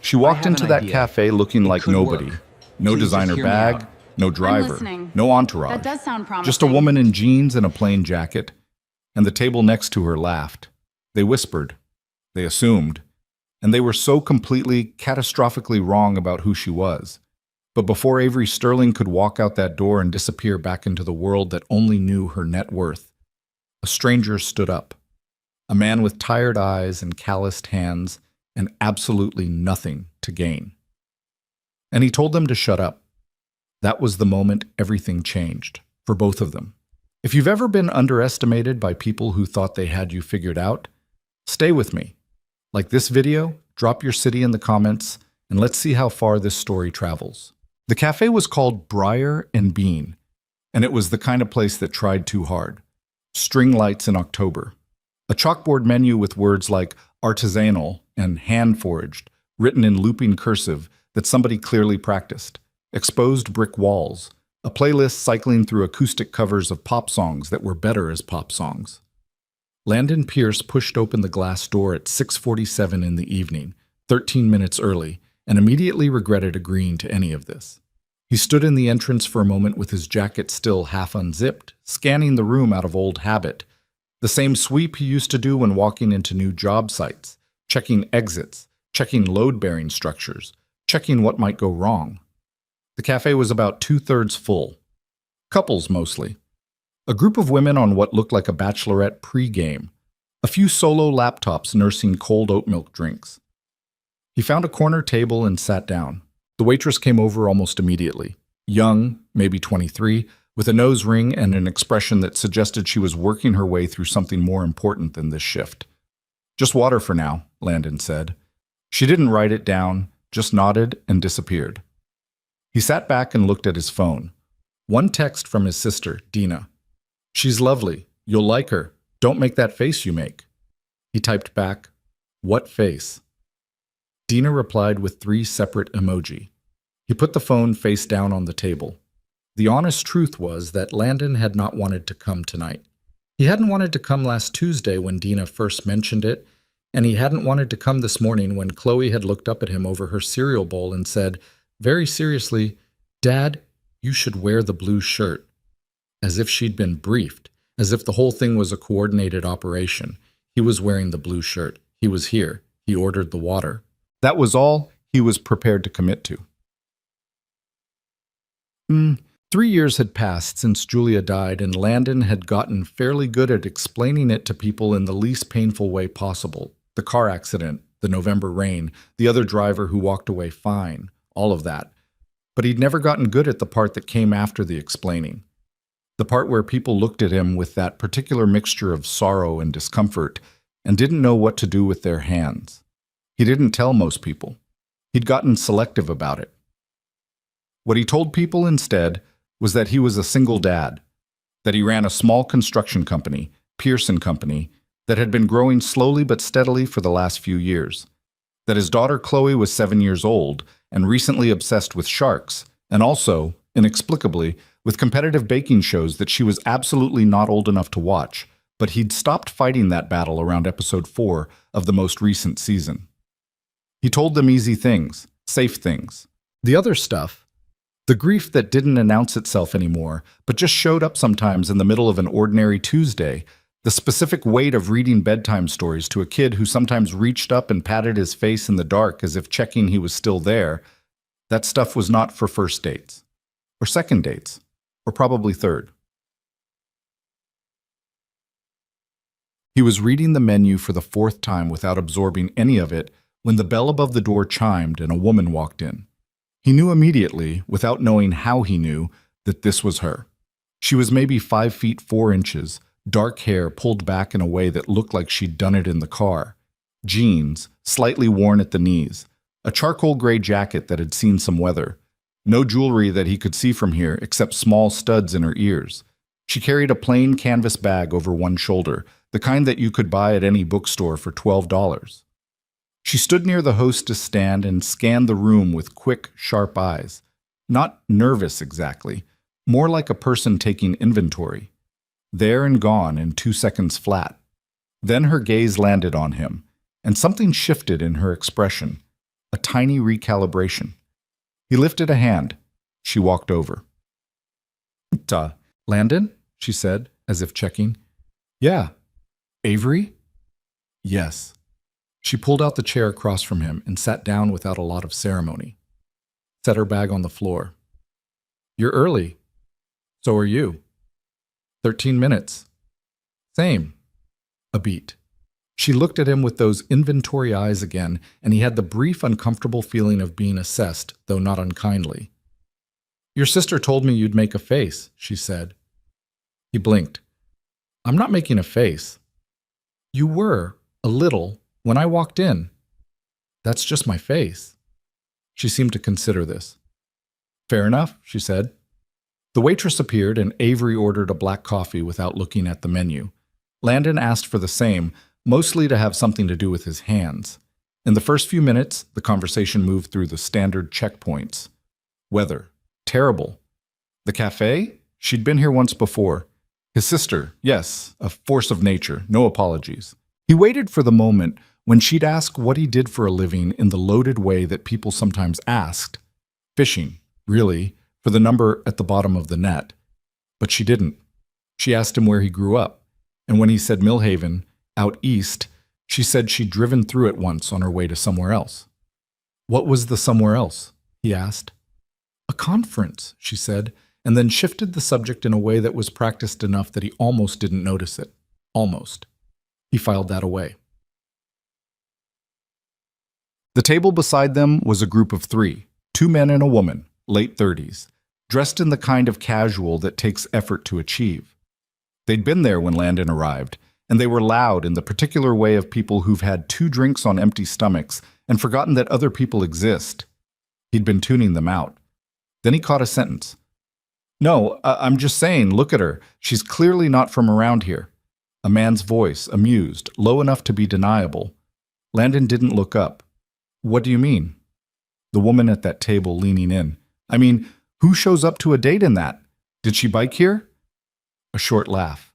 She I walked have into an that idea. cafe looking It like could nobody. work. No Please just designer hear me bag, out. no driver, listening. no entourage. That does sound promising. Just a woman in jeans and a plain jacket, and the table next to her laughed. They whispered. They assumed. And they were so completely, catastrophically wrong about who she was. But before Avery Sterling could walk out that door and disappear back into the world that only knew her net worth, a stranger stood up. A man with tired eyes and calloused hands and absolutely nothing to gain. And he told them to shut up. That was the moment everything changed, for both of them. If you've ever been underestimated by people who thought they had you figured out, stay with me. Like this video, drop your city in the comments, and let's see how far this story travels. The cafe was called Briar and Bean, and it was the kind of place that tried too hard. String lights in October. A chalkboard menu with words like artisanal and hand-forged, written in looping cursive that somebody clearly practiced. Exposed brick walls. A playlist cycling through acoustic covers of pop songs that were better as pop songs. Landon Pierce pushed open the glass door at 6:47 in the evening, 13 minutes early, and immediately regretted agreeing to any of this. He stood in the entrance for a moment with his jacket still half unzipped, scanning the room out of old habit. The same sweep he used to do when walking into new job sites, checking exits, checking load-bearing structures, checking what might go wrong. The cafe was about 2/3 full. Couples mostly. A group of women on what looked like a bachelorette pre-game. A few solo laptops nursing cold oat milk drinks. He found a corner table and sat down. The waitress came over almost immediately. Young, maybe 23, with a nose ring and an expression that suggested she was working her way through something more important than this shift. "Just water for now," Landon said. She didn't write it down, just nodded and disappeared. He sat back and looked at his phone. One text from his sister, Dina. "She's lovely. You'll like her. Don't make that face you make." He typed back, "What face?" Dina replied with 3 separate emoji. He put the phone face down on the table. The honest truth was that Landon had not wanted to come tonight. He hadn't wanted to come last Tuesday when Dina first mentioned it, and he hadn't wanted to come this morning when Chloe had looked up at him over her cereal bowl and said, very seriously, "Dad, you should wear the blue shirt." As if she'd been briefed, as if the whole thing was a coordinated operation. He was wearing the blue shirt. He was here. He ordered the water. That was all he was prepared to commit to. 3 years had passed since Julia died, and Landon had gotten fairly good at explaining it to people in the least painful way possible. The car accident, the November rain, the other driver who walked away fine, all of that. But he'd never gotten good at the part that came after the explaining. The part where people looked at him with that particular mixture of sorrow and discomfort and didn't know what to do with their hands. He didn't tell most people. He'd gotten selective about it. What he told people instead was that he was a single dad, that he ran a small construction company, Pearson Company, that had been growing slowly but steadily for the last few years, that his daughter Chloe was 7 years old and recently obsessed with sharks, and also, inexplicably, with competitive baking shows that she was absolutely not old enough to watch, but he'd stopped fighting that battle around episode 4 of the most recent season. He told them easy things, safe things. The other stuff, the grief that didn't announce itself anymore, but just showed up sometimes in the middle of an ordinary Tuesday, the specific weight of reading bedtime stories to a kid who sometimes reached up and patted his face in the dark as if checking he was still there, that stuff was not for first dates, or second dates, or probably third. He was reading the menu for the 4th time without absorbing any of it when the bell above the door chimed and a woman walked in. He knew immediately, without knowing how he knew, that this was her. She was maybe 5 feet 4 inches, dark hair pulled back in a way that looked like she'd done it in the car, jeans, slightly worn at the knees, a charcoal gray jacket that had seen some weather, no jewelry that he could see from here except small studs in her ears. She carried a plain canvas bag over one shoulder, the kind that you could buy at any bookstore for $12. She stood near the hostess stand and scanned the room with quick, sharp eyes. Not nervous exactly, more like a person taking inventory. There and gone in 2 seconds flat. Then her gaze landed on him, and something shifted in her expression. a tiny recalibration. He lifted a hand. She walked over. Landon? She said, as if checking. Yeah. Avery? Yes. She pulled out the chair across from him and sat down without a lot of ceremony. Set her bag on the floor. You're early. So are you. 13 minutes. Same. A beat. She looked at him with those inventory eyes again, and he had the brief, uncomfortable feeling of being assessed, though not unkindly. Your sister told me you'd make a face, she said. He blinked. I'm not making a face. You were, a little, when I walked in. That's just my face. She seemed to consider this. Fair enough, she said. The waitress appeared, and Avery ordered a black coffee without looking at the menu. Landon asked for the same, mostly to have something to do with his hands. In the first few minutes, the conversation moved through the standard checkpoints. Weather. Terrible. The cafe? She'd been here once before. His sister, yes, a force of nature, no apologies. He waited for the moment when she'd ask what he did for a living in the loaded way that people sometimes asked. Fishing, really, for the number at the bottom of the net. But she didn't. She asked him where he grew up, and when he said Millhaven, out east, she said she'd driven through it once on her way to somewhere else. What was the somewhere else? He asked. A conference, she said, and then shifted the subject in a way that was practiced enough that he almost didn't notice it. Almost. He filed that away. The table beside them was a group of 3, 2 men and a woman, late 30s, dressed in the kind of casual that takes effort to achieve. They'd been there when Landon arrived, and they were loud in the particular way of people who've had 2 drinks on empty stomachs and forgotten that other people exist. He'd been tuning them out. Then he caught a sentence. No, I'm just saying, look at her. She's clearly not from around here. A man's voice, amused, low enough to be deniable. Landon didn't look up. What do you mean? The woman at that table leaning in. I mean, who shows up to a date in that? Did she bike here? A short laugh.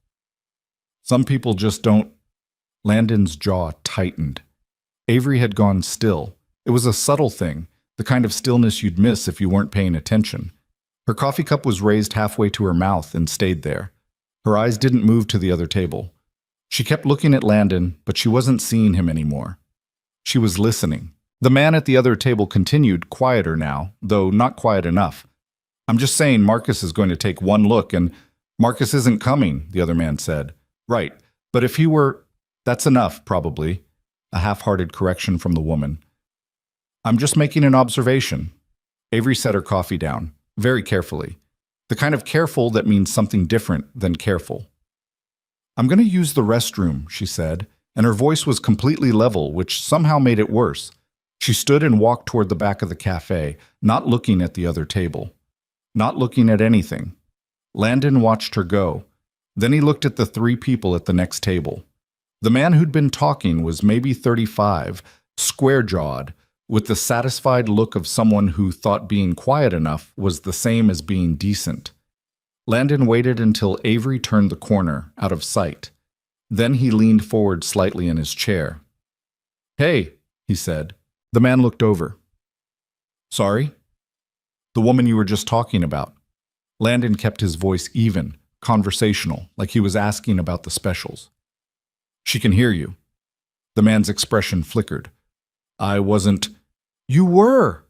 Some people just don't. Landon's jaw tightened. Avery had gone still. It was a subtle thing, the kind of stillness you'd miss if you weren't paying attention. Her coffee cup was raised halfway to her mouth and stayed there. Her eyes didn't move to the other table. She kept looking at Landon, but she wasn't seeing him anymore. She was listening. The man at the other table continued, quieter now, though not quiet enough. I'm just saying Marcus is going to take one look, and Marcus isn't coming, the other man said. Right, but if he were, that's enough, probably. A half-hearted correction from the woman. I'm just making an observation. Avery set her coffee down, very carefully. The kind of careful that means something different than careful. I'm going to use the restroom, she said, and her voice was completely level, which somehow made it worse. She stood and walked toward the back of the cafe, not looking at the other table. Not looking at anything. Landon watched her go. Then he looked at the 3 people at the next table. The man who'd been talking was maybe 35, square-jawed, with the satisfied look of someone who thought being quiet enough was the same as being decent. Landon waited until Avery turned the corner, out of sight. Then he leaned forward slightly in his chair. Hey, he said. The man looked over. Sorry? The woman you were just talking about. Landon kept his voice even, conversational, like he was asking about the specials. She can hear you. The man's expression flickered. I wasn't. You were!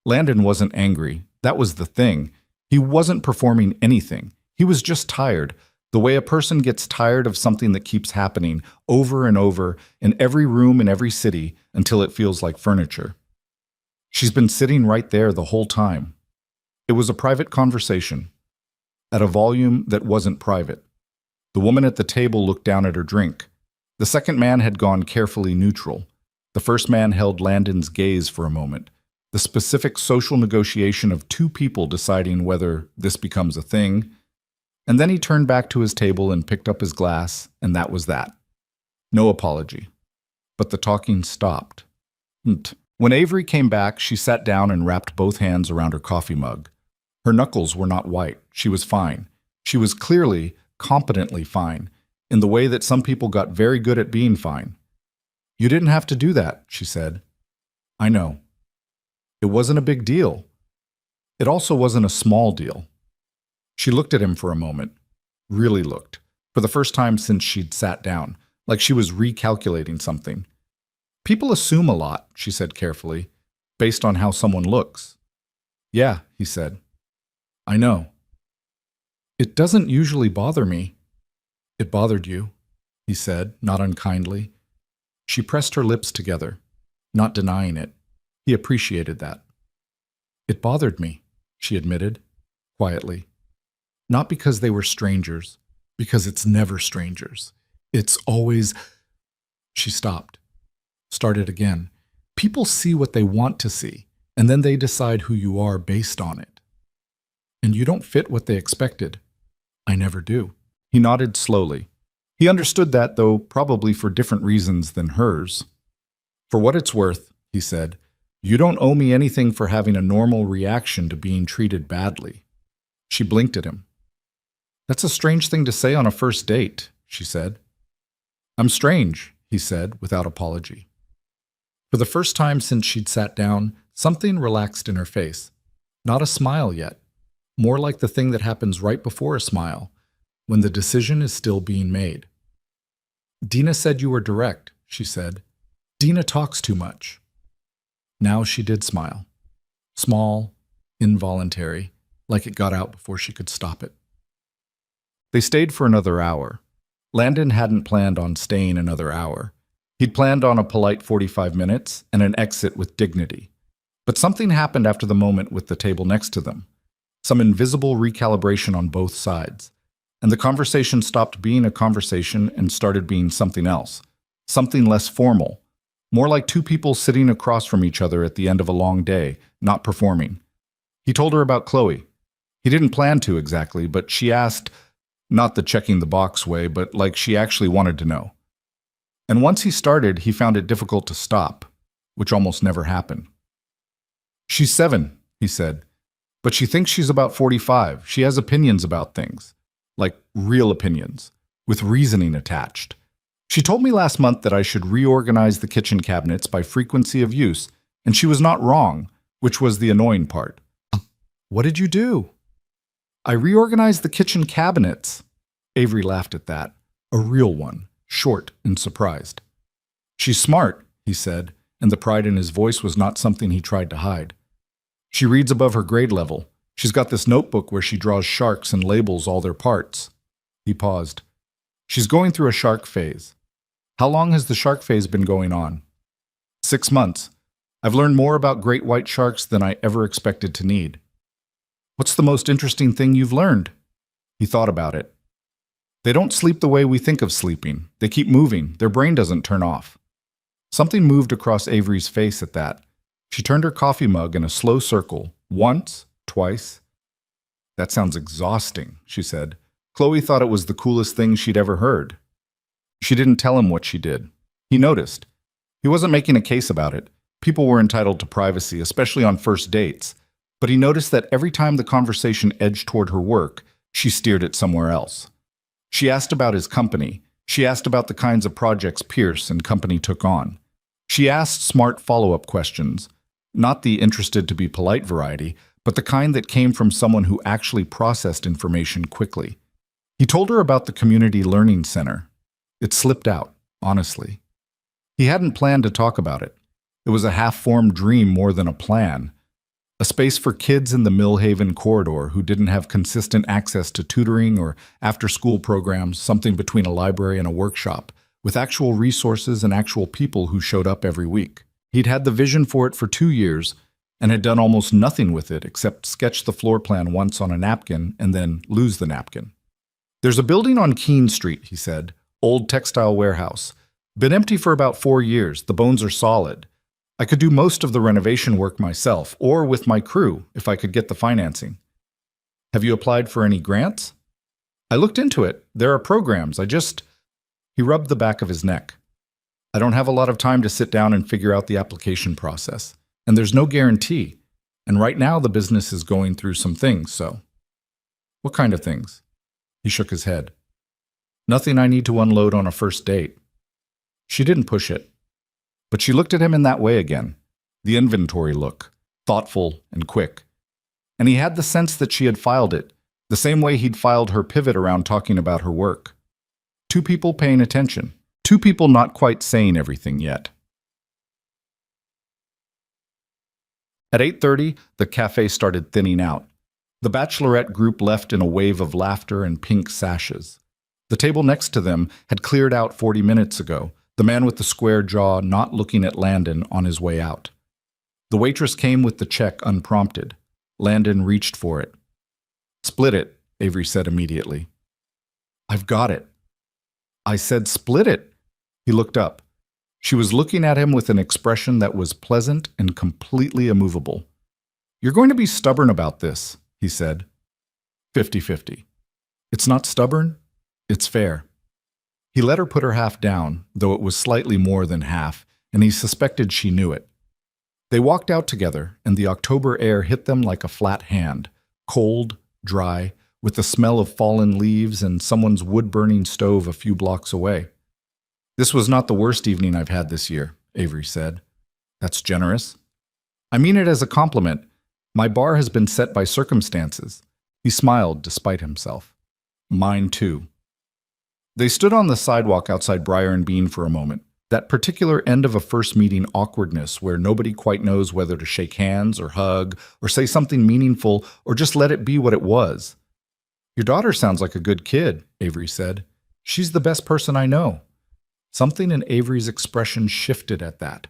Landon wasn't angry. That was the thing. He wasn't performing anything. He was just tired, the way a person gets tired of something that keeps happening over and over in every room in every city until it feels like furniture. She's been sitting right there the whole time. It was a private conversation, at a volume that wasn't private. The woman at the table looked down at her drink. The second man had gone carefully neutral. The first man held Landon's gaze for a moment, the specific social negotiation of 2 people deciding whether this becomes a thing. And then he turned back to his table and picked up his glass, and that was that. No apology. But the talking stopped. When Avery came back, she sat down and wrapped both hands around her coffee mug. Her knuckles were not white. She was fine. She was clearly, competently fine, in the way that some people got very good at being fine. You didn't have to do that, she said. I know. It wasn't a big deal. It also wasn't a small deal. She looked at him for a moment, really looked, for the first time since she'd sat down, like she was recalculating something. People assume a lot, she said carefully, based on how someone looks. Yeah, he said. I know. It doesn't usually bother me. It bothered you, he said, not unkindly. She pressed her lips together, not denying it. He appreciated that. It bothered me, she admitted, quietly. Not because they were strangers, because it's never strangers. It's always... She stopped, started again. People see what they want to see, and then they decide who you are based on it. And you don't fit what they expected. I never do. He nodded slowly. He understood that, though probably for different reasons than hers. For what it's worth, he said, you don't owe me anything for having a normal reaction to being treated badly. She blinked at him. That's a strange thing to say on a first date, she said. I'm strange, he said, without apology. For the first time since she'd sat down, something relaxed in her face. Not a smile yet. More like the thing that happens right before a smile, when the decision is still being made. Dina said you were direct, she said. Dina talks too much. Now she did smile. Small, involuntary, like it got out before she could stop it. They stayed for another hour. Landon hadn't planned on staying another hour. He'd planned on a polite 45 minutes and an exit with dignity. But something happened after the moment with the table next to them. Some invisible recalibration on both sides. And the conversation stopped being a conversation and started being something else. Something less formal. More like two people sitting across from each other at the end of a long day, not performing. He told her about Chloe. He didn't plan to exactly, but she asked, not the checking the box way, but like she actually wanted to know. And once he started, he found it difficult to stop, which almost never happened. She's 7, he said, but she thinks she's about 45. She has opinions about things, like real opinions, with reasoning attached. She told me last month that I should reorganize the kitchen cabinets by frequency of use, and she was not wrong, which was the annoying part. What did you do? I reorganized the kitchen cabinets. Avery laughed at that, a real one, short and surprised. She's smart, he said, and the pride in his voice was not something he tried to hide. She reads above her grade level. She's got this notebook where she draws sharks and labels all their parts. He paused. She's going through a shark phase. How long has the shark phase been going on? 6 months. I've learned more about great white sharks than I ever expected to need. What's the most interesting thing you've learned? He thought about it. They don't sleep the way we think of sleeping. They keep moving. Their brain doesn't turn off. Something moved across Avery's face at that. She turned her coffee mug in a slow circle, once, twice. That sounds exhausting, she said. Chloe thought it was the coolest thing she'd ever heard. She didn't tell him what she did. He noticed. He wasn't making a case about it. People were entitled to privacy, especially on first dates. But he noticed that every time the conversation edged toward her work, she steered it somewhere else. She asked about his company. She asked about the kinds of projects Pierce and company took on. She asked smart follow-up questions, not the interested-to-be-polite variety, but the kind that came from someone who actually processed information quickly. He told her about the Community Learning Center. It slipped out, honestly. He hadn't planned to talk about it. It was a half-formed dream more than a plan. A space for kids in the Millhaven corridor who didn't have consistent access to tutoring or after-school programs, something between a library and a workshop, with actual resources and actual people who showed up every week. He'd had the vision for it for 2 years and had done almost nothing with it except sketch the floor plan once on a napkin and then lose the napkin. There's a building on Keene Street, he said, old textile warehouse. Been empty for about 4 years. The bones are solid. I could do most of the renovation work myself, or with my crew, if I could get the financing. Have you applied for any grants? I looked into it. There are programs. He rubbed the back of his neck. I don't have a lot of time to sit down and figure out the application process. And there's no guarantee. And right now the business is going through some things, so. What kind of things? He shook his head. Nothing I need to unload on a first date. She didn't push it. But she looked at him in that way again. The inventory look. thoughtful and quick. And he had the sense that she had filed it, the same way he'd filed her pivot around talking about her work. Two people paying attention. Two people not quite saying everything yet. At 8:30, the cafe started thinning out. The bachelorette group left in a wave of laughter and pink sashes. The table next to them had cleared out 40 minutes ago, the man with the square jaw not looking at Landon on his way out. The waitress came with the check unprompted. Landon reached for it. "Split it," Avery said immediately. "I've got it." "I said split it." He looked up. She was looking at him with an expression that was pleasant and completely immovable. "You're going to be stubborn about this," he said. 50-50. "It's not stubborn, it's fair." He let her put her half down, though it was slightly more than half, and he suspected she knew it. They walked out together, and the October air hit them like a flat hand, cold, dry, with the smell of fallen leaves and someone's wood-burning stove a few blocks away. "This was not the worst evening I've had this year," Avery said. "That's generous." "I mean it as a compliment. My bar has been set by circumstances." He smiled despite himself. "Mine too." They stood on the sidewalk outside Briar and Bean for a moment, that particular end of a first meeting awkwardness where nobody quite knows whether to shake hands or hug or say something meaningful or just let it be what it was. "Your daughter sounds like a good kid," Avery said. "She's the best person I know." Something in Avery's expression shifted at that.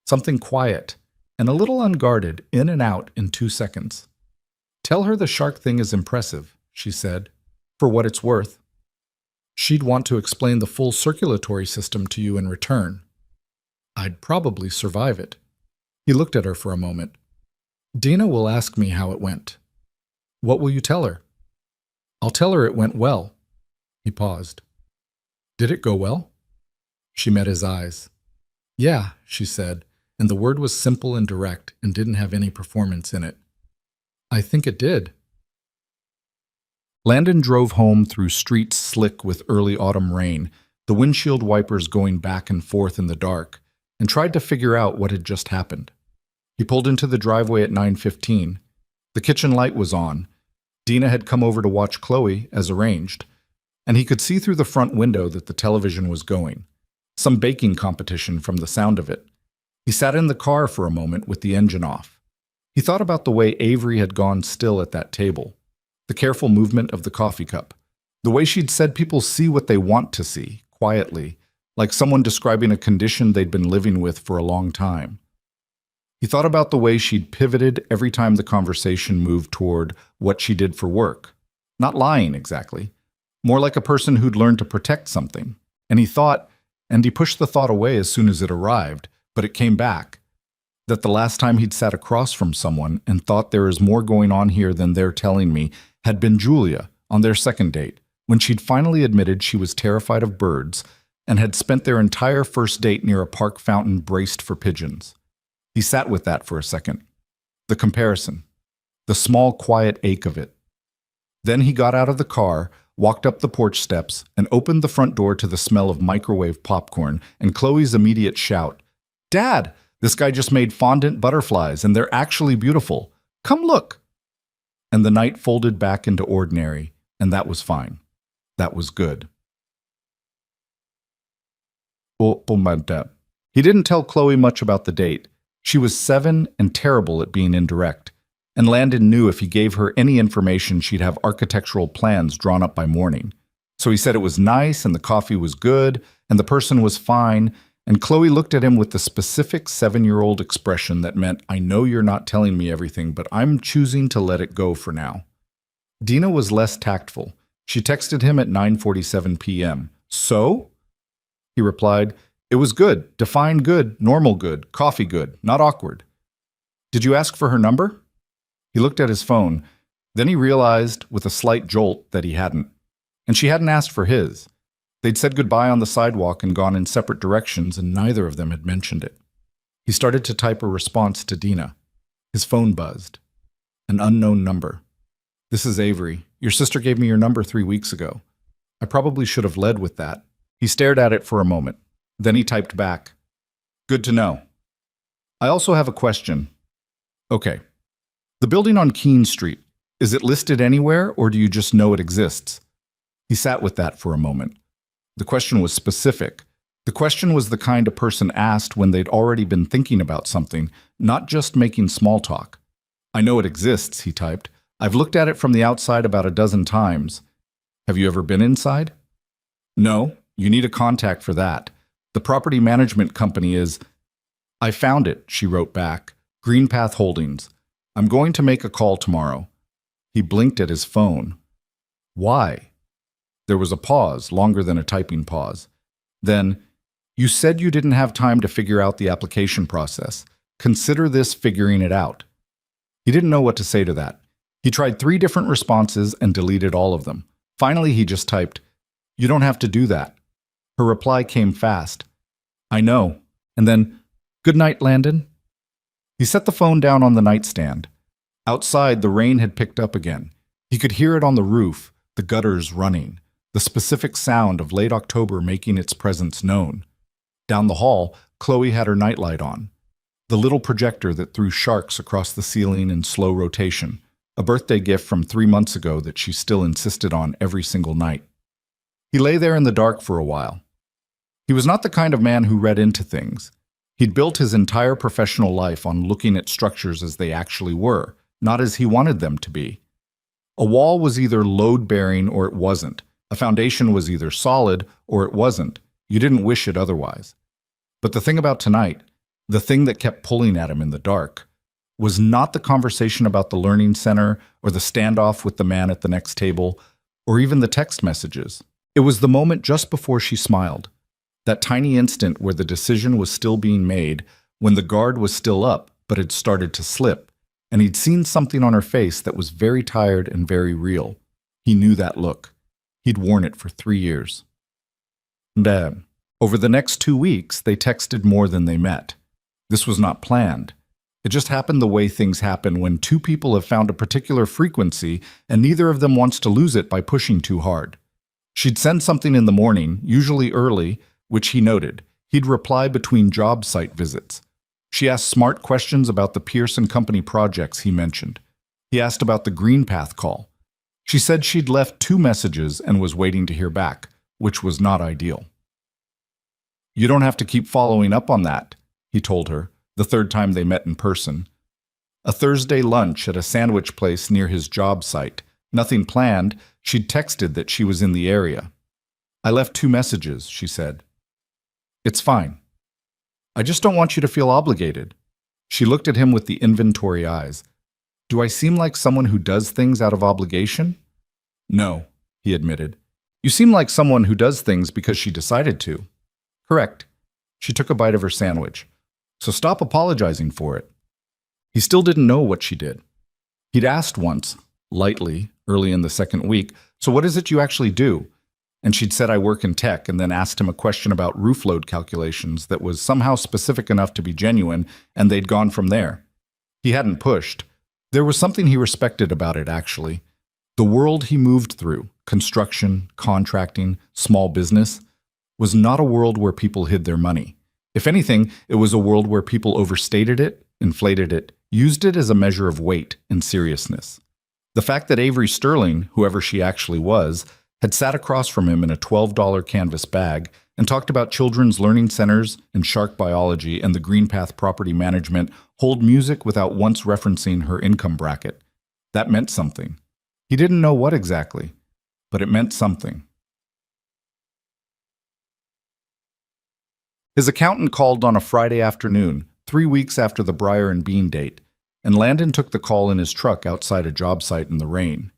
Something quiet and a little unguarded, in and out in 2 seconds. "Tell her the shark thing is impressive," she said, "for what it's worth. She'd want to explain the full circulatory system to you in return." "I'd probably survive it." He looked at her for a moment. "Dina will ask me how it went." "What will you tell her?" "I'll tell her it went well." He paused. "Did it go well?" She met his eyes. "Yeah," she said, and the word was simple and direct and didn't have any performance in it. "I think it did." Landon drove home through streets slick with early autumn rain, the windshield wipers going back and forth in the dark, and tried to figure out what had just happened. He pulled into the driveway at 9:15. The kitchen light was on. Dina had come over to watch Chloe, as arranged, and he could see through the front window that the television was going. Some baking competition from the sound of it. He sat in the car for a moment with the engine off. He thought about the way Avery had gone still at that table, the careful movement of the coffee cup, the way she'd said people see what they want to see, quietly, like someone describing a condition they'd been living with for a long time. He thought about the way she'd pivoted every time the conversation moved toward what she did for work. Not lying, exactly. More like a person who'd learned to protect something. And he pushed the thought away as soon as it arrived, but it came back. That the last time he'd sat across from someone and thought there is more going on here than they're telling me had been Julia on their second date, when she'd finally admitted she was terrified of birds and had spent their entire first date near a park fountain braced for pigeons. He sat with that for a second. The comparison. The small, quiet ache of it. Then he got out of the car, walked up the porch steps, and opened the front door to the smell of microwave popcorn and Chloe's immediate shout, "Dad, this guy just made fondant butterflies, and they're actually beautiful. Come look." And the night folded back into ordinary, and that was fine. That was good. He didn't tell Chloe much about the date. She was 7 and terrible at being indirect, and Landon knew if he gave her any information she'd have architectural plans drawn up by morning. So he said it was nice, and the coffee was good, and the person was fine, and Chloe looked at him with the specific 7-year-old expression that meant, "I know you're not telling me everything, but I'm choosing to let it go for now." Dina was less tactful. She texted him at 9:47 p.m. "So?" He replied, "It was good. Define good, normal good, coffee good, not awkward." "Did you ask for her number?" He looked at his phone. Then he realized, with a slight jolt, that he hadn't. And she hadn't asked for his. They'd said goodbye on the sidewalk and gone in separate directions, and neither of them had mentioned it. He started to type a response to Dina. His phone buzzed. An unknown number. "This is Avery. Your sister gave me your number 3 weeks ago. I probably should have led with that." He stared at it for a moment. Then he typed back, "Good to know. I also have a question." "Okay, The building on Keene Street. Is it listed anywhere, or do you just know it exists? He sat with that for a moment. The question was specific. The question was the kind a person asked when they'd already been thinking about something, not just making small talk. I know it exists, he typed. I've looked at it from the outside about a dozen times. Have you ever been inside? No, you need a contact for that. The property management company is... I found it, she wrote back. Greenpath Holdings. I'm going to make a call tomorrow. He blinked at his phone. Why? There was a pause, longer than a typing pause. Then, you said you didn't have time to figure out the application process. Consider this figuring it out. He didn't know what to say to that. He tried 3 different responses and deleted all of them. Finally, he just typed, "You don't have to do that." Her reply came fast. "I know." And then, "Good night, Landon." He set the phone down on the nightstand. Outside, the rain had picked up again. He could hear it on the roof, the gutters running, the specific sound of late October making its presence known. Down the hall, Chloe had her nightlight on, the little projector that threw sharks across the ceiling in slow rotation, a birthday gift from 3 months ago that she still insisted on every single night. He lay there in the dark for a while. He was not the kind of man who read into things. He'd built his entire professional life on looking at structures as they actually were, not as he wanted them to be. A wall was either load-bearing or it wasn't. A foundation was either solid or it wasn't. You didn't wish it otherwise. But the thing about tonight, the thing that kept pulling at him in the dark, was not the conversation about the learning center or the standoff with the man at the next table, or even the text messages. It was the moment just before she smiled, that tiny instant where the decision was still being made, when the guard was still up but had started to slip, and he'd seen something on her face that was very tired and very real. He knew that look. He'd worn it for 3 years. And over the next 2 weeks, they texted more than they met. This was not planned. It just happened the way things happen when 2 people have found a particular frequency and neither of them wants to lose it by pushing too hard. She'd send something in the morning, usually early, which he noted. He'd reply between job site visits. She asked smart questions about the Pierce & Company projects he mentioned. He asked about the Greenpath call. She said she'd left 2 messages and was waiting to hear back, which was not ideal. "You don't have to keep following up on that," he told her, the 3rd time they met in person. A Thursday lunch at a sandwich place near his job site. Nothing planned. She'd texted that she was in the area. "I left 2 messages," she said. "It's fine. I just don't want you to feel obligated." She looked at him with the inventory eyes. "Do I seem like someone who does things out of obligation?" "No," he admitted. "You seem like someone who does things because she decided to." "Correct." She took a bite of her sandwich. "So stop apologizing for it." He still didn't know what she did. He'd asked once, lightly, early in the 2nd week, "So what is it you actually do?" And she'd said, "I work in tech," and then asked him a question about roof load calculations that was somehow specific enough to be genuine, and they'd gone from there. He hadn't pushed. There was something he respected about it, actually. The world he moved through, construction, contracting, small business, was not a world where people hid their money. If anything, it was a world where people overstated it, inflated it, used it as a measure of weight and seriousness. The fact that Avery Sterling, whoever she actually was, had sat across from him in a $12 canvas bag and talked about children's learning centers and shark biology and the Greenpath property management hold music without once referencing her income bracket. That meant something. He didn't know what exactly, but it meant something. His accountant called on a Friday afternoon, 3 weeks after the Briar and Bean date, and Landon took the call in his truck outside a job site in the rain.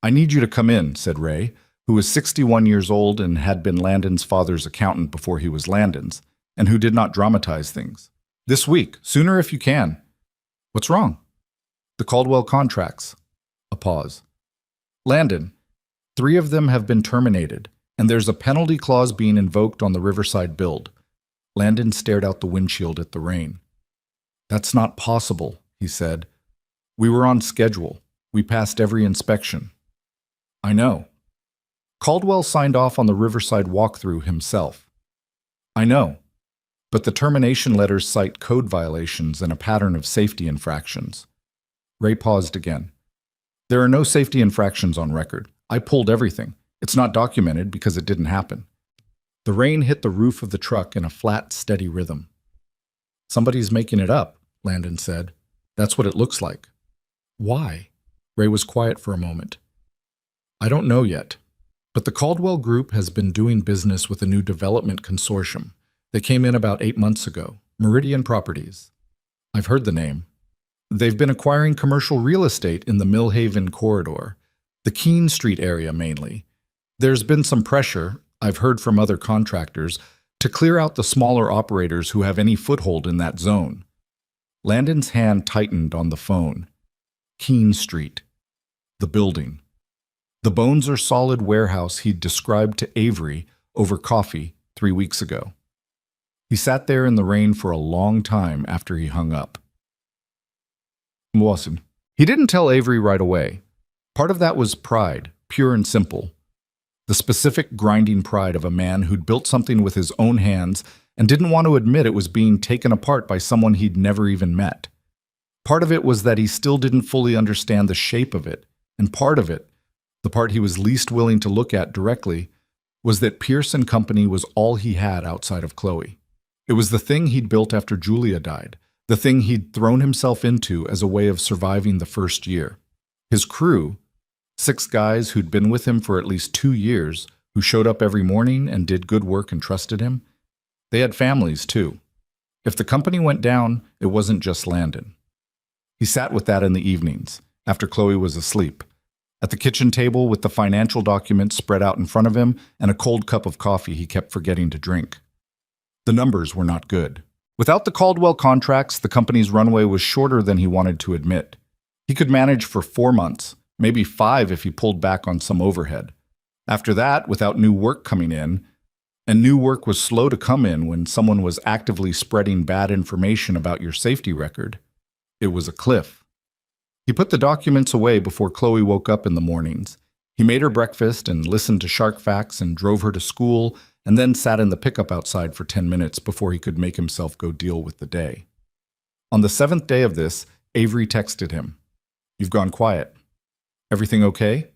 "I need you to come in," said Ray, who was 61 years old and had been Landon's father's accountant before he was Landon's, and who did not dramatize things. "This week, sooner if you can." "What's wrong?" "The Caldwell contracts." A pause. "Landon, 3 of them have been terminated, and there's a penalty clause being invoked on the Riverside build." Landon stared out the windshield at the rain. "That's not possible," he said. "We were on schedule. We passed every inspection." "I know." "Caldwell signed off on the Riverside walkthrough himself." "I know. But the termination letters cite code violations and a pattern of safety infractions." Ray paused again. There are no safety infractions on record. I pulled everything. It's not documented because it didn't happen. The rain hit the roof of the truck in a flat, steady rhythm. Somebody's making it up, Landon said. That's what it looks like. Why? Ray was quiet for a moment. I don't know yet, but the Caldwell Group has been doing business with a new development consortium. They came in about 8 months ago, Meridian Properties. I've heard the name. They've been acquiring commercial real estate in the Millhaven corridor, the Keene Street area mainly. There's been some pressure, I've heard from other contractors, to clear out the smaller operators who have any foothold in that zone. Landon's hand tightened on the phone. Keene Street. The building. The bones-are-solid warehouse he'd described to Avery over coffee 3 weeks ago. He sat there in the rain for a long time after he hung up. Wasn't. He didn't tell Avery right away. Part of that was pride, pure and simple. The specific grinding pride of a man who'd built something with his own hands and didn't want to admit it was being taken apart by someone he'd never even met. Part of it was that he still didn't fully understand the shape of it, and part of it, the part he was least willing to look at directly, was that Pierce and Company was all he had outside of Chloe. It was the thing he'd built after Julia died, the thing he'd thrown himself into as a way of surviving the first year. His crew, 6 guys who'd been with him for at least 2 years, who showed up every morning and did good work and trusted him, they had families too. If the company went down, it wasn't just Landon. He sat with that in the evenings, after Chloe was asleep, at the kitchen table with the financial documents spread out in front of him and a cold cup of coffee he kept forgetting to drink. The numbers were not good. Without the Caldwell contracts, the company's runway was shorter than he wanted to admit. He could manage for 4 months, maybe 5 if he pulled back on some overhead. After that, without new work coming in, and new work was slow to come in when someone was actively spreading bad information about your safety record, it was a cliff. He put the documents away before Chloe woke up in the mornings. He made her breakfast and listened to Shark Facts and drove her to school, and then sat in the pickup outside for 10 minutes before he could make himself go deal with the day. On the 7th day of this, Avery texted him. You've gone quiet. Everything okay?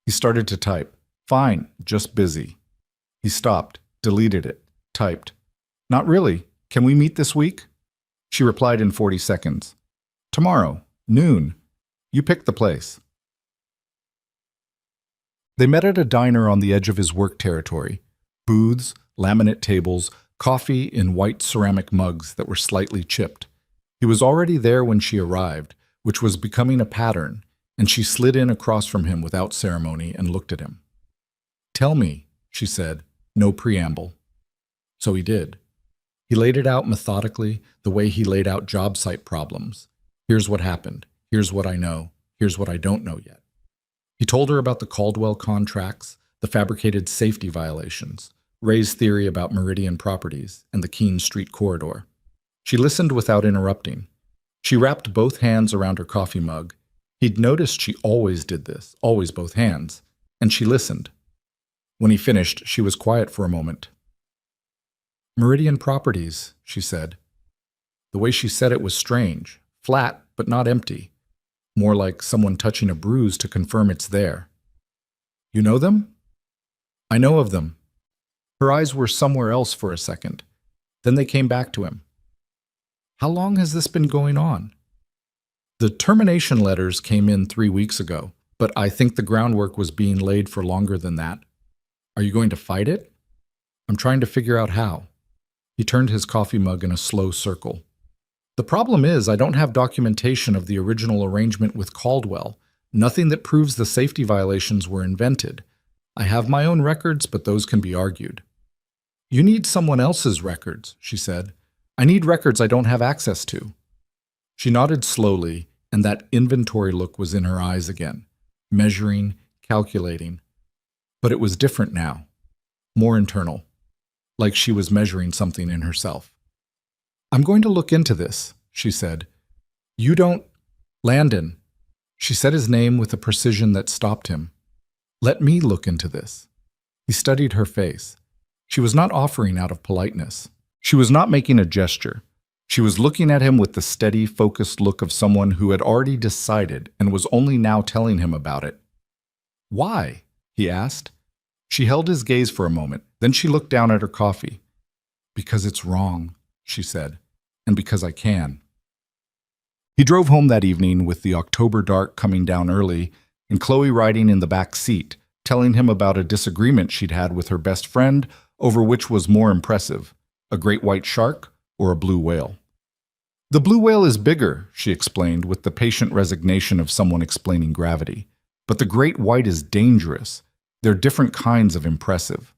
He started to type. Fine, just busy. He stopped, deleted it, typed. Not really. Can we meet this week? She replied in 40 seconds. Tomorrow, noon. You pick the place. They met at a diner on the edge of his work territory. Booths, laminate tables, coffee in white ceramic mugs that were slightly chipped. He was already there when she arrived, which was becoming a pattern, and she slid in across from him without ceremony and looked at him. Tell me, she said, no preamble. So he did. He laid it out methodically, the way he laid out job site problems. Here's what happened. Here's what I know. Here's what I don't know yet. He told her about the Caldwell contracts, the fabricated safety violations, Ray's theory about Meridian Properties, and the Keene Street corridor. She listened without interrupting. She wrapped both hands around her coffee mug. He'd noticed she always did this, always both hands, and she listened. When he finished, she was quiet for a moment. Meridian Properties, she said. The way she said it was strange, flat but not empty, more like someone touching a bruise to confirm it's there. You know them? I know of them. Her eyes were somewhere else for a second. Then they came back to him. How long has this been going on? The termination letters came in 3 weeks ago, but I think the groundwork was being laid for longer than that. Are you going to fight it? I'm trying to figure out how. He turned his coffee mug in a slow circle. The problem is I don't have documentation of the original arrangement with Caldwell, nothing that proves the safety violations were invented. I have my own records, but those can be argued. You need someone else's records, she said. I need records I don't have access to. She nodded slowly, and that inventory look was in her eyes again, measuring, calculating. But it was different now, more internal, like she was measuring something in herself. I'm going to look into this, she said. You don't... Landon. She said his name with a precision that stopped him. Let me look into this. He studied her face. She was not offering out of politeness. She was not making a gesture. She was looking at him with the steady, focused look of someone who had already decided and was only now telling him about it. "Why?" he asked. She held his gaze for a moment, then she looked down at her coffee. "Because it's wrong," she said, "and because I can." He drove home that evening with the October dark coming down early and Chloe riding in the back seat, telling him about a disagreement she'd had with her best friend over which was more impressive, a great white shark or a blue whale. "The blue whale is bigger," she explained with the patient resignation of someone explaining gravity. "But the great white is dangerous. They're different kinds of impressive."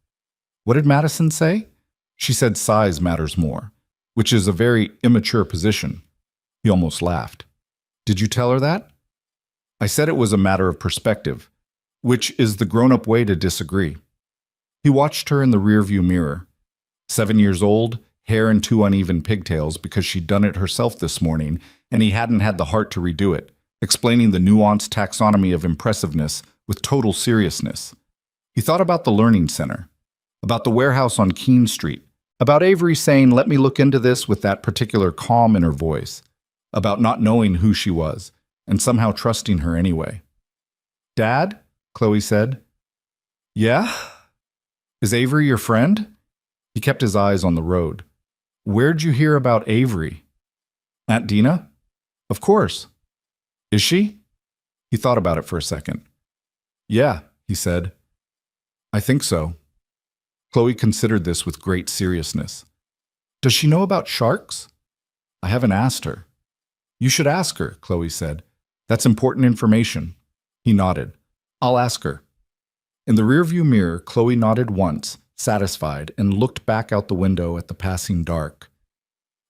What did Madison say? She said size matters more, which is a very immature position. He almost laughed. "Did you tell her that?" "I said it was a matter of perspective, which is the grown-up way to disagree." He watched her in the rearview mirror. 7 years old, hair in 2 uneven pigtails because she'd done it herself this morning, and he hadn't had the heart to redo it, explaining the nuanced taxonomy of impressiveness with total seriousness. He thought about the Learning Center, about the warehouse on Keene Street, about Avery saying, "Let me look into this," with that particular calm in her voice, about not knowing who she was, and somehow trusting her anyway. "Dad?" Chloe said. "Yeah? Is Avery your friend?" He kept his eyes on the road. "Where'd you hear about Avery?" "Aunt Dina?" "Of course." "Is she?" He thought about it for a second. "Yeah," he said. "I think so." Chloe considered this with great seriousness. "Does she know about sharks?" "I haven't asked her." "You should ask her," Chloe said. "That's important information." He nodded. "I'll ask her." In the rearview mirror, Chloe nodded once, satisfied, and looked back out the window at the passing dark.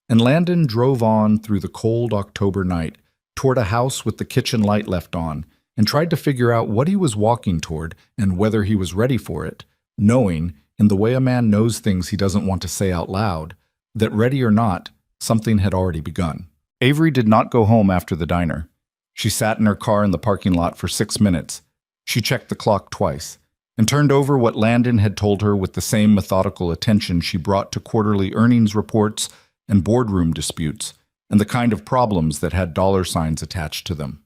And Landon drove on through the cold October night, toward a house with the kitchen light left on, and tried to figure out what he was walking toward and whether he was ready for it, knowing, in the way a man knows things he doesn't want to say out loud, that ready or not, something had already begun. Avery did not go home after the diner. She sat in her car in the parking lot for 6 minutes. She checked the clock twice, and turned over what Landon had told her with the same methodical attention she brought to quarterly earnings reports and boardroom disputes, and the kind of problems that had dollar signs attached to them.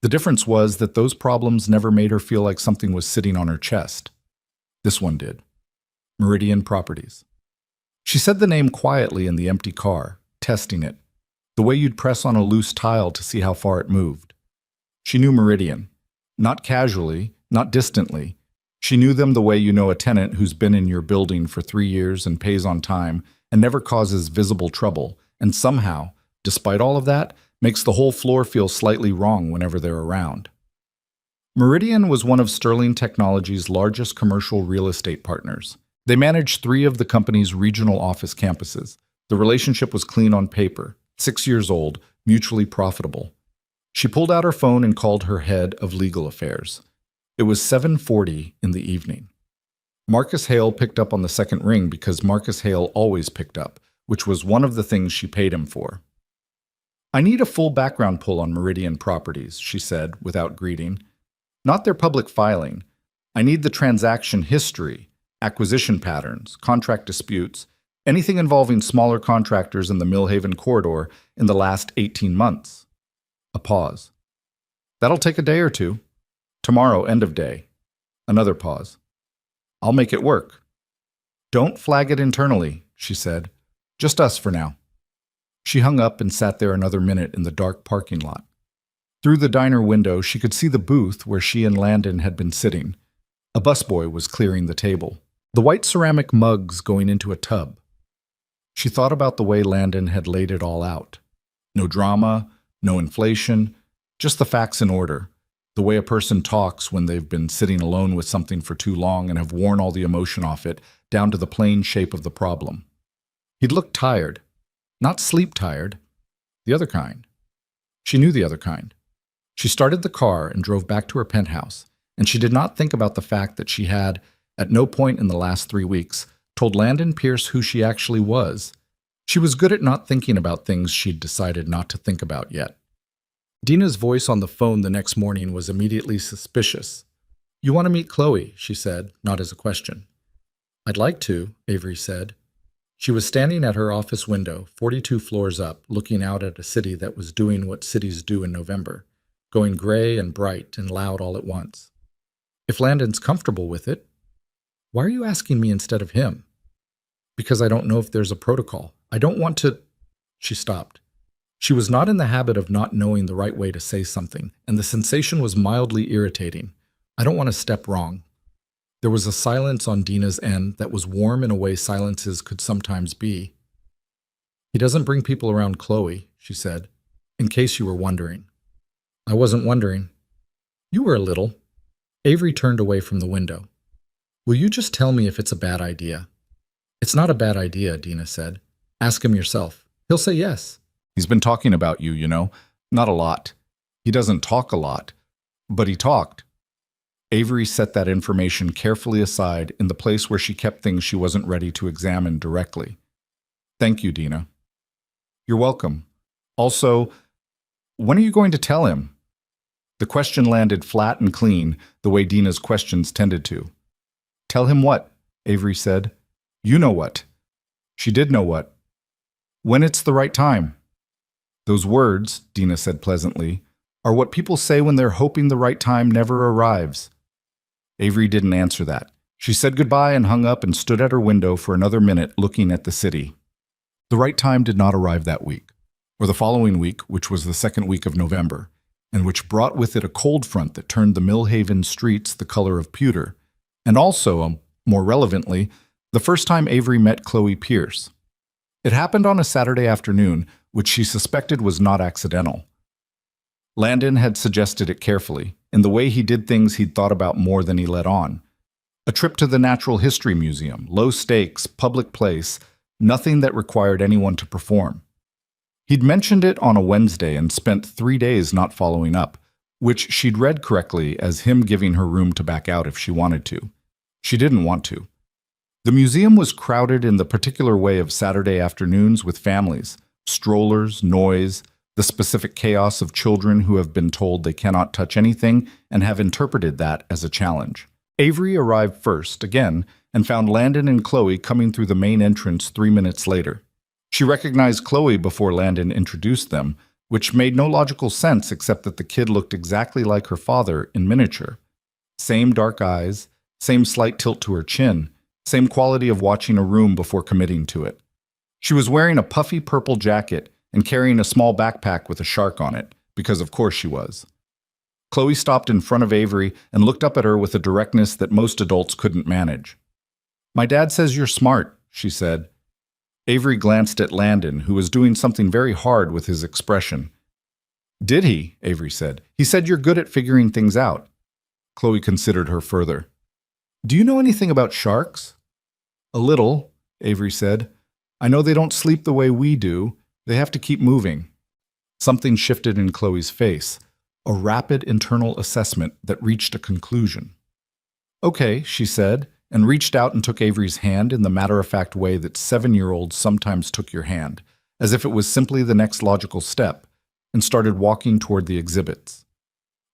The difference was that those problems never made her feel like something was sitting on her chest. This one did. Meridian Properties. She said the name quietly in the empty car, testing it, the way you'd press on a loose tile to see how far it moved. She knew Meridian. Not casually, not distantly. She knew them the way you know a tenant who's been in your building for 3 years and pays on time and never causes visible trouble, and somehow, despite all of that, makes the whole floor feel slightly wrong whenever they're around. Meridian was one of Sterling Technology's largest commercial real estate partners. They managed 3 of the company's regional office campuses. The relationship was clean on paper, 6 years old, mutually profitable. She pulled out her phone and called her head of legal affairs. It was 7:40 in the evening. Marcus Hale picked up on the second ring because Marcus Hale always picked up, which was one of the things she paid him for. "I need a full background pull on Meridian Properties," she said, without greeting. "Not their public filing. I need the transaction history, acquisition patterns, contract disputes, anything involving smaller contractors in the Millhaven corridor in the last 18 months. A pause. "That'll take a day or two. Tomorrow, end of day." Another pause. "I'll make it work." "Don't flag it internally," she said. "Just us for now." She hung up and sat there another minute in the dark parking lot. Through the diner window, she could see the booth where she and Landon had been sitting. A busboy was clearing the table, the white ceramic mugs going into a tub. She thought about the way Landon had laid it all out. No drama, no inflation, just the facts in order. The way a person talks when they've been sitting alone with something for too long and have worn all the emotion off it, down to the plain shape of the problem. He'd looked tired. Not sleep tired. The other kind. She knew the other kind. She started the car and drove back to her penthouse, and she did not think about the fact that she had, at no point in the last 3 weeks, told Landon Pierce who she actually was. She was good at not thinking about things she'd decided not to think about yet. Dina's voice on the phone the next morning was immediately suspicious. "You want to meet Chloe," she said, not as a question. "I'd like to," Avery said. She was standing at her office window, 42 floors up, looking out at a city that was doing what cities do in November, going gray and bright and loud all at once. If Landon's comfortable with it, why are you asking me instead of him? Because I don't know if there's a protocol. I don't want to... She stopped. She was not in the habit of not knowing the right way to say something, and the sensation was mildly irritating. I don't want to step wrong. There was a silence on Dina's end that was warm in a way silences could sometimes be. He doesn't bring people around Chloe, she said, in case you were wondering. I wasn't wondering. You were a little. Avery turned away from the window. Will you just tell me if it's a bad idea? It's not a bad idea, Dina said. Ask him yourself. He'll say yes. He's been talking about you, you know. Not a lot. He doesn't talk a lot. But he talked. Avery set that information carefully aside in the place where she kept things she wasn't ready to examine directly. Thank you, Dina. You're welcome. Also, when are you going to tell him? The question landed flat and clean, the way Dina's questions tended to. Tell him what? Avery said. You know what. She did know what. When it's the right time. Those words, Dina said pleasantly, are what people say when they're hoping the right time never arrives. Avery didn't answer that. She said goodbye and hung up and stood at her window for another minute looking at the city. The right time did not arrive that week, or the following week, which was the second week of November, and which brought with it a cold front that turned the Millhaven streets the color of pewter, and also, more relevantly, the first time Avery met Chloe Pierce. It happened on a Saturday afternoon, which she suspected was not accidental. Landon had suggested it carefully, in the way he did things he'd thought about more than he let on. A trip to the Natural History Museum, low stakes, public place, nothing that required anyone to perform. He'd mentioned it on a Wednesday and spent 3 days not following up, which she'd read correctly as him giving her room to back out if she wanted to. She didn't want to. The museum was crowded in the particular way of Saturday afternoons with families, strollers, noise, the specific chaos of children who have been told they cannot touch anything and have interpreted that as a challenge. Avery arrived first, again, and found Landon and Chloe coming through the main entrance 3 minutes later. She recognized Chloe before Landon introduced them, which made no logical sense except that the kid looked exactly like her father in miniature. Same dark eyes, same slight tilt to her chin, same quality of watching a room before committing to it. She was wearing a puffy purple jacket and carrying a small backpack with a shark on it, because of course she was. Chloe stopped in front of Avery and looked up at her with a directness that most adults couldn't manage. "My dad says you're smart," she said. Avery glanced at Landon, who was doing something very hard with his expression. "Did he?" Avery said. "He said you're good at figuring things out." Chloe considered her further. "Do you know anything about sharks?" "A little," Avery said. "I know they don't sleep the way we do. They have to keep moving." Something shifted in Chloe's face, a rapid internal assessment that reached a conclusion. "Okay," she said, and reached out and took Avery's hand in the matter-of-fact way that 7-year-olds sometimes took your hand, as if it was simply the next logical step, and started walking toward the exhibits.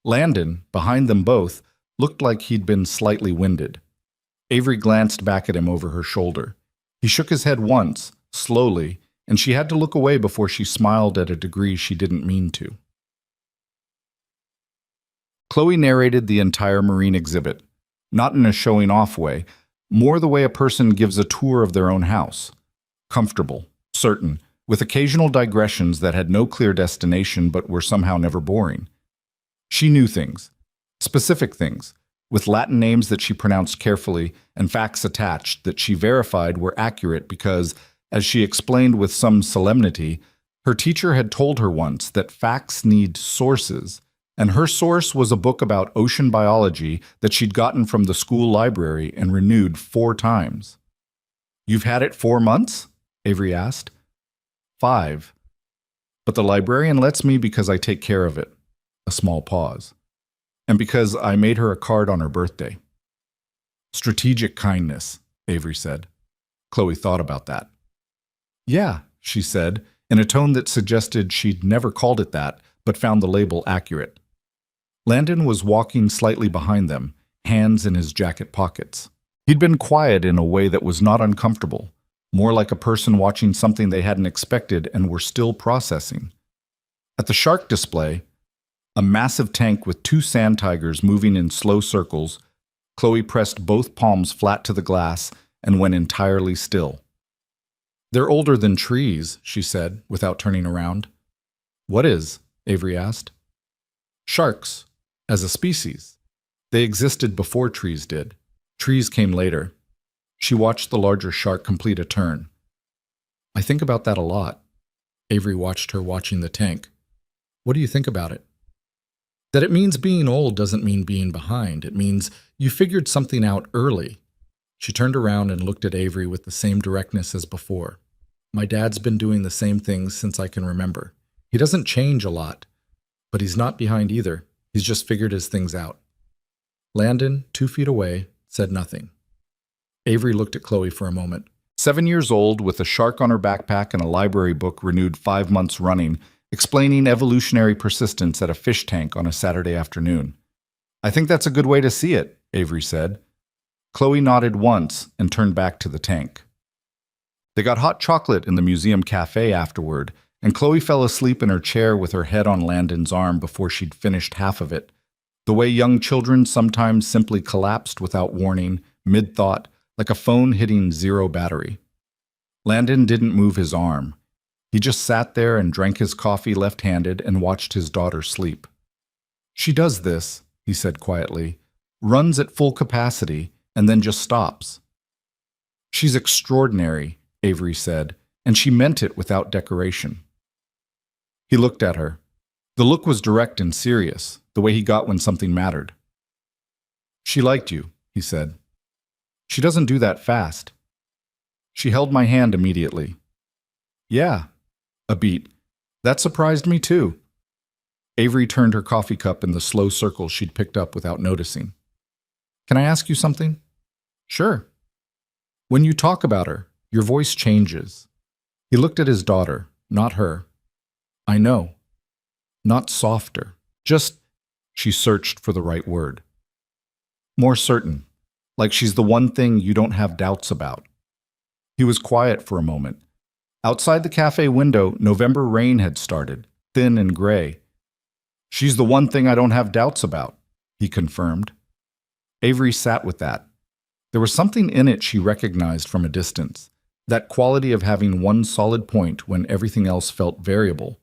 Landon, behind them both, looked like he'd been slightly winded. Avery glanced back at him over her shoulder. He shook his head once, slowly, and she had to look away before she smiled at a degree she didn't mean to. Chloe narrated the entire marine exhibit, not in a showing-off way, more the way a person gives a tour of their own house. Comfortable, certain, with occasional digressions that had no clear destination but were somehow never boring. She knew things, specific things, with Latin names that she pronounced carefully and facts attached that she verified were accurate because, as she explained with some solemnity, her teacher had told her once that facts need sources, and her source was a book about ocean biology that she'd gotten from the school library and renewed 4 times. "You've had it 4 months?" Avery asked. 5. "But the librarian lets me because I take care of it." A small pause. "And because I made her a card on her birthday." "Strategic kindness," Avery said. Chloe thought about that. "Yeah," she said, in a tone that suggested she'd never called it that, but found the label accurate. Landon was walking slightly behind them, hands in his jacket pockets. He'd been quiet in a way that was not uncomfortable, more like a person watching something they hadn't expected and were still processing. At the shark display, a massive tank with two sand tigers moving in slow circles, Chloe pressed both palms flat to the glass and went entirely still. "They're older than trees," she said, without turning around. "What is?" Avery asked. "Sharks, as a species. They existed before trees did. Trees came later." She watched the larger shark complete a turn. "I think about that a lot." Avery watched her watching the tank. "What do you think about it?" "That it means being old doesn't mean being behind. It means you figured something out early." She turned around and looked at Avery with the same directness as before. "My dad's been doing the same things since I can remember. He doesn't change a lot, but he's not behind either. He's just figured his things out." Landon, 2 feet away, said nothing. Avery looked at Chloe for a moment. 7 years old, with a shark on her backpack and a library book renewed 5 months running, explaining evolutionary persistence at a fish tank on a Saturday afternoon. "I think that's a good way to see it," Avery said. Chloe nodded once and turned back to the tank. They got hot chocolate in the museum cafe afterward, and Chloe fell asleep in her chair with her head on Landon's arm before she'd finished half of it. The way young children sometimes simply collapsed without warning, mid-thought, like a phone hitting zero battery. Landon didn't move his arm. He just sat there and drank his coffee left-handed and watched his daughter sleep. "She does this," he said quietly, "runs at full capacity and then just stops." "She's extraordinary," Avery said, and she meant it without decoration. He looked at her. The look was direct and serious, the way he got when something mattered. "She liked you," he said. "She doesn't do that fast." She held my hand immediately. "Yeah." A beat. "That surprised me too." Avery turned her coffee cup in the slow circle she'd picked up without noticing. "Can I ask you something?" "Sure." "When you talk about her, your voice changes." He looked at his daughter, not her. "I know. Not softer. Just," she searched for the right word, "more certain. Like she's the one thing you don't have doubts about." He was quiet for a moment. Outside the cafe window, November rain had started, thin and gray. "She's the one thing I don't have doubts about," he confirmed. Avery sat with that. There was something in it she recognized from a distance, that quality of having one solid point when everything else felt variable,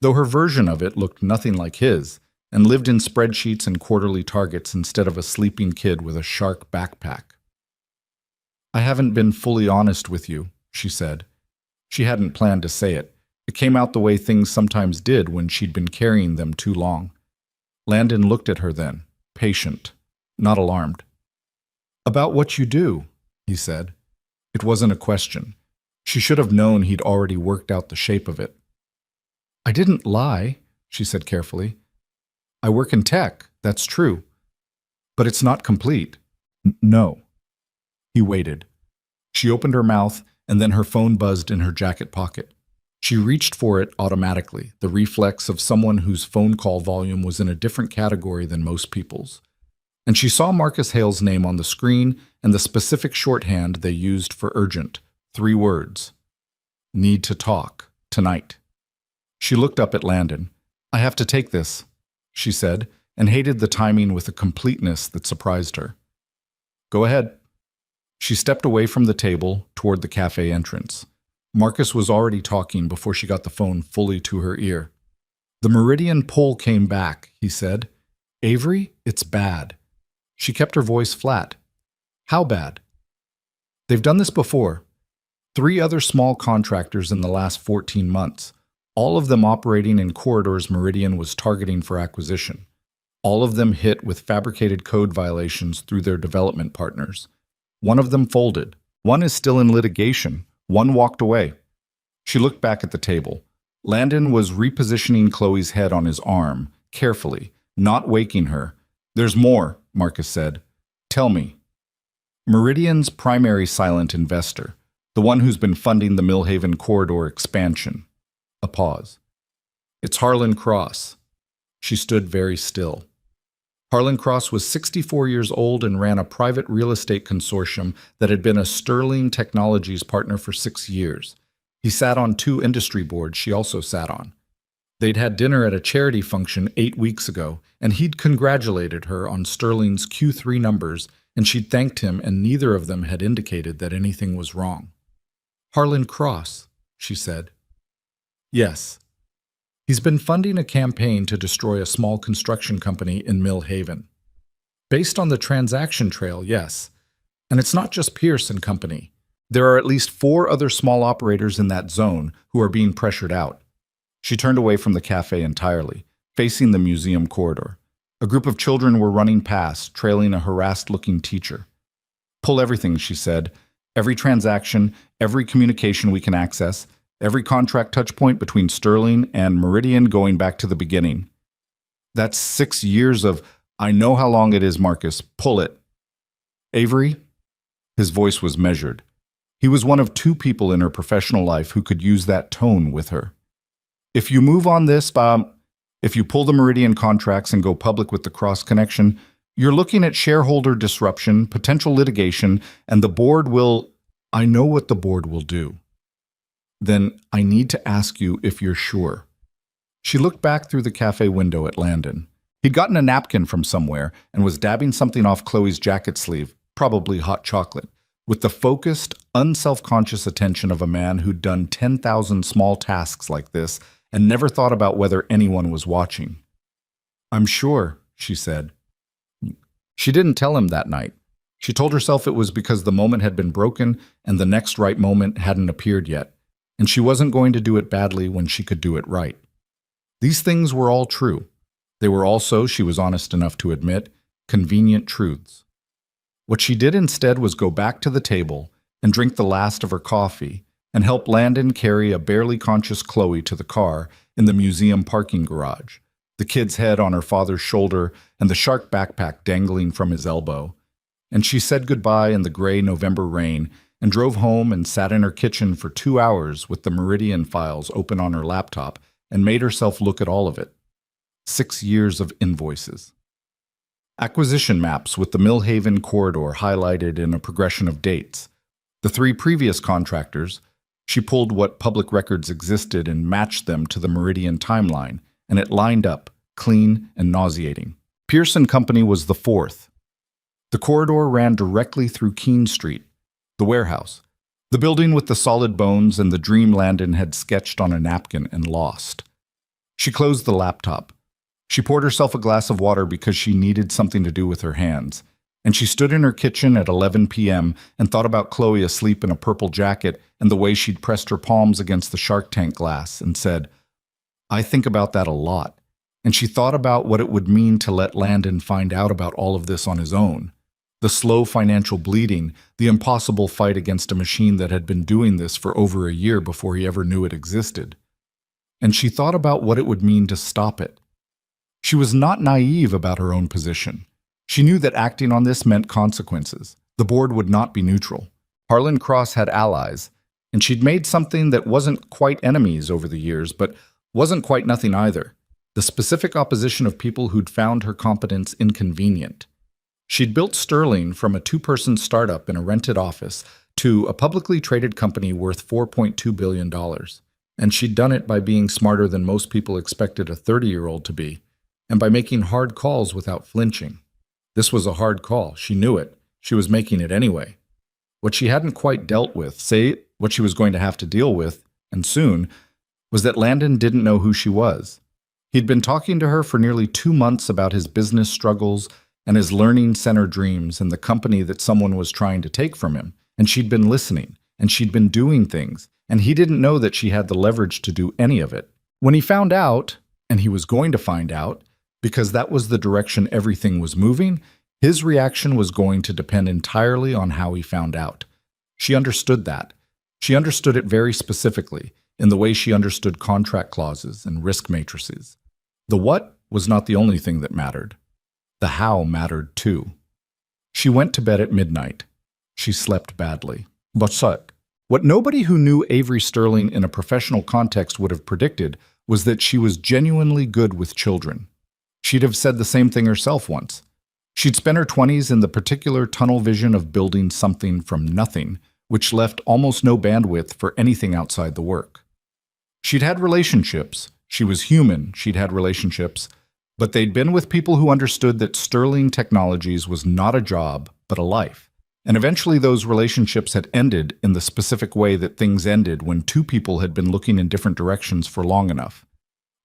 though her version of it looked nothing like his, and lived in spreadsheets and quarterly targets instead of a sleeping kid with a shark backpack. "I haven't been fully honest with you," she said. She hadn't planned to say it. It came out the way things sometimes did when she'd been carrying them too long. Landon looked at her then, patient, not alarmed. "About what you do," he said. It wasn't a question. She should have known he'd already worked out the shape of it. "I didn't lie," she said carefully. "I work in tech, that's true. But it's not complete." "No." He waited. She opened her mouth, and then her phone buzzed in her jacket pocket. She reached for it automatically, the reflex of someone whose phone call volume was in a different category than most people's. And she saw Marcus Hale's name on the screen and the specific shorthand they used for urgent, 3 words. "Need to talk, tonight." She looked up at Landon. "I have to take this," she said, and hated the timing with a completeness that surprised her. "Go ahead." She stepped away from the table toward the cafe entrance. Marcus was already talking before she got the phone fully to her ear. "The Meridian poll came back," he said. "Avery, it's bad." She kept her voice flat. "How bad?" "They've done this before. 3 other small contractors in the last 14 months, all of them operating in corridors Meridian was targeting for acquisition. All of them hit with fabricated code violations through their development partners. One of them folded. One is still in litigation. One walked away." She looked back at the table. Landon was repositioning Chloe's head on his arm, carefully, not waking her. "There's more," Marcus said. "Tell me." "Meridian's primary silent investor, the one who's been funding the Millhaven corridor expansion." A pause. "It's Harlan Cross." She stood very still. Harlan Cross was 64 years old and ran a private real estate consortium that had been a Sterling Technologies partner for 6 years. He sat on 2 industry boards she also sat on. They'd had dinner at a charity function 8 weeks ago, and he'd congratulated her on Sterling's Q3 numbers, and she'd thanked him, and neither of them had indicated that anything was wrong. "Harlan Cross," she said. "Yes. He's been funding a campaign to destroy a small construction company in Mill Haven. Based on the transaction trail, yes. And it's not just Pierce and Company. There are at least 4 other small operators in that zone who are being pressured out." She turned away from the cafe entirely, facing the museum corridor. A group of children were running past, trailing a harassed-looking teacher. "Pull everything," she said. "Every transaction, every communication we can access, every contract touchpoint between Sterling and Meridian going back to the beginning. That's 6 years of, I know how long it is, Marcus. Pull it." "Avery?" His voice was measured. He was one of 2 people in her professional life who could use that tone with her. "If you move on this, if you pull the Meridian contracts and go public with the Cross connection, you're looking at shareholder disruption, potential litigation, and the board will—" "I know what the board will do." "Then I need to ask you if you're sure." She looked back through the cafe window at Landon. He'd gotten a napkin from somewhere and was dabbing something off Chloe's jacket sleeve, probably hot chocolate, with the focused, unself-conscious attention of a man who'd done 10,000 small tasks like this and never thought about whether anyone was watching. "I'm sure," she said. She didn't tell him that night. She told herself it was because the moment had been broken and the next right moment hadn't appeared yet, and she wasn't going to do it badly when she could do it right. These things were all true. They were also, she was honest enough to admit, convenient truths. What she did instead was go back to the table and drink the last of her coffee and help Landon carry a barely conscious Chloe to the car in the museum parking garage, the kid's head on her father's shoulder and the shark backpack dangling from his elbow. And she said goodbye in the gray November rain and drove home and sat in her kitchen for 2 hours with the Meridian files open on her laptop and made herself look at all of it. 6 years of invoices. Acquisition maps with the Mill Haven corridor highlighted in a progression of dates. The 3 previous contractors, she pulled what public records existed and matched them to the Meridian timeline, and it lined up, clean and nauseating. Pierce and Company was the 4th. The corridor ran directly through Keene Street, the warehouse, the building with the solid bones and the dream Landon had sketched on a napkin and lost. She closed the laptop. She poured herself a glass of water because she needed something to do with her hands, and she stood in her kitchen at 11 p.m. and thought about Chloe asleep in a purple jacket and the way she'd pressed her palms against the Shark Tank glass and said, "I think about that a lot." And she thought about what it would mean to let Landon find out about all of this on his own. The slow financial bleeding, the impossible fight against a machine that had been doing this for over a year before he ever knew it existed. And she thought about what it would mean to stop it. She was not naive about her own position. She knew that acting on this meant consequences. The board would not be neutral. Harlan Cross had allies, and she'd made something that wasn't quite enemies over the years, but wasn't quite nothing either. The specific opposition of people who'd found her competence inconvenient. She'd built Sterling from a 2-person startup in a rented office to a publicly traded company worth $4.2 billion. And she'd done it by being smarter than most people expected a 30-year-old to be, and by making hard calls without flinching. This was a hard call. She knew it. She was making it anyway. What she hadn't quite dealt with, what she was going to have to deal with, and soon, was that Landon didn't know who she was. He'd been talking to her for nearly 2 months about his business struggles and his learning center dreams and the company that someone was trying to take from him, and she'd been listening, and she'd been doing things, and he didn't know that she had the leverage to do any of it. When he found out, and he was going to find out, because that was the direction everything was moving, his reaction was going to depend entirely on how he found out. She understood that. She understood it very specifically, in the way she understood contract clauses and risk matrices. The what was not the only thing that mattered. The how mattered too. She went to bed at midnight. She slept badly. But what nobody who knew Avery Sterling in a professional context would have predicted was that she was genuinely good with children. She'd have said the same thing herself once. She'd spent her 20s in the particular tunnel vision of building something from nothing, which left almost no bandwidth for anything outside the work. She'd had relationships. She was human, she'd had relationships, but they'd been with people who understood that Sterling Technologies was not a job, but a life. And eventually those relationships had ended in the specific way that things ended when two people had been looking in different directions for long enough.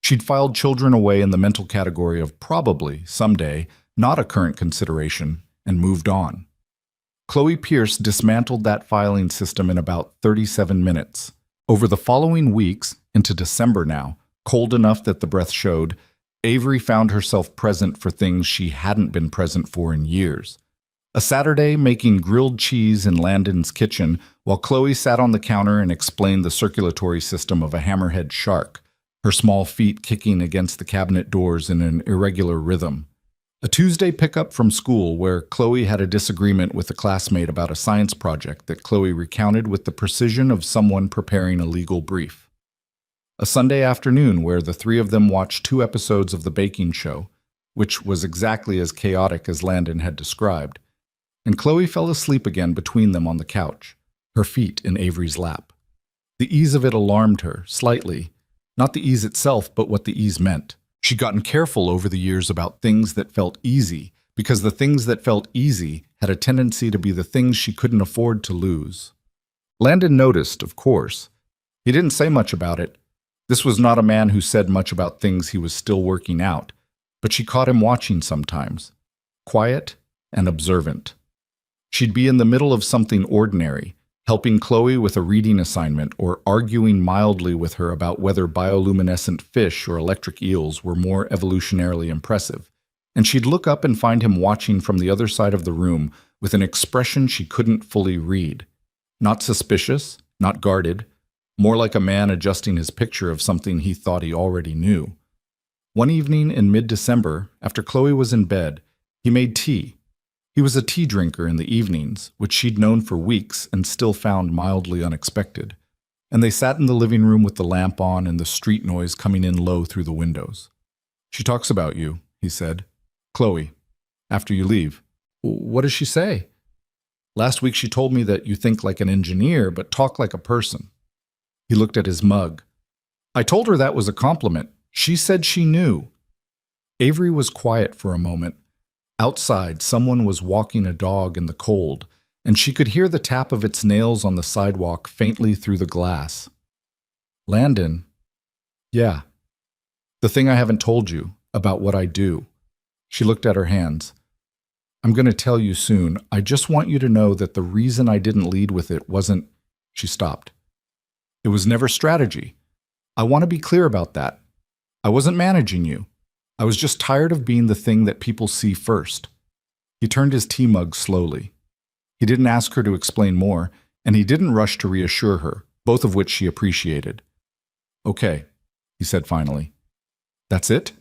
She'd filed children away in the mental category of probably, someday, not a current consideration, and moved on. Chloe Pierce dismantled that filing system in about 37 minutes. Over the following weeks, into December now, cold enough that the breath showed, Avery found herself present for things she hadn't been present for in years. A Saturday making grilled cheese in Landon's kitchen while Chloe sat on the counter and explained the circulatory system of a hammerhead shark, her small feet kicking against the cabinet doors in an irregular rhythm. A Tuesday pickup from school where Chloe had a disagreement with a classmate about a science project that Chloe recounted with the precision of someone preparing a legal brief. A Sunday afternoon where the three of them watched 2 episodes of The Baking Show, which was exactly as chaotic as Landon had described, and Chloe fell asleep again between them on the couch, her feet in Avery's lap. The ease of it alarmed her, slightly, not the ease itself, but what the ease meant. She'd gotten careful over the years about things that felt easy, because the things that felt easy had a tendency to be the things she couldn't afford to lose. Landon noticed, of course. He didn't say much about it. This was not a man who said much about things he was still working out, but she caught him watching sometimes, quiet and observant. She'd be in the middle of something ordinary, helping Chloe with a reading assignment or arguing mildly with her about whether bioluminescent fish or electric eels were more evolutionarily impressive, and she'd look up and find him watching from the other side of the room with an expression she couldn't fully read. Not suspicious, not guarded, more like a man adjusting his picture of something he thought he already knew. One evening in mid-December, after Chloe was in bed, he made tea. He was a tea drinker in the evenings, which she'd known for weeks and still found mildly unexpected, and they sat in the living room with the lamp on and the street noise coming in low through the windows. "She talks about you," he said. "Chloe, after you leave." "What does she say?" "Last week she told me that you think like an engineer, but talk like a person." He looked at his mug. "I told her that was a compliment. She said she knew." Avery was quiet for a moment. Outside, someone was walking a dog in the cold, and she could hear the tap of its nails on the sidewalk faintly through the glass. "Landon." "Yeah. The thing I haven't told you, about what I do." She looked at her hands. "I'm going to tell you soon. I just want you to know that the reason I didn't lead with it wasn't—" She stopped. "It was never strategy. I want to be clear about that. I wasn't managing you. I was just tired of being the thing that people see first." He turned his tea mug slowly. He didn't ask her to explain more, and he didn't rush to reassure her, both of which she appreciated. "Okay," he said finally. "That's it?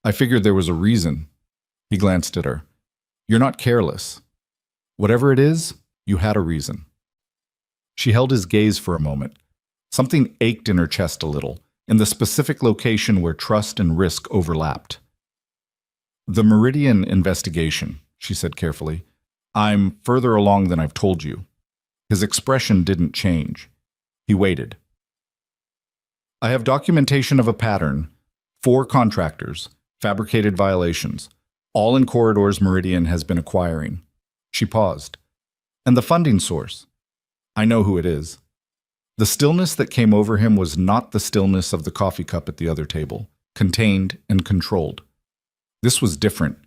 I figured there was a reason." He glanced at her. "You're not careless. Whatever it is, you had a reason." She held his gaze for a moment. Something ached in her chest a little, in the specific location where trust and risk overlapped. "The Meridian investigation," she said carefully. "I'm further along than I've told you." His expression didn't change. He waited. "I have documentation of a pattern, 4 contractors, fabricated violations, all in corridors Meridian has been acquiring." She paused. "And the funding source. I know who it is." The stillness that came over him was not the stillness of the coffee cup at the other table, contained and controlled. This was different.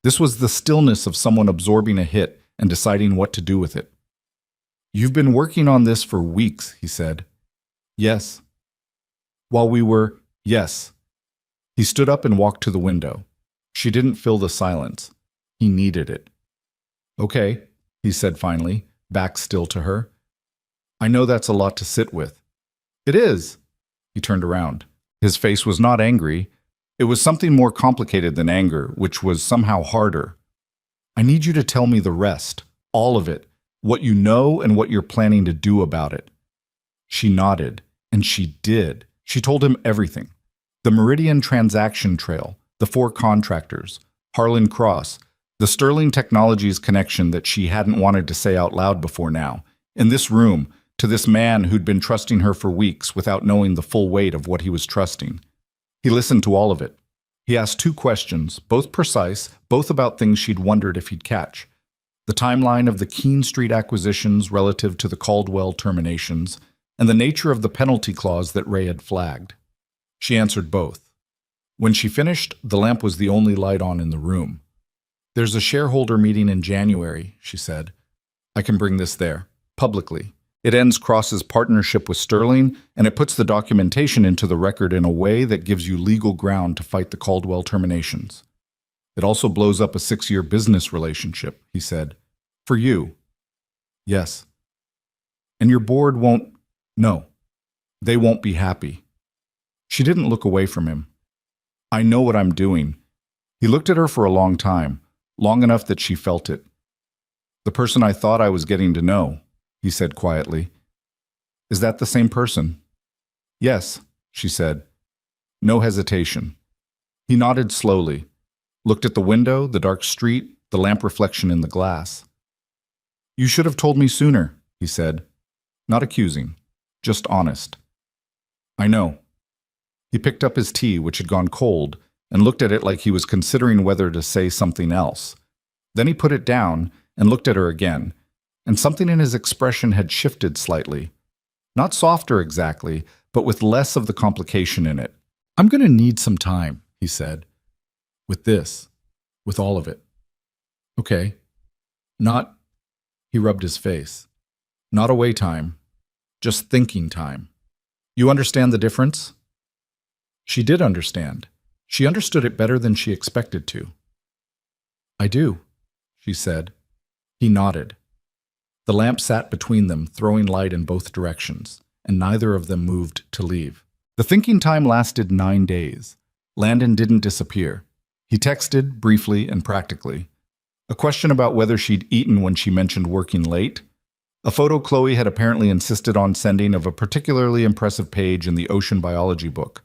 This was the stillness of someone absorbing a hit and deciding what to do with it. "You've been working on this for weeks," he said. "Yes." "While we were—" "Yes." He stood up and walked to the window. She didn't fill the silence. He needed it. "Okay," he said finally, back still to her. "I know that's a lot to sit with." "It is." He turned around. His face was not angry. It was something more complicated than anger, which was somehow harder. "I need you to tell me the rest, all of it, what you know and what you're planning to do about it." She nodded, and she did. She told him everything. The Meridian transaction trail, the 4 contractors, Harlan Cross, the Sterling Technologies connection that she hadn't wanted to say out loud before now, in this room, to this man who'd been trusting her for weeks without knowing the full weight of what he was trusting. He listened to all of it. He asked 2 questions, both precise, both about things she'd wondered if he'd catch. The timeline of the Keene Street acquisitions relative to the Caldwell terminations, and the nature of the penalty clause that Ray had flagged. She answered both. When she finished, the lamp was the only light on in the room. "There's a shareholder meeting in January," she said. "I can bring this there, publicly. It ends Cross's partnership with Sterling, and it puts the documentation into the record in a way that gives you legal ground to fight the Caldwell terminations. It also blows up a 6-year business relationship," he said. "For you." "Yes." "And your board won't—" "No. They won't be happy." She didn't look away from him. "I know what I'm doing." He looked at her for a long time, long enough that she felt it. "The person I thought I was getting to know," he said quietly. "Is that the same person?" "Yes," she said. No hesitation. He nodded slowly, looked at the window, the dark street, the lamp reflection in the glass. "You should have told me sooner," he said. Not accusing, just honest. "I know." He picked up his tea, which had gone cold, and looked at it like he was considering whether to say something else. Then he put it down and looked at her again, and something in his expression had shifted slightly. Not softer exactly, but with less of the complication in it. "I'm going to need some time," he said. "With this. With all of it." "Okay. Not—" He rubbed his face. "Not away time. Just thinking time. You understand the difference?" She did understand. She understood it better than she expected to. "I do," she said. He nodded. The lamp sat between them, throwing light in both directions, and neither of them moved to leave. The thinking time lasted 9 days. Landon didn't disappear. He texted, briefly and practically. A question about whether she'd eaten when she mentioned working late. A photo Chloe had apparently insisted on sending of a particularly impressive page in the ocean biology book.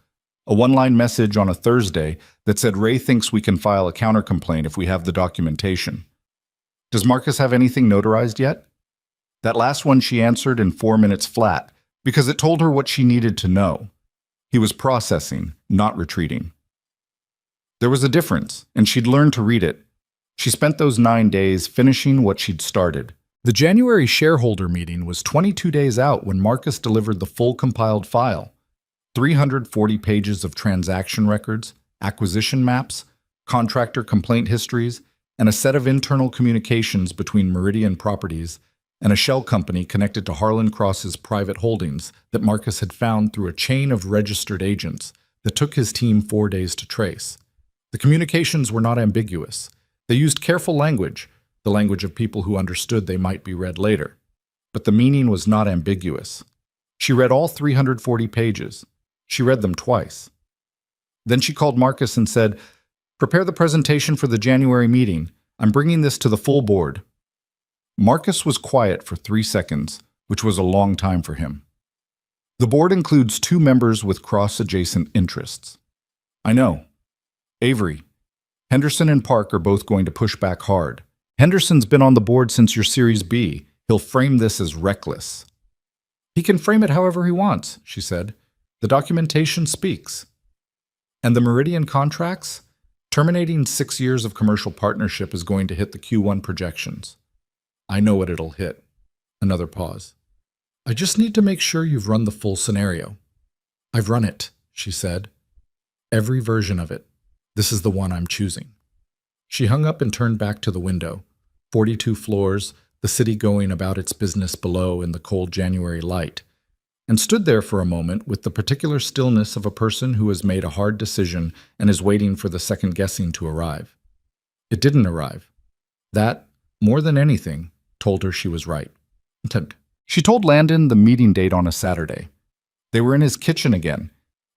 A 1-line message on a Thursday that said Ray thinks we can file a countercomplaint if we have the documentation. "Does Marcus have anything notarized yet?" That last one she answered in 4 minutes flat, because it told her what she needed to know. He was processing, not retreating. There was a difference, and she'd learned to read it. She spent those 9 days finishing what she'd started. The January shareholder meeting was 22 days out when Marcus delivered the full compiled file. 340 pages of transaction records, acquisition maps, contractor complaint histories, and a set of internal communications between Meridian Properties and a shell company connected to Harlan Cross's private holdings that Marcus had found through a chain of registered agents that took his team 4 days to trace. The communications were not ambiguous. They used careful language, the language of people who understood they might be read later. But the meaning was not ambiguous. She read all 340 pages. She read them twice. Then she called Marcus and said, "Prepare the presentation for the January meeting. I'm bringing this to the full board." Marcus was quiet for 3 seconds, which was a long time for him. "The board includes 2 members with cross-adjacent interests." "I know. Avery. Henderson and Park are both going to push back hard. Henderson's been on the board since your Series B. He'll frame this as reckless." "He can frame it however he wants," she said. "The documentation speaks." "And the Meridian contracts? Terminating 6 years of commercial partnership is going to hit the Q1 projections." "I know what it'll hit." Another pause. "I just need to make sure you've run the full scenario." "I've run it," she said. "Every version of it. This is the one I'm choosing." She hung up and turned back to the window. 42 floors, the city going about its business below in the cold January light, and stood there for a moment with the particular stillness of a person who has made a hard decision and is waiting for the second guessing to arrive. It didn't arrive. That, more than anything, told her she was right. She told Landon the meeting date on a Saturday. They were in his kitchen again.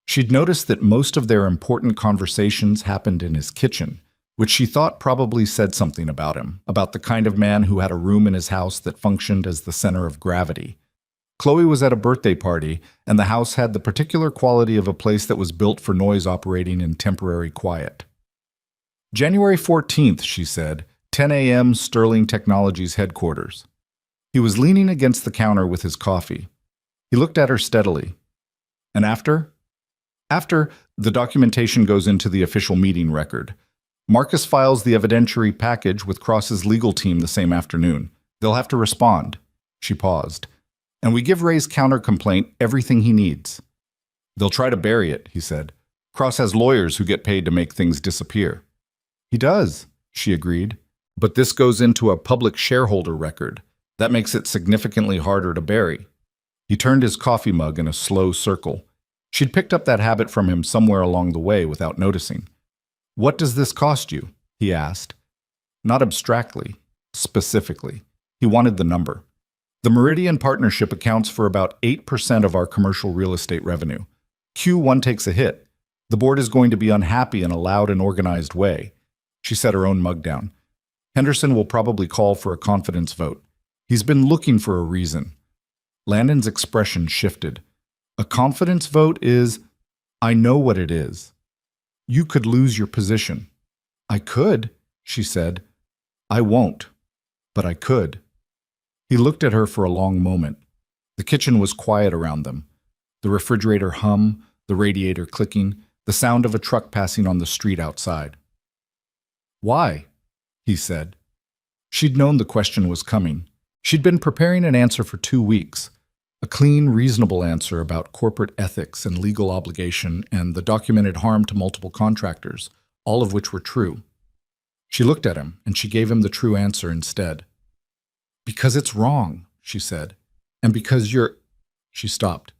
She'd noticed that most of their important conversations happened in his kitchen, which she thought probably said something about him, about the kind of man who had a room in his house that functioned as the center of gravity. Chloe was at a birthday party, and the house had the particular quality of a place that was built for noise operating in temporary quiet. January 14th, she said, 10 a.m. Sterling Technologies headquarters. He was leaning against the counter with his coffee. He looked at her steadily. And after? After, the documentation goes into the official meeting record. Marcus files the evidentiary package with Cross's legal team the same afternoon. They'll have to respond. She paused. And we give Ray's counter-complaint everything he needs. They'll try to bury it, he said. Cross has lawyers who get paid to make things disappear. He does, she agreed. But this goes into a public shareholder record. That makes it significantly harder to bury. He turned his coffee mug in a slow circle. She'd picked up that habit from him somewhere along the way without noticing. What does this cost you? He asked. Not abstractly, specifically. He wanted the number. The Meridian Partnership accounts for about 8% of our commercial real estate revenue. Q1 takes a hit. The board is going to be unhappy in a loud and organized way. She set her own mug down. Henderson will probably call for a confidence vote. He's been looking for a reason. Landon's expression shifted. A confidence vote is, I know what it is. You could lose your position. I could, she said. I won't, but I could. He looked at her for a long moment. The kitchen was quiet around them. The refrigerator hum, the radiator clicking, the sound of a truck passing on the street outside. Why? He said. She'd known the question was coming. She'd been preparing an answer for 2 weeks. A clean, reasonable answer about corporate ethics and legal obligation and the documented harm to multiple contractors, all of which were true. She looked at him, and she gave him the true answer instead. Because it's wrong, she said. And because you're... She stopped.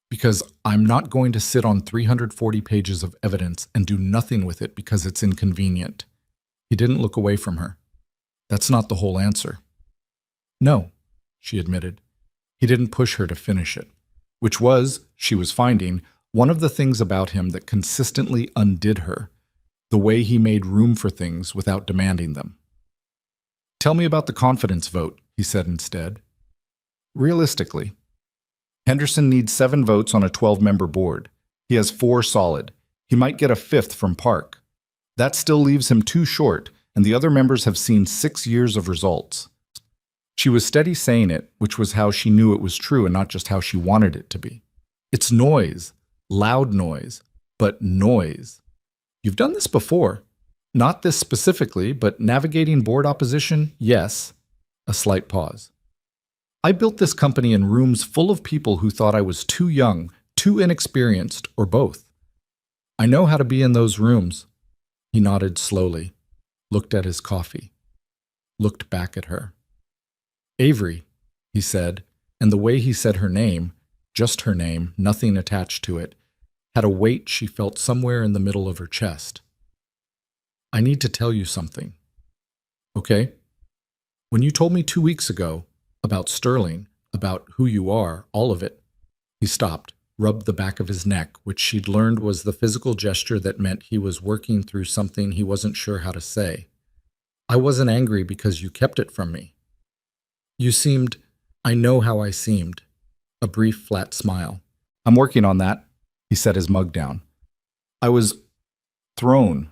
Because I'm not going to sit on 340 pages of evidence and do nothing with it because it's inconvenient. He didn't look away from her. That's not the whole answer. No, she admitted. He didn't push her to finish it, which was, she was finding, one of the things about him that consistently undid her, the way he made room for things without demanding them. Tell me about the confidence vote, he said instead. Realistically, Henderson needs 7 votes on a 12-member board. He has 4 solid. He might get a 5th from Park. That still leaves him 2 short, and the other members have seen 6 years of results. She was steady saying it, which was how she knew it was true and not just how she wanted it to be. It's noise, loud noise, but noise. You've done this before. Not this specifically, but navigating board opposition, yes. A slight pause. I built this company in rooms full of people who thought I was too young, too inexperienced, or both. I know how to be in those rooms. He nodded slowly, looked at his coffee, looked back at her. Avery, he said, and the way he said her name, just her name, nothing attached to it, had a weight she felt somewhere in the middle of her chest. I need to tell you something. Okay? When you told me 2 weeks ago about Sterling, about who you are, all of it, he stopped, rubbed the back of his neck, which she'd learned was the physical gesture that meant he was working through something he wasn't sure how to say. I wasn't angry because you kept it from me. You seemed, I know how I seemed. A brief, flat smile. I'm working on that, he set his mug down. I was thrown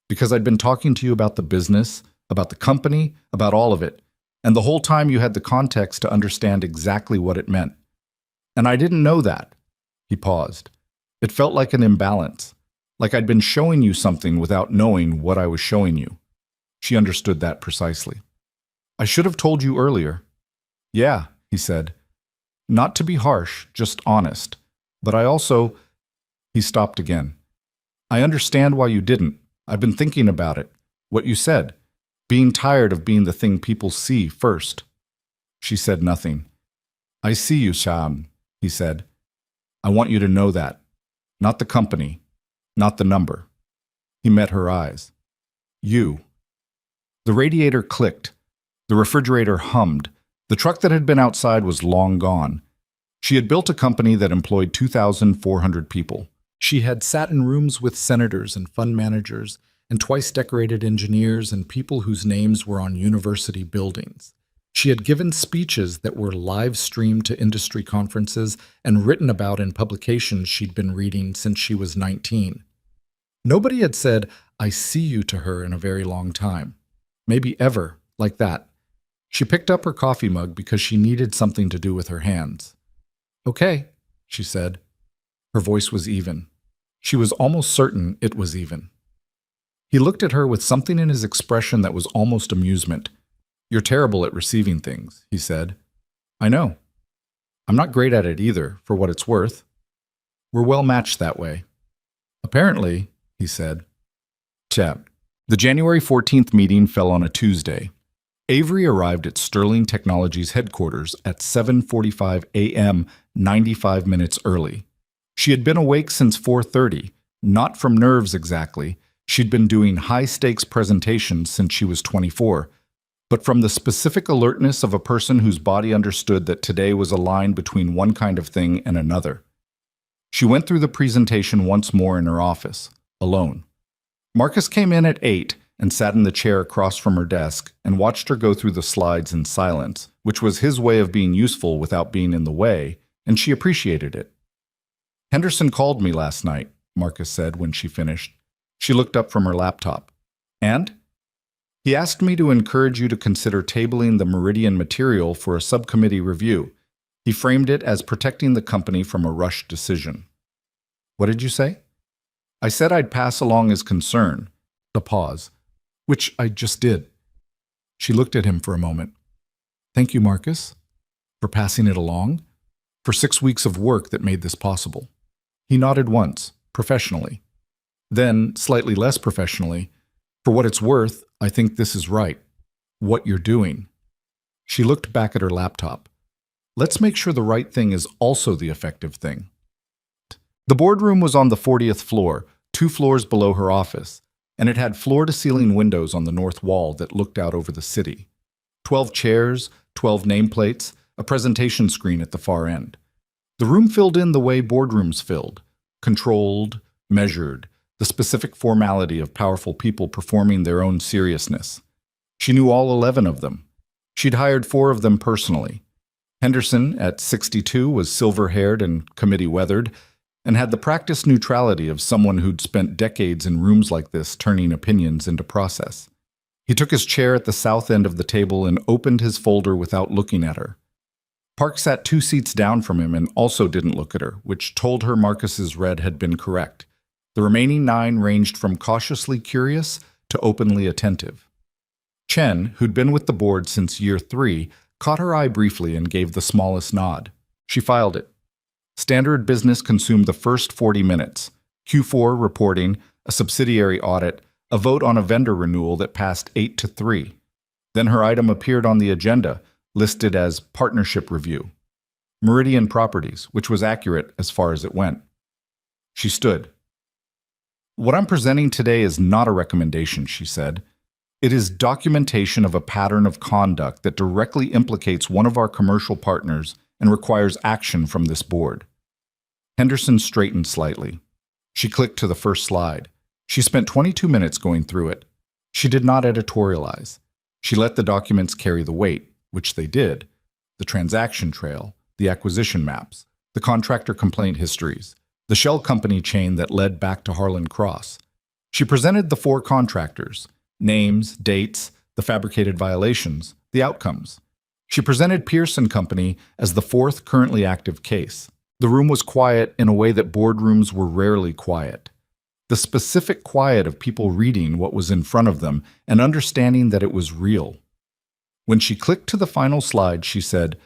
because I'd been talking to you about the business, about the company, about all of it, and the whole time you had the context to understand exactly what it meant. And I didn't know that. He paused. It felt like an imbalance, like I'd been showing you something without knowing what I was showing you. She understood that precisely. I should have told you earlier. Yeah, he said. Not to be harsh, just honest. But I also... He stopped again. I understand why you didn't. I've been thinking about it. What you said. Being tired of being the thing people see first. She said nothing. I see you, Sham, he said. I want you to know that. Not the company. Not the number. He met her eyes. You. The radiator clicked. The refrigerator hummed. The truck that had been outside was long gone. She had built a company that employed 2,400 people. She had sat in rooms with senators and fund managers and twice-decorated engineers and people whose names were on university buildings. She had given speeches that were live-streamed to industry conferences and written about in publications she'd been reading since she was 19. Nobody had said, "I see you" to her in a very long time. Maybe ever, like that. She picked up her coffee mug because she needed something to do with her hands. "Okay," she said. Her voice was even. She was almost certain it was even. He looked at her with something in his expression that was almost amusement. "You're terrible at receiving things," he said. "I know. I'm not great at it either, for what it's worth. We're well matched that way." "Apparently," he said. Chap. The January 14th meeting fell on a Tuesday. Avery arrived at Sterling Technologies headquarters at 7:45 a.m., 95 minutes early. She had been awake since 4:30, not from nerves exactly. She'd been doing high-stakes presentations since she was 24, but from the specific alertness of a person whose body understood that today was a line between one kind of thing and another. She went through the presentation once more in her office, alone. Marcus came in at 8 and sat in the chair across from her desk and watched her go through the slides in silence, which was his way of being useful without being in the way, and she appreciated it. "Henderson called me last night," Marcus said when she finished. She looked up from her laptop. "And?" "He asked me to encourage you to consider tabling the Meridian material for a subcommittee review. He framed it as protecting the company from a rushed decision." "What did you say?" "I said I'd pass along his concern." A pause. "Which I just did." She looked at him for a moment. "Thank you, Marcus, for passing it along, for 6 weeks of work that made this possible." He nodded once, professionally. Then, slightly less professionally, "For what it's worth, I think this is right. What you're doing." She looked back at her laptop. "Let's make sure the right thing is also the effective thing." The boardroom was on the 40th floor, 2 floors below her office, and it had floor-to-ceiling windows on the north wall that looked out over the city. 12 chairs, 12 nameplates, a presentation screen at the far end. The room filled in the way boardrooms filled, controlled, measured, the specific formality of powerful people performing their own seriousness. She knew all 11 of them. She'd hired 4 of them personally. Henderson, at 62, was silver-haired and committee-weathered, and had the practiced neutrality of someone who'd spent decades in rooms like this turning opinions into process. He took his chair at the south end of the table and opened his folder without looking at her. Park sat 2 seats down from him and also didn't look at her, which told her Marcus's read had been correct. The remaining 9 ranged from cautiously curious to openly attentive. Chen, who'd been with the board since year 3, caught her eye briefly and gave the smallest nod. She filed it. Standard business consumed the first 40 minutes. Q4 reporting, a subsidiary audit, a vote on a vendor renewal that passed 8-3. Then her item appeared on the agenda, listed as Partnership Review. Meridian Properties, which was accurate as far as it went. She stood. "What I'm presenting today is not a recommendation," she said. "It is documentation of a pattern of conduct that directly implicates one of our commercial partners and requires action from this board." Henderson straightened slightly. She clicked to the first slide. She spent 22 minutes going through it. She did not editorialize. She let the documents carry the weight, which they did: the transaction trail, the acquisition maps, the contractor complaint histories, the shell company chain that led back to Harlan Cross. She presented the 4 contractors, names, dates, the fabricated violations, the outcomes. She presented Pierce & Company as the 4th currently active case. The room was quiet in a way that boardrooms were rarely quiet. The specific quiet of people reading what was in front of them and understanding that it was real. When she clicked to the final slide, she said,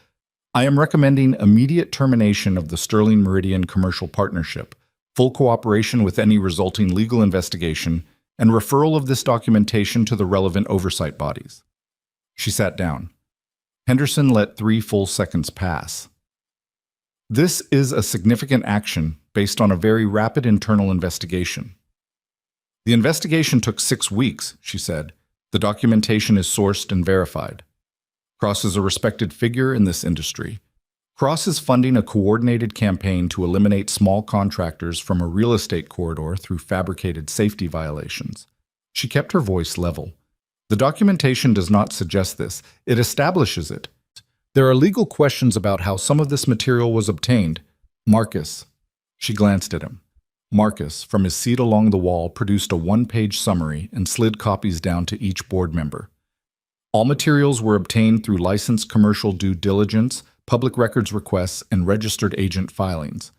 "I am recommending immediate termination of the Sterling Meridian Commercial Partnership, full cooperation with any resulting legal investigation, and referral of this documentation to the relevant oversight bodies." She sat down. Henderson let 3 full seconds pass. "This is a significant action based on a very rapid internal investigation." "The investigation took 6 weeks," she said. "The documentation is sourced and verified." Cross is a respected figure in this industry. Cross is funding a coordinated campaign to eliminate small contractors from a real estate corridor through fabricated safety violations. She kept her voice level. "The documentation does not suggest this. It establishes it. There are legal questions about how some of this material was obtained." "Marcus." She glanced at him. Marcus, from his seat along the wall, produced a one-page summary and slid copies down to each board member. All materials were obtained through licensed commercial due diligence, public records requests, and registered agent filings.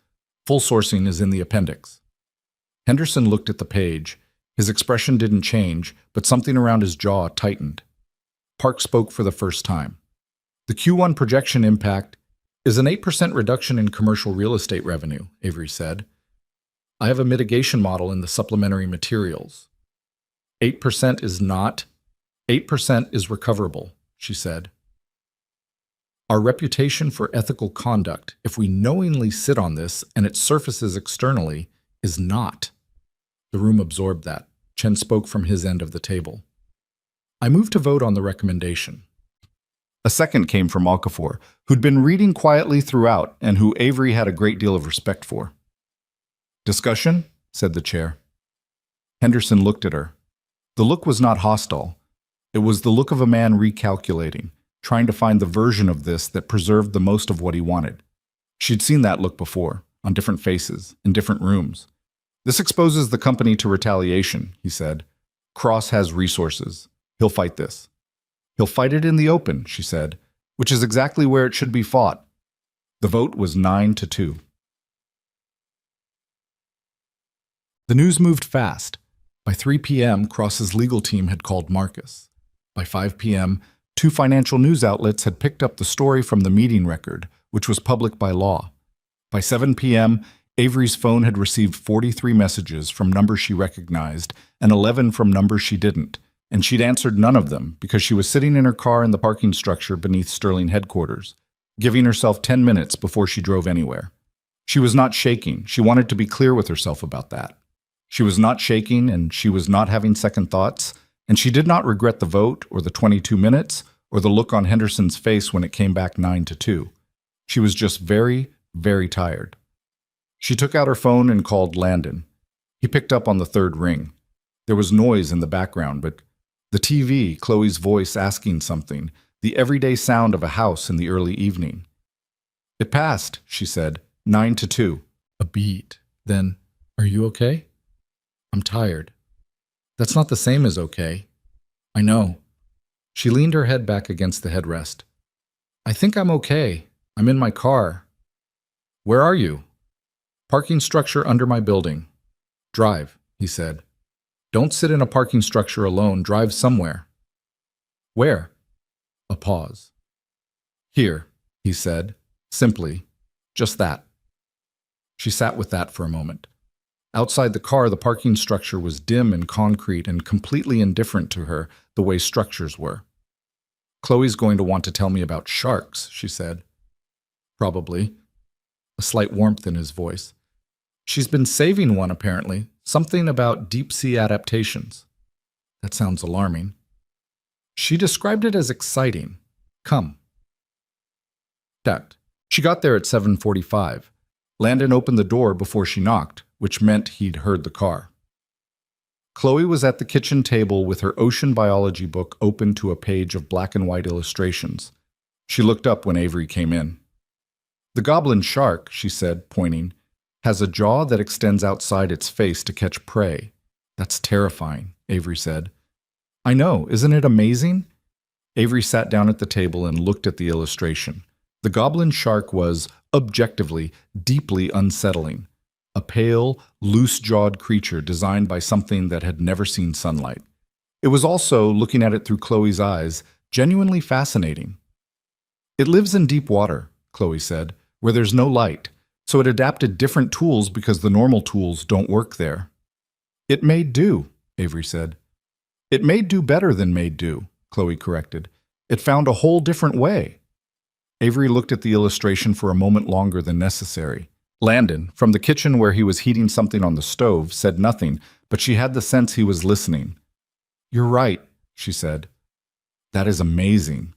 Full sourcing is in the appendix. Henderson looked at the page. His expression didn't change, but something around his jaw tightened. Park spoke for the first time. The Q1 projection impact is an 8% reduction in commercial real estate revenue, Avery said. I have a mitigation model in the supplementary materials. 8% is not. 8% is recoverable, she said. Our reputation for ethical conduct, if we knowingly sit on this and it surfaces externally, is not. The room absorbed that. Chen spoke from his end of the table. I moved to vote on the recommendation. A second came from Okafor, who'd been reading quietly throughout and who Avery had a great deal of respect for. Discussion? Said the chair. Henderson looked at her. The look was not hostile. It was the look of a man recalculating, trying to find the version of this that preserved the most of what he wanted. She'd seen that look before, on different faces, in different rooms. This exposes the company to retaliation, he said. Cross has resources. He'll fight this. He'll fight it in the open, she said, which is exactly where it should be fought. The vote was 9-2. The news moved fast. By 3 p.m., Cross's legal team had called Marcus. By 5 p.m., 2 financial news outlets had picked up the story from the meeting record, which was public by law. By 7 p.m., Avery's phone had received 43 messages from numbers she recognized and 11 from numbers she didn't, and she'd answered none of them because she was sitting in her car in the parking structure beneath Sterling headquarters, giving herself 10 minutes before she drove anywhere. She was not shaking. She wanted to be clear with herself about that. She was not shaking, and she was not having second thoughts, and she did not regret the vote or the 22 minutes or the look on Henderson's face when it came back 9-2. She was just very, very tired. She took out her phone and called Landon. He picked up on the third ring. There was noise in the background, but the TV, Chloe's voice asking something, the everyday sound of a house in the early evening. It passed, she said, 9-2. A beat. Then, are you okay? I'm tired. That's not the same as okay. I know. She leaned her head back against the headrest. I think I'm okay. I'm in my car. Where are you? Parking structure under my building. Drive, he said. Don't sit in a parking structure alone. Drive somewhere. Where? A pause. Here, he said, simply, just that. She sat with that for a moment. Outside the car, the parking structure was dim and concrete and completely indifferent to her the way structures were. Chloe's going to want to tell me about sharks, she said. Probably. A slight warmth in his voice. She's been saving one, apparently. Something about deep-sea adaptations. That sounds alarming. She described it as exciting. Come. That. She got there at 7:45. Landon opened the door before she knocked, which meant he'd heard the car. Chloe was at the kitchen table with her ocean biology book open to a page of black and white illustrations. She looked up when Avery came in. The goblin shark, she said, pointing, has a jaw that extends outside its face to catch prey. That's terrifying, Avery said. I know, isn't it amazing? Avery sat down at the table and looked at the illustration. The goblin shark was, objectively, deeply unsettling. A pale, loose-jawed creature designed by something that had never seen sunlight. It was also, looking at it through Chloe's eyes, genuinely fascinating. It lives in deep water, Chloe said, where there's no light, so it adapted different tools because the normal tools don't work there. It made do, Avery said. It made do better than made do, Chloe corrected. It found a whole different way. Avery looked at the illustration for a moment longer than necessary. Landon, from the kitchen where he was heating something on the stove, said nothing, but she had the sense he was listening. You're right, she said. That is amazing.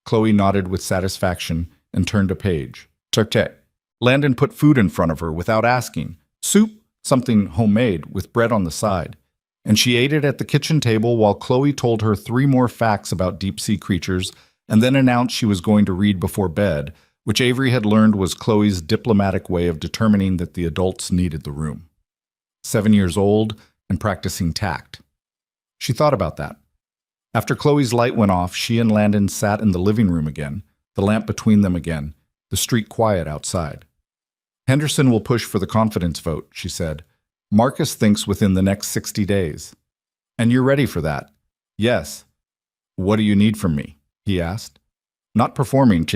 Chloe nodded with satisfaction and turned a page. Terte. Landon put food in front of her without asking. Soup, something homemade, with bread on the side. And she ate it at the kitchen table while Chloe told her 3 more facts about deep-sea creatures and then announced she was going to read before bed, which Avery had learned was Chloe's diplomatic way of determining that the adults needed the room. 7 years old and practicing tact. She thought about that. After Chloe's light went off, she and Landon sat in the living room again, the lamp between them again, the street quiet outside. Henderson will push for the confidence vote, she said. Marcus thinks within the next 60 days. And you're ready for that? Yes. What do you need from me? He asked. Not performing,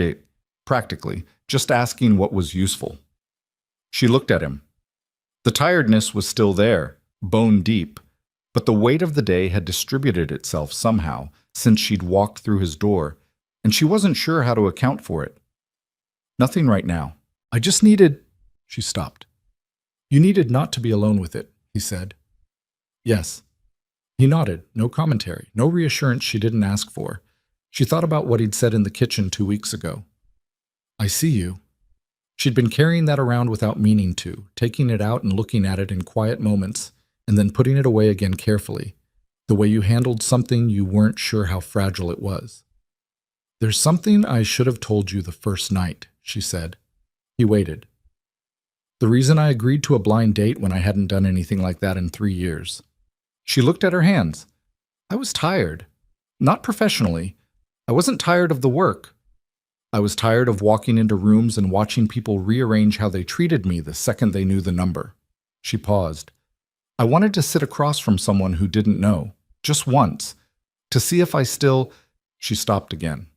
practically, just asking what was useful. She looked at him. The tiredness was still there, bone deep, but the weight of the day had distributed itself somehow since she'd walked through his door, and she wasn't sure how to account for it. Nothing right now. I just needed... She stopped. You needed not to be alone with it, he said. Yes. He nodded, no commentary, no reassurance she didn't ask for. She thought about what he'd said in the kitchen 2 weeks ago. I see you. She'd been carrying that around without meaning to, taking it out and looking at it in quiet moments, and then putting it away again carefully, the way you handled something you weren't sure how fragile it was. There's something I should have told you the first night, she said. He waited. The reason I agreed to a blind date when I hadn't done anything like that in 3 years. She looked at her hands. I was tired. Not professionally. I wasn't tired of the work. I was tired of walking into rooms and watching people rearrange how they treated me the second they knew the number. She paused. I wanted to sit across from someone who didn't know, just once, to see if I still... She stopped again.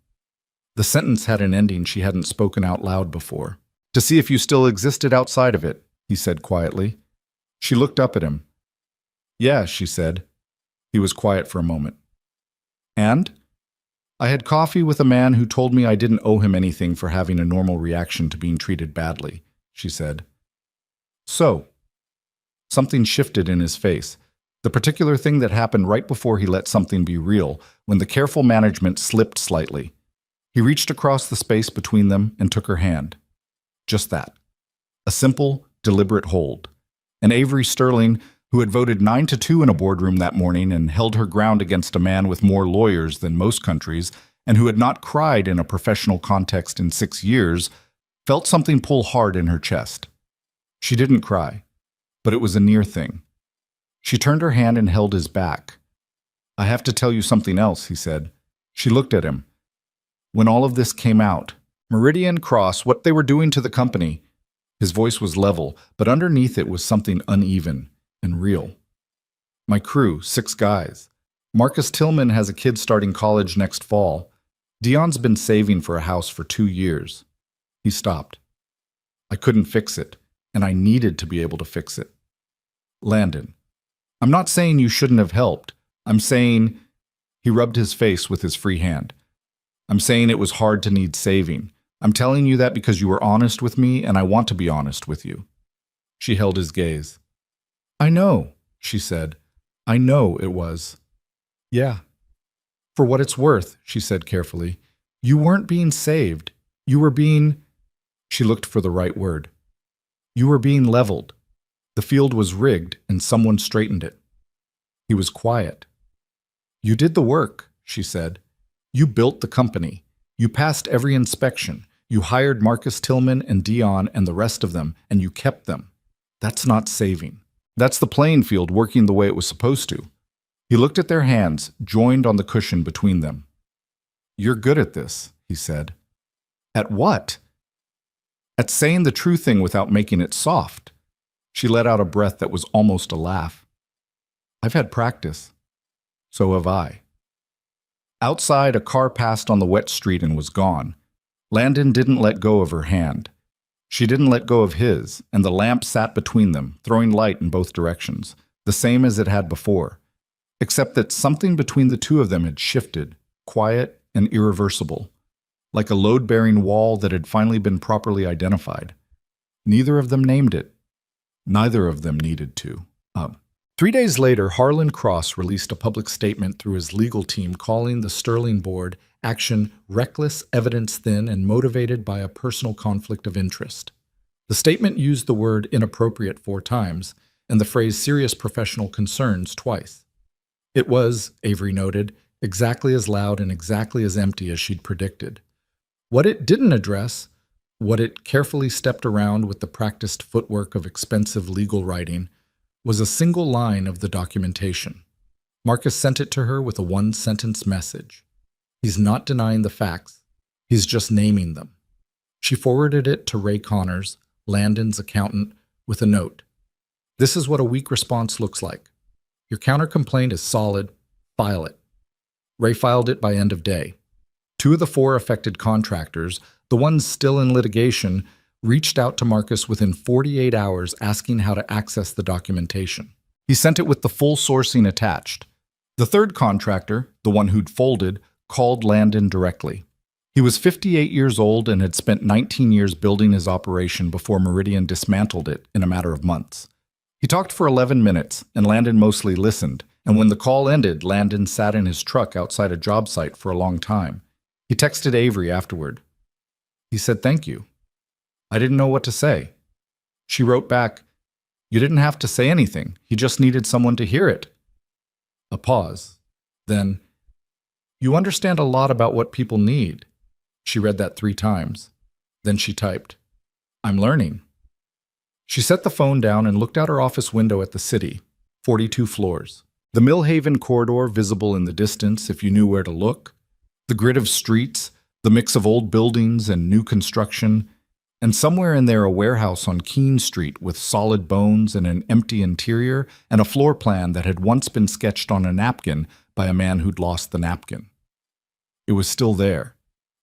The sentence had an ending she hadn't spoken out loud before. To see if you still existed outside of it, he said quietly. She looked up at him. Yeah, she said. He was quiet for a moment. And? I had coffee with a man who told me I didn't owe him anything for having a normal reaction to being treated badly, she said. So? Something shifted in his face, the particular thing that happened right before he let something be real, when the careful management slipped slightly. He reached across the space between them and took her hand. Just that. A simple, deliberate hold. And Avery Sterling, who had voted 9-2 in a boardroom that morning and held her ground against a man with more lawyers than most countries, and who had not cried in a professional context in 6 years, felt something pull hard in her chest. She didn't cry, but it was a near thing. She turned her hand and held his back. I have to tell you something else, he said. She looked at him. When all of this came out, Meridian Cross, what they were doing to the company, his voice was level, but underneath it was something uneven and real. My crew, 6 guys. Marcus Tillman has a kid starting college next fall. Dion's been saving for a house for 2 years. He stopped. I couldn't fix it, and I needed to be able to fix it. Landon, I'm not saying you shouldn't have helped. I'm saying... He rubbed his face with his free hand. I'm saying it was hard to need saving. I'm telling you that because you were honest with me, and I want to be honest with you. She held his gaze. I know, she said. I know it was. Yeah. For what it's worth, she said carefully, you weren't being saved. You were being... She looked for the right word. You were being leveled. The field was rigged, and someone straightened it. He was quiet. You did the work, she said. You built the company. You passed every inspection. You hired Marcus Tillman and Dion and the rest of them, and you kept them. That's not saving. That's the playing field working the way it was supposed to. He looked at their hands, joined on the cushion between them. You're good at this, he said. At what? At saying the true thing without making it soft. She let out a breath that was almost a laugh. I've had practice. So have I. Outside, a car passed on the wet street and was gone. Landon didn't let go of her hand. She didn't let go of his, and the lamp sat between them, throwing light in both directions, the same as it had before, except that something between the two of them had shifted, quiet and irreversible, like a load-bearing wall that had finally been properly identified. Neither of them named it. Neither of them needed to. 3 days later, Harlan Cross released a public statement through his legal team calling the Sterling Board action reckless, evidence-thin, and motivated by a personal conflict of interest. The statement used the word inappropriate 4 times and the phrase serious professional concerns twice. It was, Avery noted, exactly as loud and exactly as empty as she'd predicted. What it didn't address, what it carefully stepped around with the practiced footwork of expensive legal writing, was a single line of the documentation. Marcus sent it to her with a one-sentence message. He's not denying the facts. He's just naming them. She forwarded it to Ray Connors, Landon's accountant, with a note. This is what a weak response looks like. Your countercomplaint is solid. File it. Ray filed it by end of day. 2 of the 4 affected contractors, the ones still in litigation, reached out to Marcus within 48 hours asking how to access the documentation. He sent it with the full sourcing attached. The 3rd contractor, the one who'd folded, called Landon directly. He was 58 years old and had spent 19 years building his operation before Meridian dismantled it in a matter of months. He talked for 11 minutes, and Landon mostly listened, and when the call ended, Landon sat in his truck outside a job site for a long time. He texted Avery afterward. He said, "Thank you. I didn't know what to say." She wrote back, "You didn't have to say anything. He just needed someone to hear it." A pause. Then, "You understand a lot about what people need." She read that 3 times. Then she typed, "I'm learning." She set the phone down and looked out her office window at the city, 42 floors. The Millhaven corridor visible in the distance if you knew where to look, the grid of streets, the mix of old buildings and new construction, and somewhere in there a warehouse on Keene Street with solid bones and an empty interior and a floor plan that had once been sketched on a napkin by a man who'd lost the napkin. It was still there.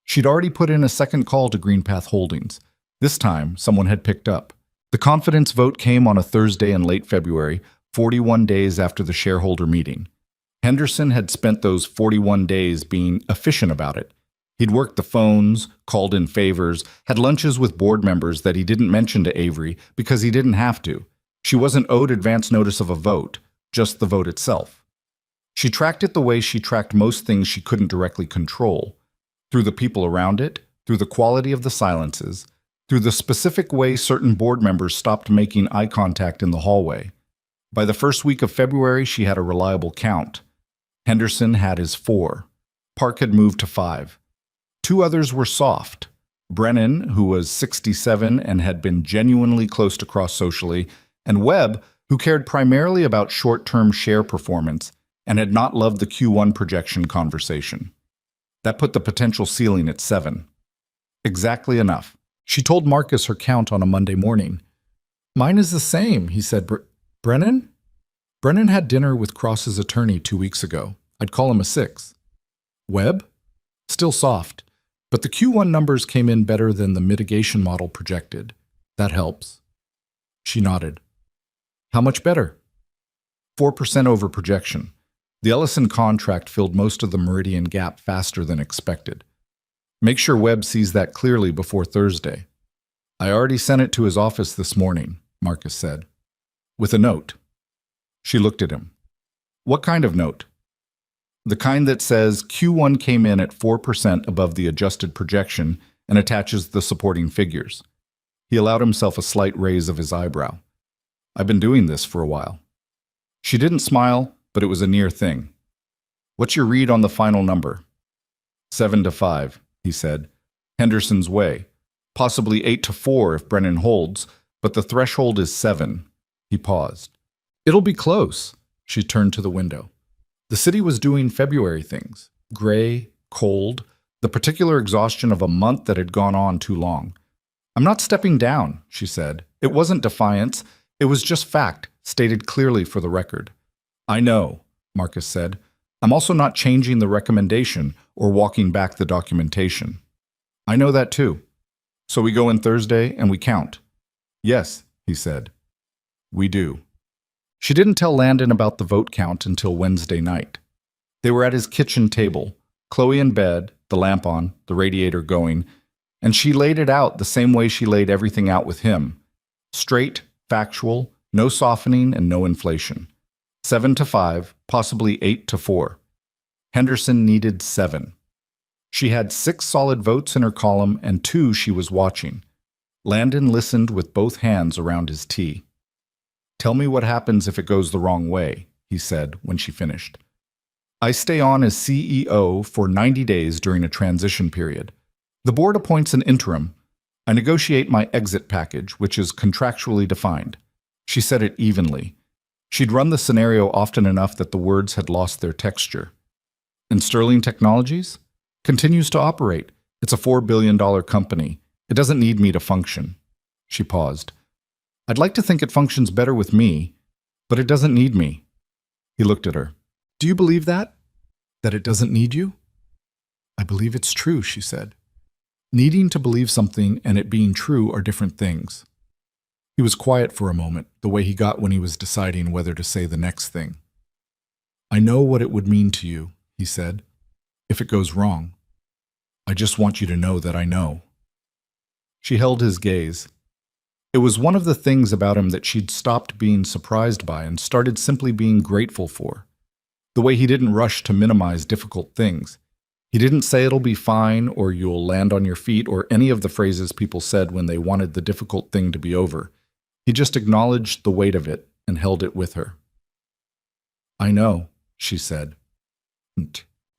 She'd already put in a second call to Greenpath Holdings. This time, someone had picked up. The confidence vote came on a Thursday in late February, 41 days after the shareholder meeting. Henderson had spent those 41 days being efficient about it. He'd worked the phones, called in favors, had lunches with board members that he didn't mention to Avery because he didn't have to. She wasn't owed advance notice of a vote, just the vote itself. She tracked it the way she tracked most things she couldn't directly control. Through the people around it, through the quality of the silences, through the specific way certain board members stopped making eye contact in the hallway. By the first week of February, she had a reliable count. Henderson had his 4. Park had moved to 5. 2 others were soft. Brennan, who was 67 and had been genuinely close to cross socially, and Webb, who cared primarily about short-term share performance and had not loved the Q1 projection conversation. That put the potential ceiling at 7. Exactly enough. She told Marcus her count on a Monday morning. "Mine is the same," he said. Brennan? Brennan had dinner with Cross's attorney 2 weeks ago. I'd call him a 6. Webb? Still soft, but the Q1 numbers came in better than the mitigation model projected. That helps. She nodded. How much better? 4% over projection. The Ellison contract filled most of the Meridian gap faster than expected. Make sure Webb sees that clearly before Thursday. I already sent it to his office this morning, Marcus said. With a note. She looked at him. What kind of note? The kind that says Q1 came in at 4% above the adjusted projection and attaches the supporting figures. He allowed himself a slight raise of his eyebrow. I've been doing this for a while. She didn't smile, but it was a near thing. What's your read on the final number? 7-5, he said. Henderson's way. Possibly 8-4 if Brennan holds, but the threshold is 7. He paused. It'll be close. She turned to the window. The city was doing February things. Gray, cold, the particular exhaustion of a month that had gone on too long. I'm not stepping down, she said. It wasn't defiance. It was just fact, stated clearly for the record. I know, Marcus said. I'm also not changing the recommendation or walking back the documentation. I know that too. So we go in Thursday and we count. Yes, he said. We do. She didn't tell Landon about the vote count until Wednesday night. They were at his kitchen table, Chloe in bed, the lamp on, the radiator going, and she laid it out the same way she laid everything out with him. Straight, factual, no softening and no inflation. 7-5, possibly 8-4. Henderson needed 7. She had 6 solid votes in her column and 2 she was watching. Landon listened with both hands around his tea. Tell me what happens if it goes the wrong way, he said when she finished. I stay on as CEO for 90 days during a transition period. The board appoints an interim. I negotiate my exit package, which is contractually defined. She said it evenly. She'd run the scenario often enough that the words had lost their texture. And Sterling Technologies? Continues to operate. It's a $4 billion company. It doesn't need me to function. She paused. I'd like to think it functions better with me, but it doesn't need me. He looked at her. Do you believe that? That it doesn't need you? I believe it's true, she said. Needing to believe something and it being true are different things. He was quiet for a moment, the way he got when he was deciding whether to say the next thing. I know what it would mean to you, he said, if it goes wrong. I just want you to know that I know. She held his gaze. It was one of the things about him that she'd stopped being surprised by and started simply being grateful for. The way he didn't rush to minimize difficult things. He didn't say it'll be fine or you'll land on your feet or any of the phrases people said when they wanted the difficult thing to be over. He just acknowledged the weight of it and held it with her. I know, she said.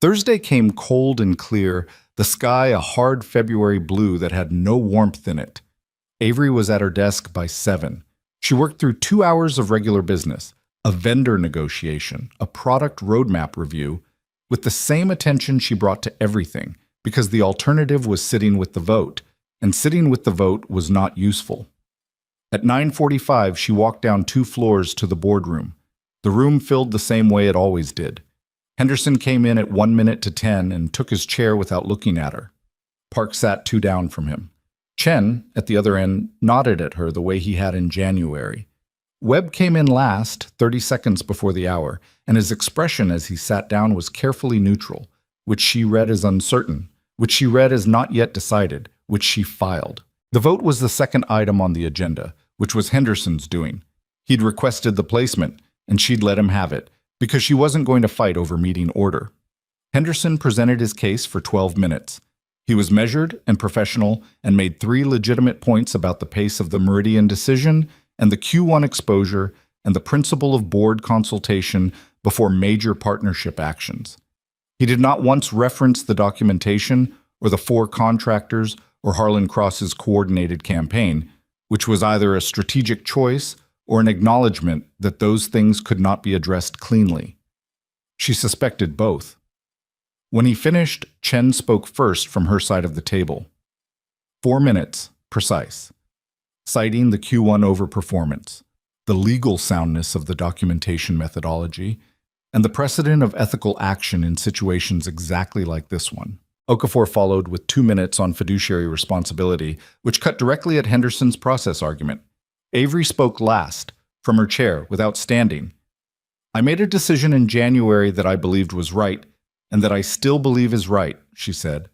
Thursday came cold and clear, the sky a hard February blue that had no warmth in it. Avery was at her desk by 7. She worked through 2 hours of regular business, a vendor negotiation, a product roadmap review, with the same attention she brought to everything, because the alternative was sitting with the vote, and sitting with the vote was not useful. At 9:45, she walked down 2 floors to the boardroom. The room filled the same way it always did. Henderson came in at 1 minute to 10 and took his chair without looking at her. Park sat 2 down from him. Chen, at the other end, nodded at her the way he had in January. Webb came in last, 30 seconds before the hour, and his expression as he sat down was carefully neutral, which she read as uncertain, which she read as not yet decided, which she filed. The vote was the second item on the agenda, which was Henderson's doing. He'd requested the placement, and she'd let him have it, because she wasn't going to fight over meeting order. Henderson presented his case for 12 minutes. He was measured and professional and made 3 legitimate points about the pace of the Meridian decision and the Q1 exposure and the principle of board consultation before major partnership actions. He did not once reference the documentation or the 4 contractors or Harlan Cross's coordinated campaign, which was either a strategic choice or an acknowledgement that those things could not be addressed cleanly. She suspected both. When he finished, Chen spoke first from her side of the table. 4 minutes, precise, citing the Q1 overperformance, the legal soundness of the documentation methodology, and the precedent of ethical action in situations exactly like this one. Okafor followed with 2 minutes on fiduciary responsibility, which cut directly at Henderson's process argument. Avery spoke last, from her chair, without standing. I made a decision in January that I believed was right, and that I still believe is right, she said.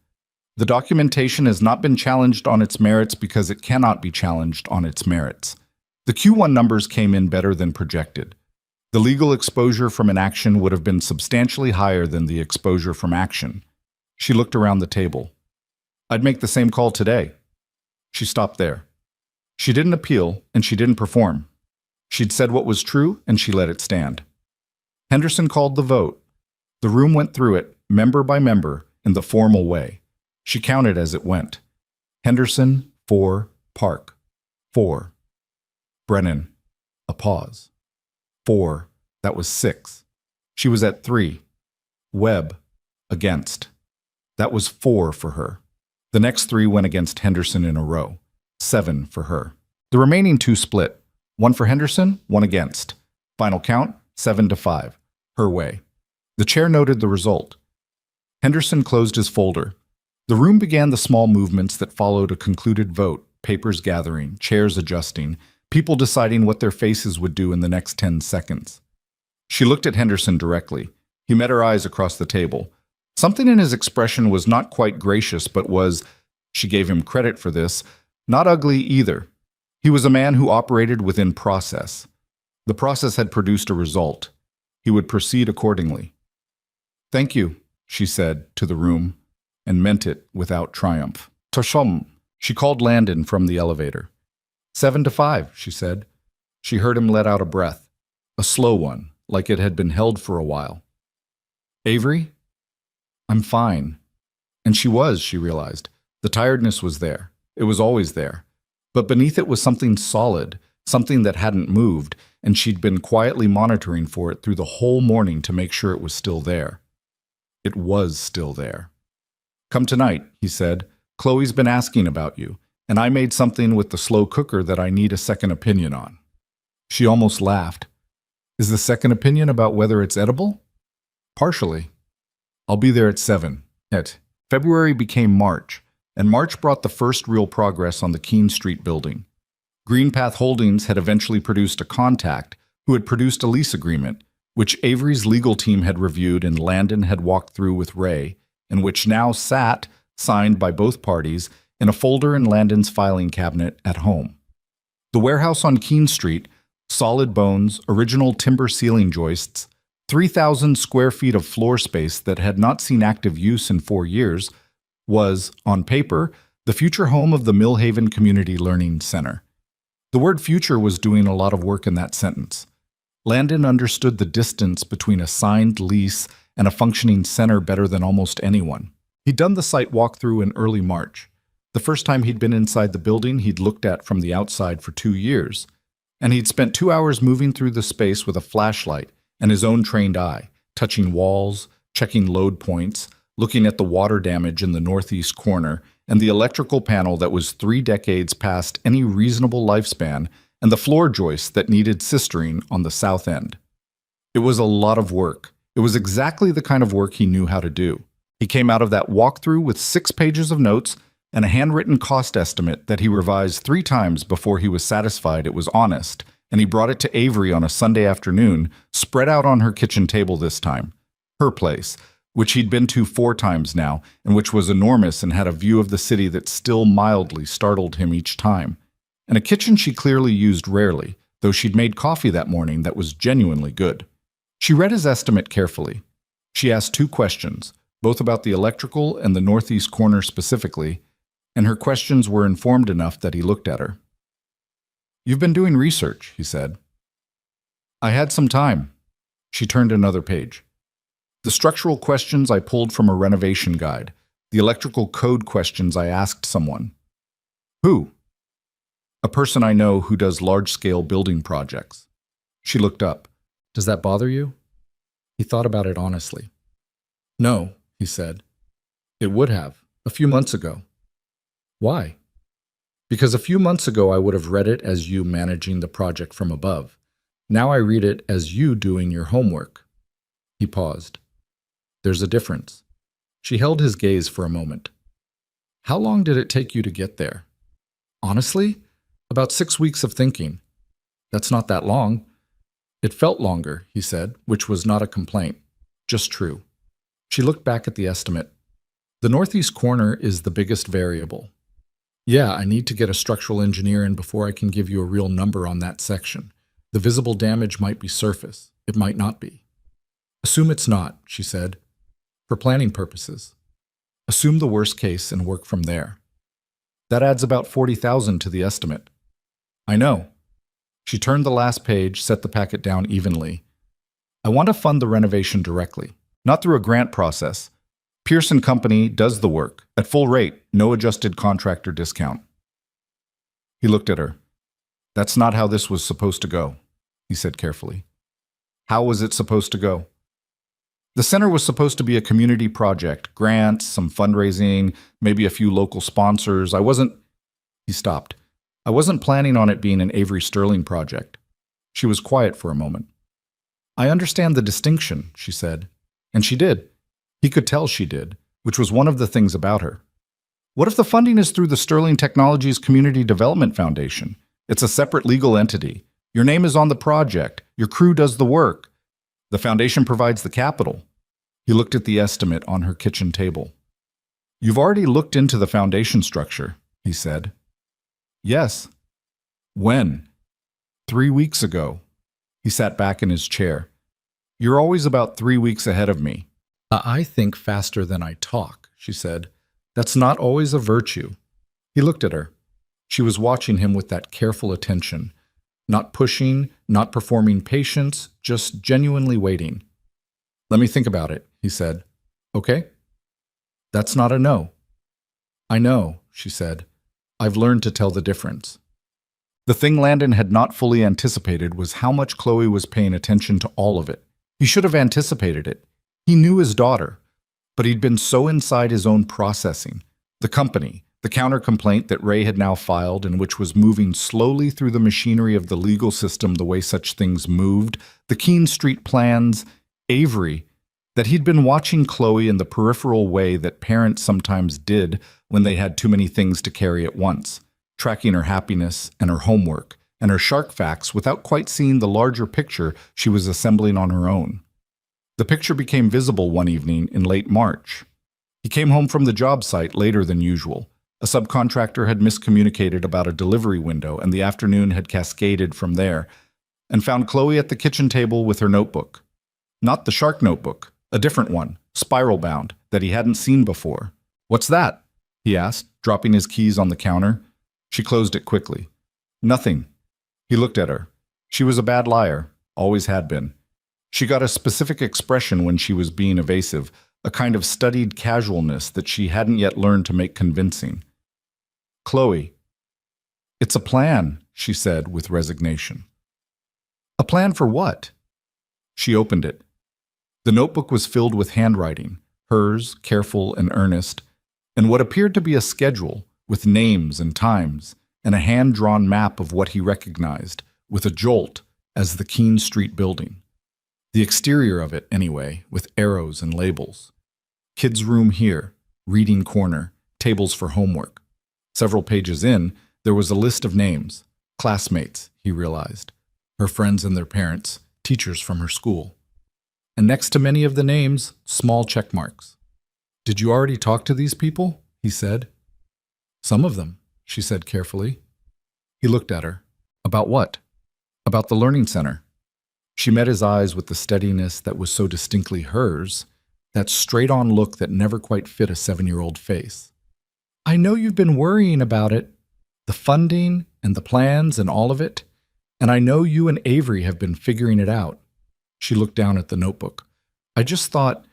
The documentation has not been challenged on its merits because it cannot be challenged on its merits. The Q1 numbers came in better than projected. The legal exposure from inaction would have been substantially higher than the exposure from action. She looked around the table. I'd make the same call today. She stopped there. She didn't appeal, and she didn't perform. She'd said what was true, and she let it stand. Henderson called the vote. The room went through it, member by member, in the formal way. She counted as it went. Henderson, 4. Park, 4. Brennan, a pause. 4. That was 6. She was at 3. Webb, against. That was 4 for her. The next 3 went against Henderson in a row. 7 for her. The remaining 2 split. 1 for Henderson, 1 against. Final count, 7-5. Her way. The chair noted the result. Henderson closed his folder. The room began the small movements that followed a concluded vote, papers gathering, chairs adjusting, people deciding what their faces would do in the next 10 seconds. She looked at Henderson directly. He met her eyes across the table. Something in his expression was not quite gracious, but was, she gave him credit for this, not ugly either. He was a man who operated within process. The process had produced a result. He would proceed accordingly. Thank you, she said to the room, and meant it without triumph. Toshom, she called Landon from the elevator. 7-5, she said. She heard him let out a breath, a slow one, like it had been held for a while. Avery? I'm fine. And she was, she realized. The tiredness was there. It was always there. But beneath it was something solid, something that hadn't moved, and she'd been quietly monitoring for it through the whole morning to make sure it was still there. It was still there. "Come tonight," he said. "Chloe's been asking about you, and I made something with the slow cooker that I need a second opinion on." She almost laughed. "Is the second opinion about whether it's edible?" "Partially. I'll be there at 7. February became March, and March brought the first real progress on the Keene Street building. Greenpath Holdings had eventually produced a contact who had produced a lease agreement, which Avery's legal team had reviewed and Landon had walked through with Ray, and which now sat, signed by both parties, in a folder in Landon's filing cabinet at home. The warehouse on Keene Street, solid bones, original timber ceiling joists, 3,000 square feet of floor space that had not seen active use in 4 years, was, on paper, the future home of the Millhaven Community Learning Center. The word future was doing a lot of work in that sentence. Landon understood the distance between a signed lease and a functioning center better than almost anyone. He'd done the site walkthrough in early March. The first time he'd been inside the building he'd looked at from the outside for 2 years. And he'd spent 2 hours moving through the space with a flashlight and his own trained eye, touching walls, checking load points, looking at the water damage in the northeast corner, and the electrical panel that was 3 decades past any reasonable lifespan, and the floor joist that needed sistering on the south end. It was a lot of work. It was exactly the kind of work he knew how to do. He came out of that walkthrough with 6 pages of notes and a handwritten cost estimate that he revised 3 times before he was satisfied it was honest, and he brought it to Avery on a Sunday afternoon, spread out on her kitchen table this time. Her place, which he'd been to 4 times now, and which was enormous and had a view of the city that still mildly startled him each time. And a kitchen she clearly used rarely, though she'd made coffee that morning that was genuinely good. She read his estimate carefully. She asked 2 questions, both about the electrical and the northeast corner specifically, and her questions were informed enough that he looked at her. "You've been doing research," he said. "I had some time." She turned another page. "The structural questions I pulled from a renovation guide. The electrical code questions I asked someone." "Who?" "A person I know who does large-scale building projects." She looked up. "Does that bother you?" He thought about it honestly. "No," he said. "It would have, a few months ago." "Why?" "Because a few months ago I would have read it as you managing the project from above. Now I read it as you doing your homework." He paused. "There's a difference." She held his gaze for a moment. "How long did it take you to get there?" "Honestly, about 6 weeks of thinking." "That's not that long." "It felt longer," he said, which was not a complaint, just true. She looked back at the estimate. "The northeast corner is the biggest variable. Yeah, I need to get a structural engineer in before I can give you a real number on that section. The visible damage might be surface. It might not be." "Assume it's not," she said, "for planning purposes. Assume the worst case and work from there. That adds about 40,000 to the estimate." "I know." She turned the last page, set the packet down evenly. "I want to fund the renovation directly, not through a grant process. Pearson Company does the work, at full rate, no adjusted contractor discount." He looked at her. "That's not how this was supposed to go," he said carefully. "How was it supposed to go?" "The center was supposed to be a community project, grants, some fundraising, maybe a few local sponsors. He stopped. "I wasn't planning on it being an Avery Sterling project." She was quiet for a moment. "I understand the distinction," she said. And she did. He could tell she did, which was one of the things about her. "What if the funding is through the Sterling Technologies Community Development Foundation? It's a separate legal entity. Your name is on the project. Your crew does the work. The foundation provides the capital." He looked at the estimate on her kitchen table. "You've already looked into the foundation structure," he said. "Yes." "When?" 3 weeks ago." He sat back in his chair. "You're always about 3 weeks ahead of me." "I think faster than I talk," she said. "That's not always a virtue." He looked at her. She was watching him with that careful attention, not pushing, not performing patience, just genuinely waiting. "Let me think about it," he said. "Okay?" "That's not a no." "I know," she said. "I've learned to tell the difference." The thing Landon had not fully anticipated was how much Chloe was paying attention to all of it. He should have anticipated it. He knew his daughter, but he'd been so inside his own processing. The company, the counter-complaint that Ray had now filed and which was moving slowly through the machinery of the legal system the way such things moved, the Keene Street plans, Avery, that he'd been watching Chloe in the peripheral way that parents sometimes did when they had too many things to carry at once, tracking her happiness and her homework and her shark facts without quite seeing the larger picture she was assembling on her own. The picture became visible one evening in late March. He came home from the job site later than usual. A subcontractor had miscommunicated about a delivery window, and the afternoon had cascaded from there, and found Chloe at the kitchen table with her notebook. Not the shark notebook, a different one, spiral-bound, that he hadn't seen before. "What's that?" he asked, dropping his keys on the counter. She closed it quickly. "Nothing." He looked at her. She was a bad liar, always had been. She got a specific expression when she was being evasive, a kind of studied casualness that she hadn't yet learned to make convincing. "Chloe." "It's a plan," she said with resignation. "A plan for what?" She opened it. The notebook was filled with handwriting, hers, careful and earnest, and what appeared to be a schedule with names and times, and a hand-drawn map of what he recognized, with a jolt, as the Keene Street building. The exterior of it, anyway, with arrows and labels. Kids' room here, reading corner, tables for homework. Several pages in, there was a list of names. Classmates, he realized. Her friends and their parents, teachers from her school. And next to many of the names, small check marks. "Did you already talk to these people?" he said. "Some of them," she said carefully. He looked at her. "About what?" "About the learning center." She met his eyes with the steadiness that was so distinctly hers, that straight-on look that never quite fit a 7-year-old face. "I know you've been worrying about it, the funding and the plans and all of it, and I know you and Avery have been figuring it out." She looked down at the notebook. "I just thought,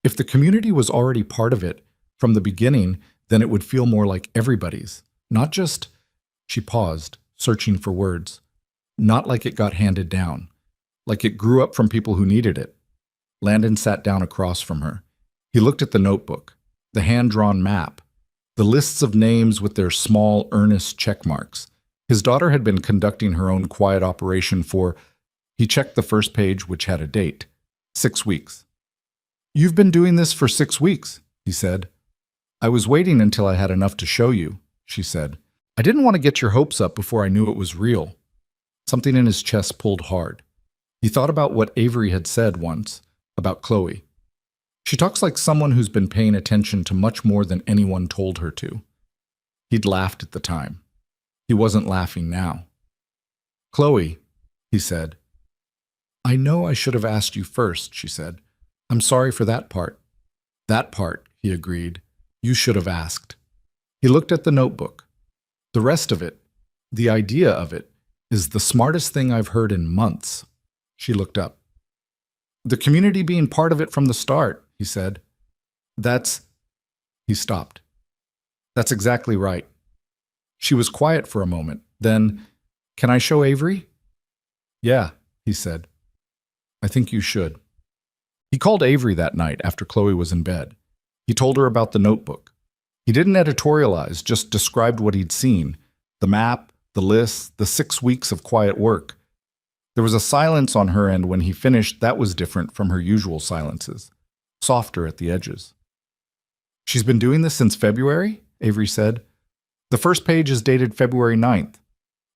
if the community was already part of it from the beginning, then it would feel more like everybody's, not just—" She paused, searching for words. "Not like it got handed down. Like it grew up from people who needed it." Landon sat down across from her. He looked at the notebook, the hand-drawn map, the lists of names with their small, earnest check marks. His daughter had been conducting her own quiet operation for— He checked the first page, which had a date. 6 weeks. "You've been doing this for 6 weeks, he said. "I was waiting until I had enough to show you," she said. "I didn't want to get your hopes up before I knew it was real." Something in his chest pulled hard. He thought about what Avery had said once, about Chloe. She talks like someone who's been paying attention to much more than anyone told her to. He'd laughed at the time. He wasn't laughing now. "Chloe," he said. "I know I should have asked you first," she said. "I'm sorry for that part." "That part," he agreed. "You should have asked." He looked at the notebook. "The rest of it, the idea of it, is the smartest thing I've heard in months." She looked up. "The community being part of it from the start," he said. "That's—" He stopped. "That's exactly right." She was quiet for a moment. Then, "Can I show Avery?" "Yeah," he said. "I think you should." He called Avery that night after Chloe was in bed. He told her about the notebook. He didn't editorialize, just described what he'd seen. The map, the lists, the 6 weeks of quiet work. There was a silence on her end when he finished that was different from her usual silences, softer at the edges. "She's been doing this since February?" Avery said. "The first page is dated February 9th.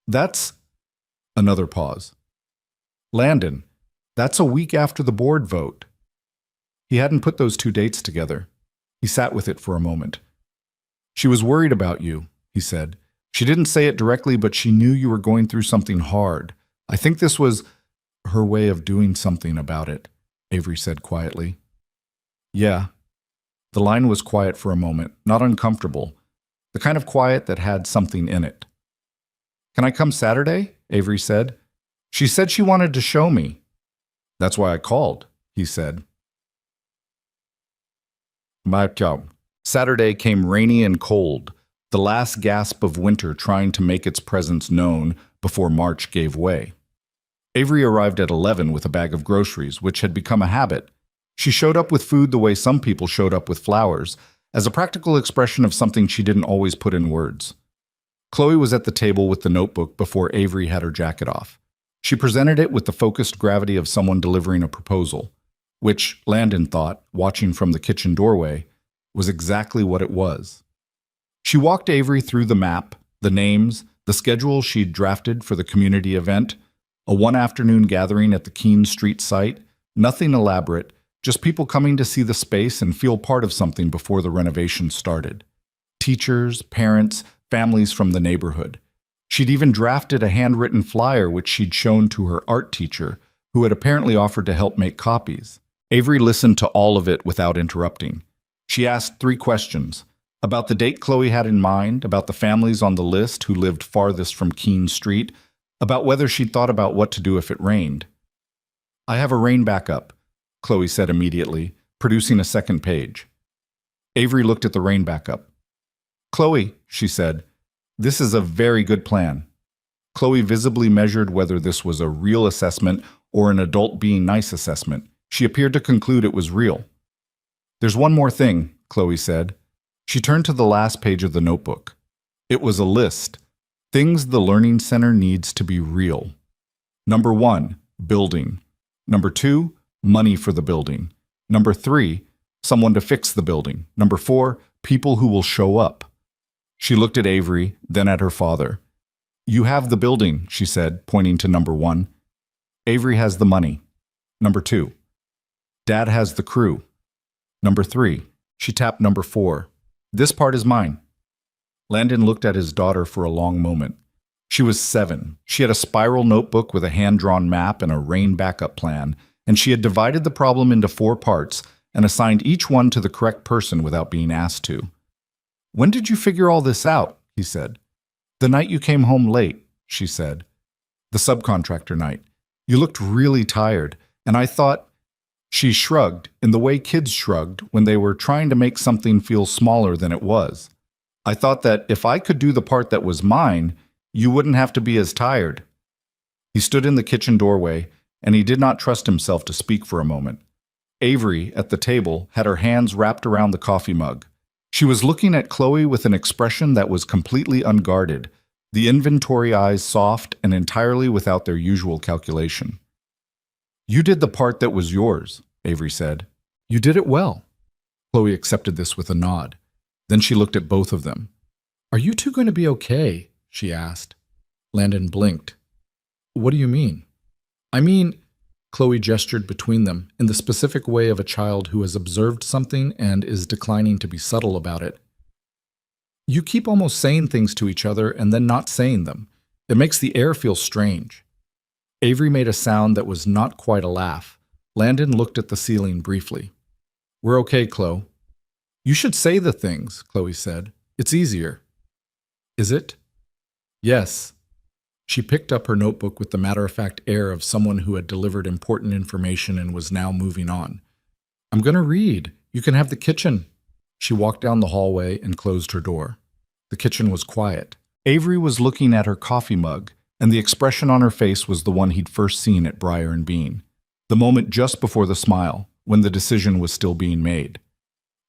That's—" Another pause. "Landon, that's a week after the board vote." He hadn't put those two dates together. He sat with it for a moment. "She was worried about you," he said. "She didn't say it directly, but she knew you were going through something hard. I think this was her way of doing something about it," Avery said quietly. "Yeah." The line was quiet for a moment, not uncomfortable, the kind of quiet that had something in it. "Can I come Saturday?" Avery said. "She said she wanted to show me." "That's why I called," he said. Saturday came rainy and cold, the last gasp of winter trying to make its presence known before March gave way. Avery arrived at 11 with a bag of groceries, which had become a habit. She showed up with food the way some people showed up with flowers, as a practical expression of something she didn't always put in words. Chloe was at the table with the notebook before Avery had her jacket off. She presented it with the focused gravity of someone delivering a proposal, which, Landon thought, watching from the kitchen doorway, was exactly what it was. She walked Avery through the map, the names, the schedule she'd drafted for the community event, a one-afternoon gathering at the Keene Street site, nothing elaborate, just people coming to see the space and feel part of something before the renovation started. Teachers, parents, families from the neighborhood. She'd even drafted a handwritten flyer which she'd shown to her art teacher, who had apparently offered to help make copies. Avery listened to all of it without interrupting. She asked 3 questions. About the date Chloe had in mind, about the families on the list who lived farthest from Keene Street, about whether she'd thought about what to do if it rained. "I have a rain backup," Chloe said immediately, producing a second page. Avery looked at the rain backup. "Chloe," she said, "this is a very good plan." Chloe visibly measured whether this was a real assessment or an adult being nice assessment. She appeared to conclude it was real. "There's one more thing," Chloe said. She turned to the last page of the notebook. It was a list. Things the Learning Center needs to be real. Number 1, building. Number 2, money for the building. Number 3, someone to fix the building. Number 4, people who will show up. She looked at Avery, then at her father. "You have the building," she said, pointing to number 1. "Avery has the money." Number 2. "Dad has the crew." Number 3. She tapped number 4. "This part is mine." Landon looked at his daughter for a long moment. She was 7. She had a spiral notebook with a hand-drawn map and a rain backup plan, and she had divided the problem into 4 parts and assigned each one to the correct person without being asked to. "When did you figure all this out?" he said. "The night you came home late," she said. "The subcontractor night. You looked really tired, and I thought—" She shrugged in the way kids shrugged when they were trying to make something feel smaller than it was. "I thought that if I could do the part that was mine, you wouldn't have to be as tired." He stood in the kitchen doorway, and he did not trust himself to speak for a moment. Avery, at the table, had her hands wrapped around the coffee mug. She was looking at Chloe with an expression that was completely unguarded, the inventory eyes soft and entirely without their usual calculation. "You did the part that was yours," Avery said. "You did it well." Chloe accepted this with a nod. Then she looked at both of them. "Are you two going to be okay?" she asked. Landon blinked. "What do you mean?" "I mean," Chloe gestured between them in the specific way of a child who has observed something and is declining to be subtle about it. "You keep almost saying things to each other and then not saying them. It makes the air feel strange." Avery made a sound that was not quite a laugh. Landon looked at the ceiling briefly. "We're okay, Chloe." "You should say the things," Chloe said. "It's easier." "Is it?" "Yes." She picked up her notebook with the matter-of-fact air of someone who had delivered important information and was now moving on. "I'm going to read. You can have the kitchen." She walked down the hallway and closed her door. The kitchen was quiet. Avery was looking at her coffee mug, and the expression on her face was the one he'd first seen at Briar and Bean. The moment just before the smile, when the decision was still being made.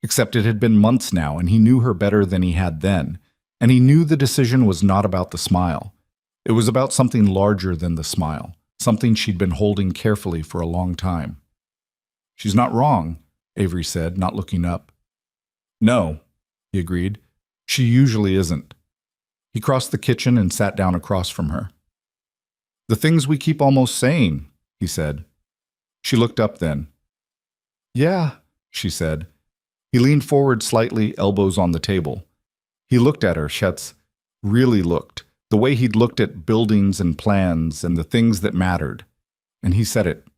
Except it had been months now, and he knew her better than he had then, and he knew the decision was not about the smile. It was about something larger than the smile, something she'd been holding carefully for a long time. "She's not wrong," Avery said, not looking up. "No," he agreed. "She usually isn't." He crossed the kitchen and sat down across from her. "The things we keep almost saying," he said. She looked up then. "Yeah," she said. He leaned forward slightly, elbows on the table. He looked at her, Schetz, really looked, the way he'd looked at buildings and plans and the things that mattered. And he said it.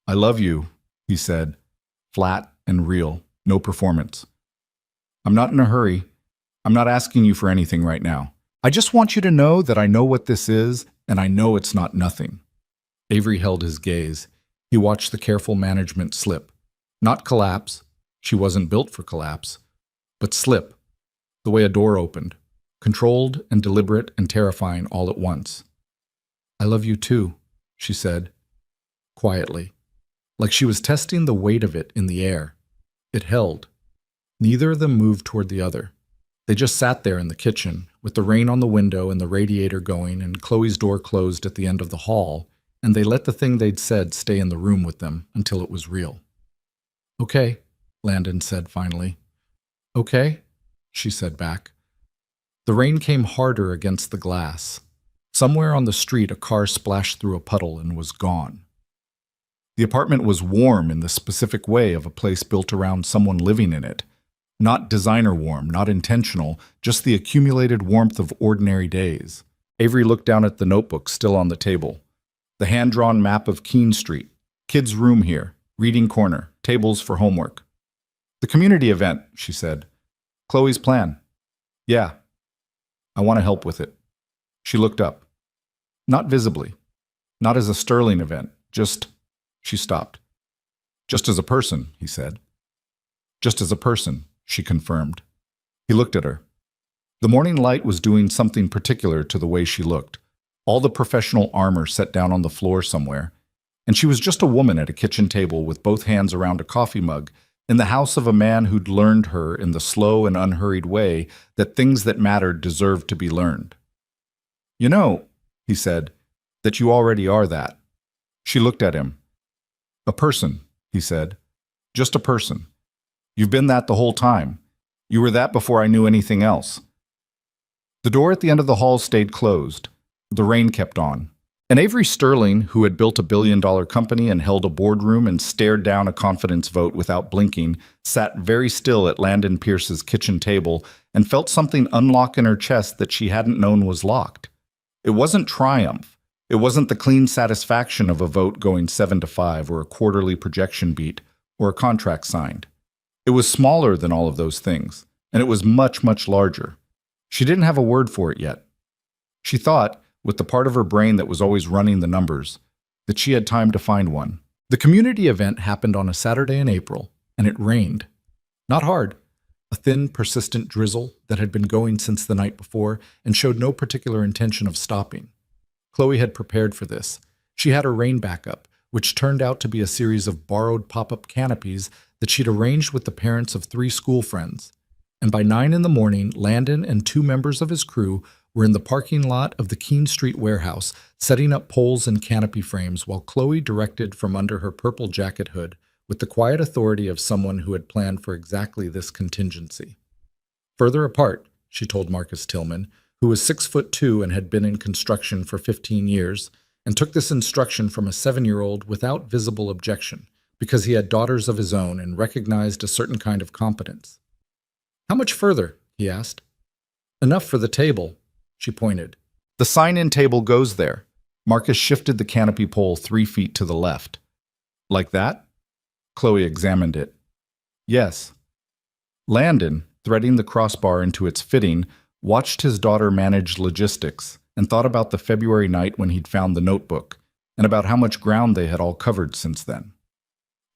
"I love you," he said, flat and real, no performance. "I'm not in a hurry. I'm not asking you for anything right now. I just want you to know that I know what this is, and I know it's not nothing." Avery held his gaze. He watched the careful management slip. Not collapse. She wasn't built for collapse. But slip. The way a door opened. controlled and deliberate and terrifying all at once. "I love you too," she said, quietly, like she was testing the weight of it in the air. It held. Neither of them moved toward the other. They just sat there in the kitchen, with the rain on the window and the radiator going and Chloe's door closed at the end of the hall, and they let the thing they'd said stay in the room with them until it was real. "Okay," Landon said finally. "Okay," she said back. The rain came harder against the glass. Somewhere on the street, a car splashed through a puddle and was gone. The apartment was warm in the specific way of a place built around someone living in it. Not designer warm, not intentional, just the accumulated warmth of ordinary days. Avery looked down at the notebook still on the table. The hand-drawn map of Keene Street. Kids' room here. Reading corner. Tables for homework. "The community event," she said. "Chloe's plan." "Yeah. I want to help with it." She looked up. Not visibly. Not as a Sterling event. Just... She stopped. "Just as a person," he said. "Just as a person," she confirmed. He looked at her. The morning light was doing something particular to the way she looked. All the professional armor set down on the floor somewhere, and she was just a woman at a kitchen table with both hands around a coffee mug in the house of a man who'd learned her in the slow and unhurried way that things that mattered deserved to be learned. "You know," he said, "that you already are that." She looked at him. "A person," he said. "Just a person. You've been that the whole time. You were that before I knew anything else." The door at the end of the hall stayed closed. The rain kept on. And Avery Sterling, who had built a billion-dollar company and held a boardroom and stared down a confidence vote without blinking, sat very still at Landon Pierce's kitchen table and felt something unlock in her chest that she hadn't known was locked. It wasn't triumph. It wasn't the clean satisfaction of a vote going 7-5 or a quarterly projection beat or a contract signed. It was smaller than all of those things, and it was much, much larger. She didn't have a word for it yet. She thought, with the part of her brain that was always running the numbers, that she had time to find one. The community event happened on a Saturday in April, and it rained. Not hard. A thin, persistent drizzle that had been going since the night before and showed no particular intention of stopping. Chloe had prepared for this. She had her rain backup, which turned out to be a series of borrowed pop-up canopies that she'd arranged with the parents of 3 school friends. And by 9 in the morning, Landon and 2 members of his crew were in the parking lot of the Keene Street warehouse, setting up poles and canopy frames while Chloe directed from under her purple jacket hood with the quiet authority of someone who had planned for exactly this contingency. Further apart, she told Marcus Tillman, who was 6'2" and had been in construction for 15 years, and took this instruction from a 7-year-old without visible objection, because he had daughters of his own and recognized a certain kind of competence. "How much further?" he asked. "Enough for the table," she pointed. "The sign-in table goes there." Marcus shifted the canopy pole 3 feet to the left. "Like that?" Chloe examined it. "Yes." Landon, threading the crossbar into its fitting, watched his daughter manage logistics and thought about the February night when he'd found the notebook and about how much ground they had all covered since then.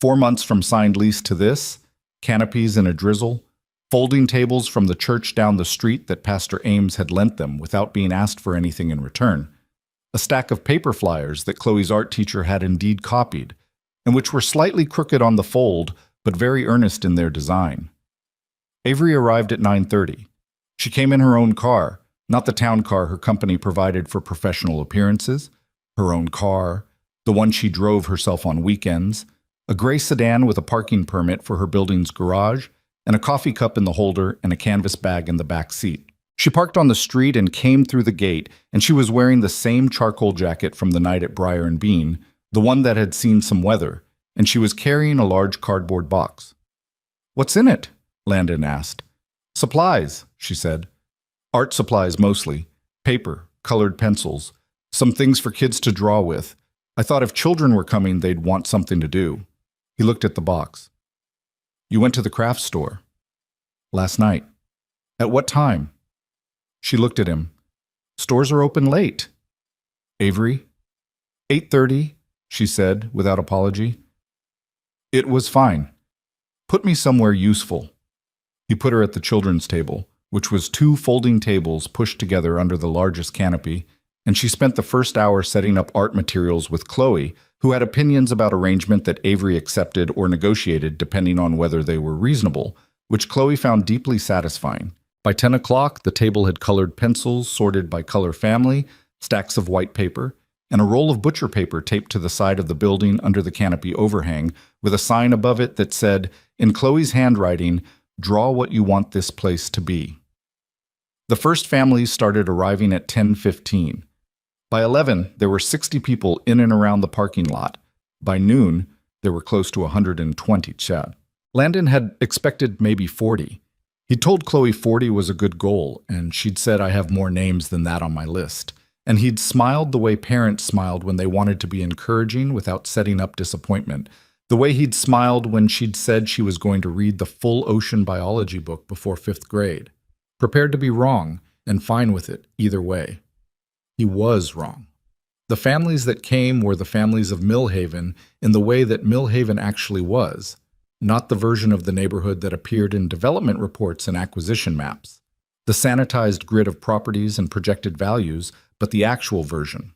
4 months from signed lease to this, canopies in a drizzle, folding tables from the church down the street that Pastor Ames had lent them without being asked for anything in return, a stack of paper flyers that Chloe's art teacher had indeed copied, and which were slightly crooked on the fold but very earnest in their design. Avery arrived at 9:30. She came in her own car, not the town car her company provided for professional appearances, her own car, the one she drove herself on weekends, a gray sedan with a parking permit for her building's garage, and a coffee cup in the holder and a canvas bag in the back seat. She parked on the street and came through the gate, and she was wearing the same charcoal jacket from the night at Briar and Bean, the one that had seen some weather, and she was carrying a large cardboard box. "What's in it?" Landon asked. "Supplies," she said. "Art supplies mostly. Paper, colored pencils, some things for kids to draw with. I thought if children were coming, they'd want something to do." He looked at the box. "You went to the craft store?" "Last night." "At what time?" She looked at him. "Stores are open late." "Avery?" 8:30, she said without apology. "It was fine. Put me somewhere useful." He put her at the children's table, which was 2 folding tables pushed together under the largest canopy, and she spent the first hour setting up art materials with Chloe, who had opinions about arrangement that Avery accepted or negotiated depending on whether they were reasonable, which Chloe found deeply satisfying. By 10 o'clock, the table had colored pencils sorted by color family, stacks of white paper, and a roll of butcher paper taped to the side of the building under the canopy overhang, with a sign above it that said, in Chloe's handwriting, "Draw what you want this place to be." The first families started arriving at 10:15. By 11, there were 60 people in and around the parking lot. By noon, there were close to 120 Chad. Landon had expected maybe 40. He'd told Chloe 40 was a good goal, and she'd said, "I have more names than that on my list." And he'd smiled the way parents smiled when they wanted to be encouraging without setting up disappointment, the way he'd smiled when she'd said she was going to read the full ocean biology book before 5th grade, prepared to be wrong and fine with it either way. He was wrong. The families that came were the families of Millhaven in the way that Millhaven actually was, not the version of the neighborhood that appeared in development reports and acquisition maps, the sanitized grid of properties and projected values, but the actual version.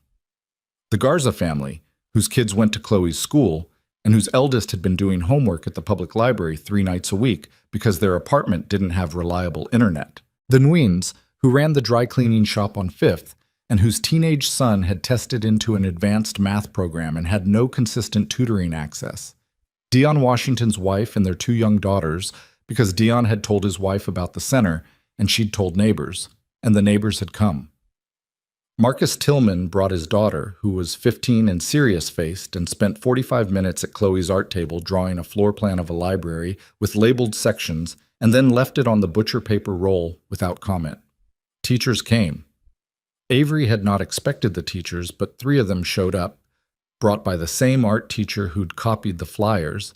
The Garza family, whose kids went to Chloe's school, and whose eldest had been doing homework at the public library 3 nights a week because their apartment didn't have reliable internet. The Nguyen's, who ran the dry cleaning shop on 5th, and whose teenage son had tested into an advanced math program and had no consistent tutoring access. Dion Washington's wife and their 2 young daughters, because Dion had told his wife about the center, and she'd told neighbors, and the neighbors had come. Marcus Tillman brought his daughter, who was 15 and serious-faced, and spent 45 minutes at Chloe's art table drawing a floor plan of a library with labeled sections, and then left it on the butcher paper roll without comment. Teachers came. Avery had not expected the teachers, but 3 of them showed up, brought by the same art teacher who'd copied the flyers,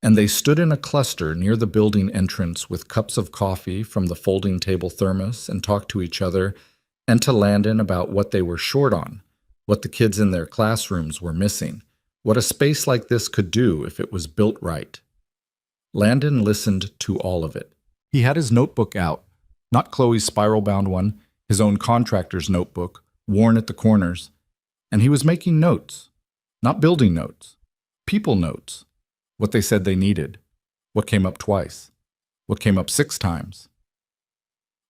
and they stood in a cluster near the building entrance with cups of coffee from the folding table thermos and talked to each other and to Landon about what they were short on, what the kids in their classrooms were missing, what a space like this could do if it was built right. Landon listened to all of it. He had his notebook out, not Chloe's spiral-bound one, his own contractor's notebook, worn at the corners, and he was making notes, not building notes, people notes, what they said they needed, what came up twice, what came up 6 times.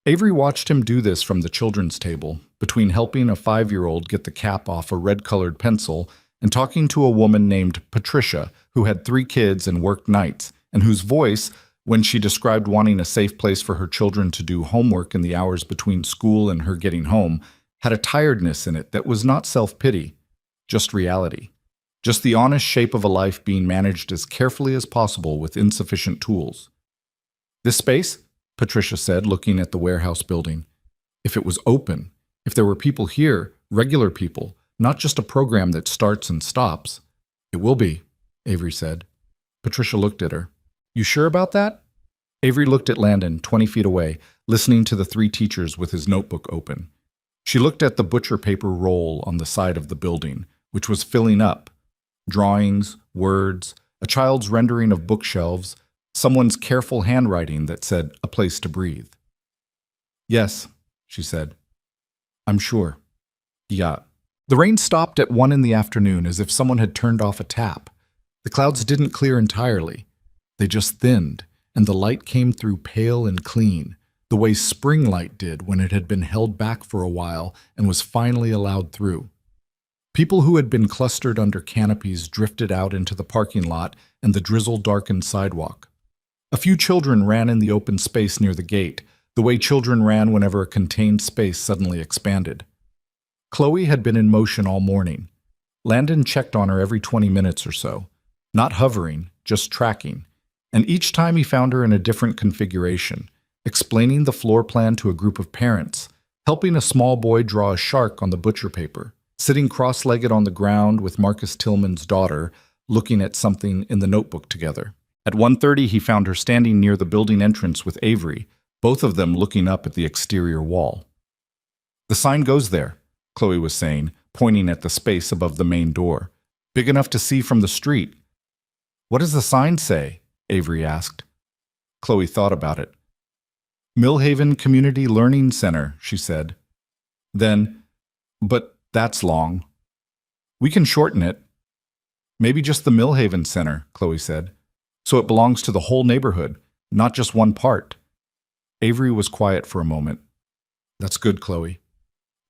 Avery watched him do this from the children's table, between helping a 5-year-old get the cap off a red-colored pencil and talking to a woman named Patricia, who had 3 kids and worked nights, and whose voice, when she described wanting a safe place for her children to do homework in the hours between school and her getting home, had a tiredness in it that was not self-pity, just reality, just the honest shape of a life being managed as carefully as possible with insufficient tools. "This space," Patricia said, looking at the warehouse building, "if it was open, if there were people here, regular people, not just a program that starts and stops." "It will be," Avery said. Patricia looked at her. "You sure about that?" Avery looked at Landon, 20 feet away, listening to the 3 teachers with his notebook open. She looked at the butcher paper roll on the side of the building, which was filling up. Drawings, words, a child's rendering of bookshelves, someone's careful handwriting that said, "A place to breathe." "Yes," she said. "I'm sure." "Yeah." The rain stopped at 1 in the afternoon as if someone had turned off a tap. The clouds didn't clear entirely. They just thinned, and the light came through pale and clean, the way spring light did when it had been held back for a while and was finally allowed through. People who had been clustered under canopies drifted out into the parking lot and the drizzle-darkened sidewalk. A few children ran in the open space near the gate, the way children ran whenever a contained space suddenly expanded. Chloe had been in motion all morning. Landon checked on her every 20 minutes or so, not hovering, just tracking, and each time he found her in a different configuration, explaining the floor plan to a group of parents, helping a small boy draw a shark on the butcher paper, sitting cross-legged on the ground with Marcus Tillman's daughter, looking at something in the notebook together. At 1:30, he found her standing near the building entrance with Avery, both of them looking up at the exterior wall. "The sign goes there," Chloe was saying, pointing at the space above the main door. "Big enough to see from the street." "What does the sign say?" Avery asked. Chloe thought about it. Millhaven Community Learning Center, she said. Then, but that's long. We can shorten it. Maybe just the Millhaven Center, Chloe said. So it belongs to the whole neighborhood, not just one part. Avery was quiet for a moment. That's good, Chloe.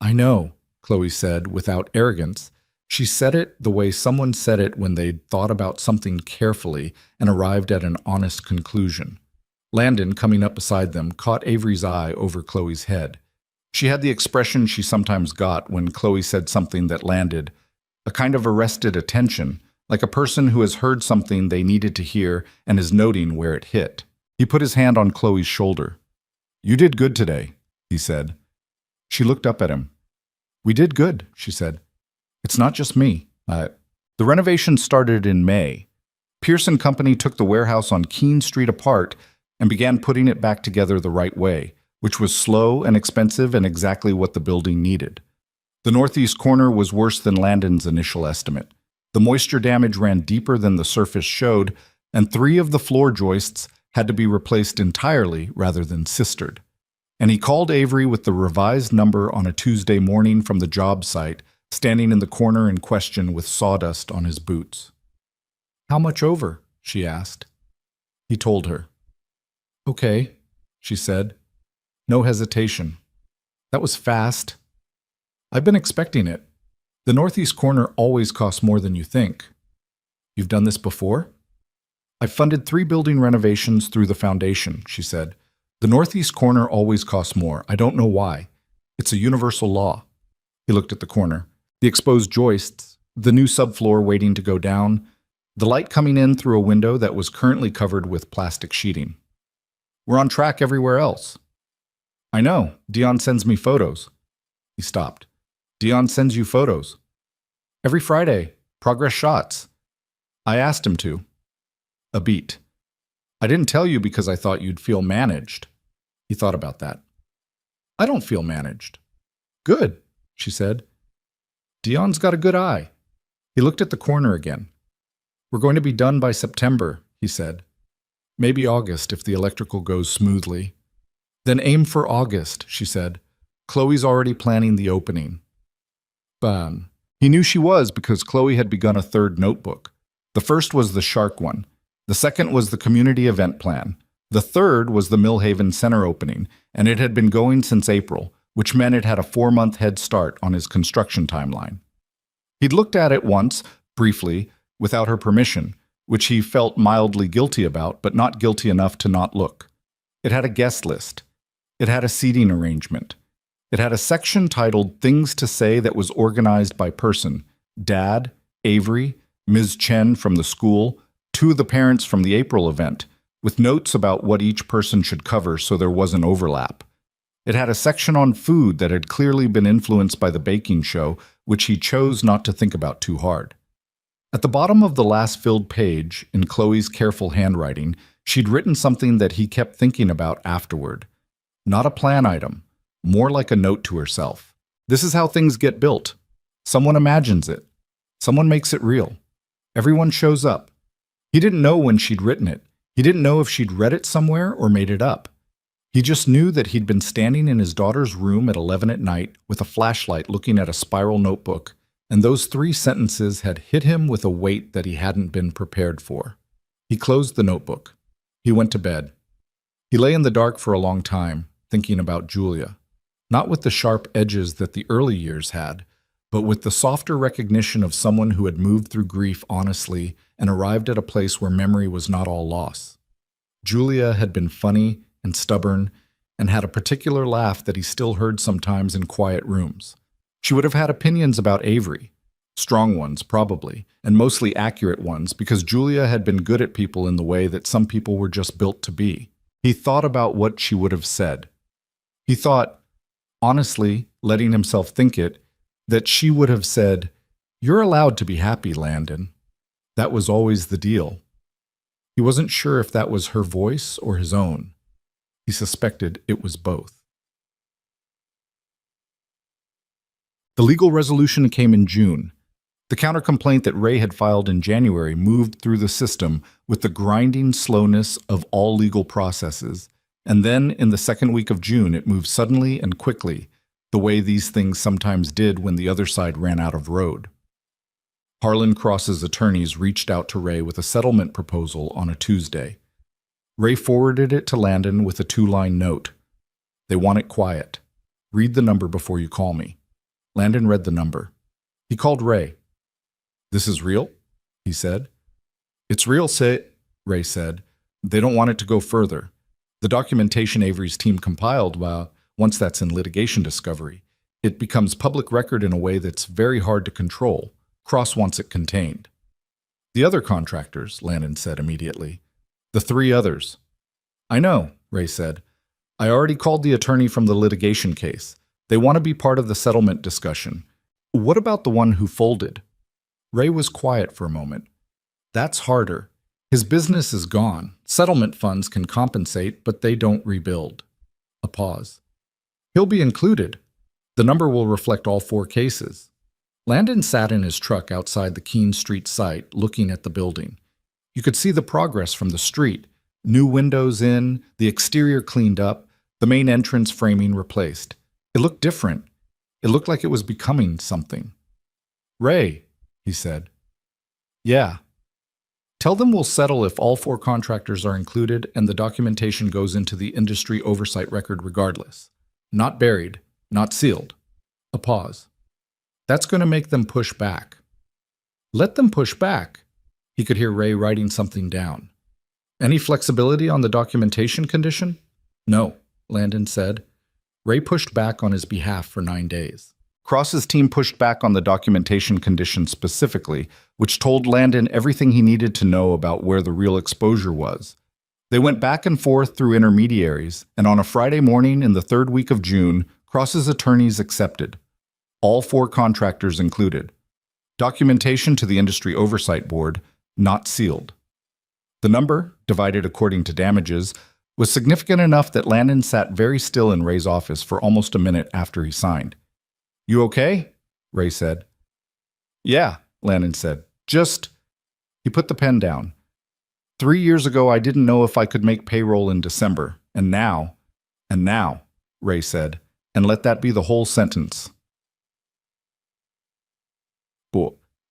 I know, Chloe said without arrogance. She said it the way someone said it when they'd thought about something carefully and arrived at an honest conclusion. Landon, coming up beside them, caught Avery's eye over Chloe's head. She had the expression she sometimes got when Chloe said something that landed, a kind of arrested attention, like a person who has heard something they needed to hear and is noting where it hit. He put his hand on Chloe's shoulder. You did good today, he said. She looked up at him. We did good, she said. It's not just me. The renovation started in May. Pearson Company took the warehouse on Keene Street apart and began putting it back together the right way, which was slow and expensive and exactly what the building needed. The northeast corner was worse than Landon's initial estimate. The moisture damage ran deeper than the surface showed, and 3 of the floor joists had to be replaced entirely rather than sistered. And he called Avery with the revised number on a Tuesday morning from the job site, standing in the corner in question with sawdust on his boots. How much over? She asked. He told her. Okay, she said. No hesitation. That was fast. I've been expecting it. The northeast corner always costs more than you think. You've done this before? I've funded 3 building renovations through the foundation, she said. The northeast corner always costs more. I don't know why. It's a universal law. He looked at the corner. The exposed joists, the new subfloor waiting to go down, the light coming in through a window that was currently covered with plastic sheeting. We're on track everywhere else. I know. Dion sends me photos. He stopped. Dion sends you photos. Every Friday. Progress shots. I asked him to. A beat. I didn't tell you because I thought you'd feel managed. He thought about that. I don't feel managed. Good, she said. Dion's got a good eye. He looked at the corner again. We're going to be done by September, he said. Maybe August if the electrical goes smoothly. Then aim for August, she said. Chloe's already planning the opening. Bam. He knew she was because Chloe had begun a 3rd notebook. The first was the shark one. The second was the community event plan. The third was the Millhaven Center opening, and it had been going since April, which meant it had a 4-month head start on his construction timeline. He'd looked at it once, briefly, without her permission, which he felt mildly guilty about, but not guilty enough to not look. It had a guest list. It had a seating arrangement. It had a section titled Things to Say that was organized by person: Dad, Avery, Ms. Chen from the school, 2 of the parents from the April event, with notes about what each person should cover so there wasn't overlap. It had a section on food that had clearly been influenced by the baking show, which he chose not to think about too hard. At the bottom of the last filled page, in Chloe's careful handwriting, she'd written something that he kept thinking about afterward. Not a plan item, more like a note to herself. This is how things get built. Someone imagines it. Someone makes it real. Everyone shows up. He didn't know when she'd written it. He didn't know if she'd read it somewhere or made it up. He just knew that he'd been standing in his daughter's room at 11 at night with a flashlight looking at a spiral notebook, and those 3 sentences had hit him with a weight that he hadn't been prepared for. He closed the notebook. He went to bed. He lay in the dark for a long time, thinking about Julia, not with the sharp edges that the early years had, but with the softer recognition of someone who had moved through grief honestly and arrived at a place where memory was not all loss. Julia had been funny and stubborn and had a particular laugh that he still heard sometimes in quiet rooms. She would have had opinions about Avery, strong ones probably, and mostly accurate ones because Julia had been good at people in the way that some people were just built to be. He thought about what she would have said. He thought, honestly, letting himself think it, that she would have said, "You're allowed to be happy, Landon." That was always the deal. He wasn't sure if that was her voice or his own. He suspected it was both. The legal resolution came in June. The countercomplaint that Ray had filed in January moved through the system with the grinding slowness of all legal processes, And then, in the second week of June, it moved suddenly and quickly, the way these things sometimes did when the other side ran out of road. Harlan Cross's attorneys reached out to Ray with a settlement proposal on a Tuesday. Ray forwarded it to Landon with a 2-line note. They want it quiet. Read the number before you call me. Landon read the number. He called Ray. This is real? He said. It's real, Ray said. They don't want it to go further. The documentation Avery's team compiled, once that's in litigation discovery, it becomes public record in a way that's very hard to control. Cross wants it contained. The other contractors, Landon said immediately. The 3 others. I know, Ray said. I already called the attorney from the litigation case. They want to be part of the settlement discussion. What about the one who folded? Ray was quiet for a moment. That's harder. His business is gone. Settlement funds can compensate, but they don't rebuild. A pause. He'll be included. The number will reflect all 4 cases. Landon sat in his truck outside the Keene Street site, looking at the building. You could see the progress from the street. New windows in, the exterior cleaned up, the main entrance framing replaced. It looked different. It looked like it was becoming something. Ray, he said. Yeah. Tell them we'll settle if all 4 contractors are included and the documentation goes into the industry oversight record regardless. Not buried, not sealed. A pause. That's going to make them push back. Let them push back. He could hear Ray writing something down. Any flexibility on the documentation condition? No, Landon said. Ray pushed back on his behalf for 9 days. Cross's team pushed back on the documentation condition specifically, which told Landon everything he needed to know about where the real exposure was. They went back and forth through intermediaries, and on a Friday morning in the 3rd week of June, Cross's attorneys accepted. All 4 contractors included. Documentation to the Industry Oversight Board, not sealed. The number, divided according to damages, was significant enough that Landon sat very still in Ray's office for almost a minute after he signed. You okay? Ray said. Yeah, Landon said. He put the pen down. 3 years ago, I didn't know if I could make payroll in December. And now, Ray said, and let that be the whole sentence.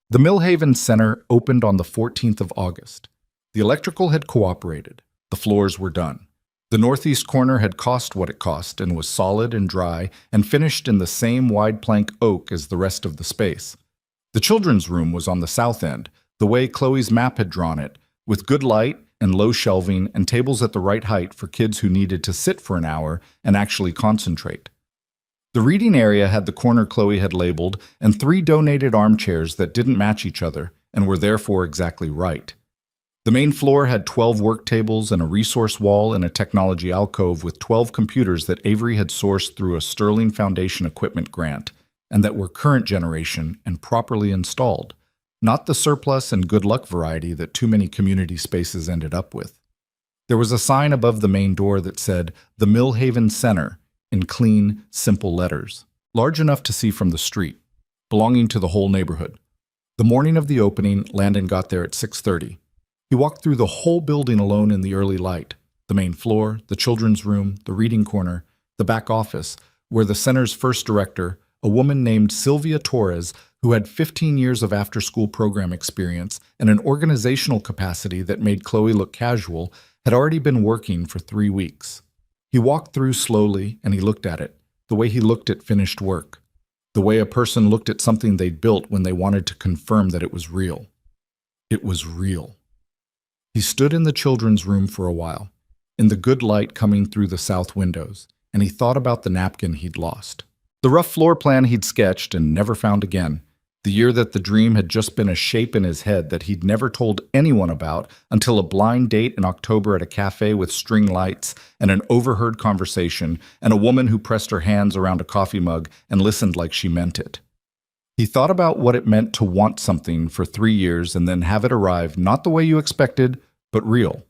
The Millhaven Center opened on the 14th of August. The electrical had cooperated. The floors were done. The northeast corner had cost what it cost and was solid and dry and finished in the same wide plank oak as the rest of the space. The children's room was on the south end, the way Chloe's map had drawn it, with good light and low shelving and tables at the right height for kids who needed to sit for an hour and actually concentrate. The reading area had the corner Chloe had labeled and 3 donated armchairs that didn't match each other and were therefore exactly right. The main floor had 12 work tables and a resource wall and a technology alcove with 12 computers that Avery had sourced through a Sterling Foundation equipment grant and that were current generation and properly installed, not the surplus and good luck variety that too many community spaces ended up with. There was a sign above the main door that said, "The Millhaven Center," in clean, simple letters, large enough to see from the street, belonging to the whole neighborhood. The morning of the opening, Landon got there at 6:30. He walked through the whole building alone in the early light, the main floor, the children's room, the reading corner, the back office, where the center's first director, a woman named Sylvia Torres, who had 15 years of after-school program experience and an organizational capacity that made Chloe look casual, had already been working for 3 weeks. He walked through slowly and he looked at it, the way he looked at finished work, the way a person looked at something they'd built when they wanted to confirm that it was real. It was real. He stood in the children's room for a while, in the good light coming through the south windows, and he thought about the napkin he'd lost. The rough floor plan he'd sketched and never found again, the year that the dream had just been a shape in his head that he'd never told anyone about until a blind date in October at a cafe with string lights and an overheard conversation and a woman who pressed her hands around a coffee mug and listened like she meant it. He thought about what it meant to want something for 3 years and then have it arrive not the way you expected, but real.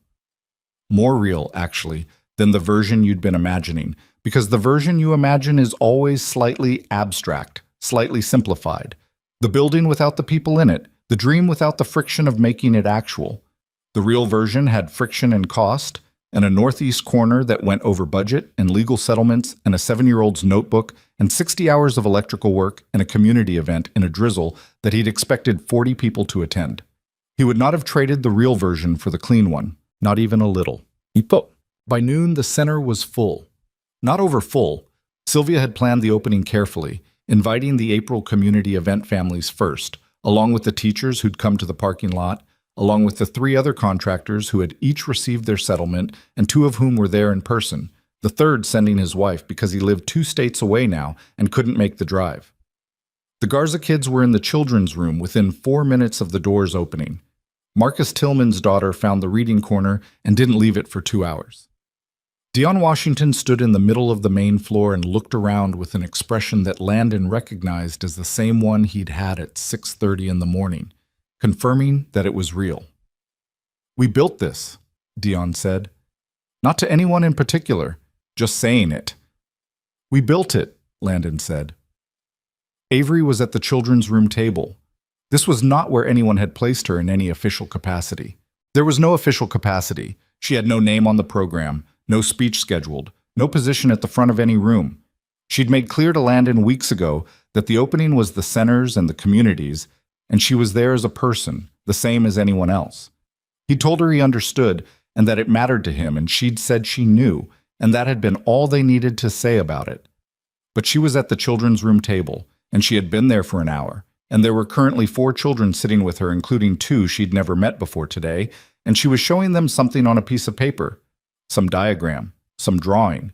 More real, actually, than the version you'd been imagining, because the version you imagine is always slightly abstract, slightly simplified. The building without the people in it, the dream without the friction of making it actual. The real version had friction and cost, and a northeast corner that went over budget and legal settlements and a 7-year-old's notebook and 60 hours of electrical work and a community event in a drizzle that he'd expected 40 people to attend. He would not have traded the real version for the clean one, not even a little. By noon, the center was full. Not over full. Sylvia had planned the opening carefully, inviting the April community event families first, along with the teachers who'd come to the parking lot, along with the 3 other contractors who had each received their settlement and 2 of whom were there in person, the third sending his wife because he lived 2 states away now and couldn't make the drive. The Garza kids were in the children's room within 4 minutes of the doors opening. Marcus Tillman's daughter found the reading corner and didn't leave it for 2 hours. Dionne Washington stood in the middle of the main floor and looked around with an expression that Landon recognized as the same one he'd had at 6:30 in the morning, confirming that it was real. "We built this," Dionne said. "Not to anyone in particular, just saying it." "We built it," Landon said. Avery was at the children's room table. This was not where anyone had placed her in any official capacity. There was no official capacity. She had no name on the program, no speech scheduled, no position at the front of any room. She'd made clear to Landon weeks ago that the opening was the center's and the community's, and she was there as a person, the same as anyone else. He told her he understood and that it mattered to him, and she'd said she knew, and that had been all they needed to say about it. But she was at the children's room table, and she had been there for an hour, and there were currently 4 children sitting with her, including 2 she'd never met before today, and she was showing them something on a piece of paper. Some diagram, some drawing,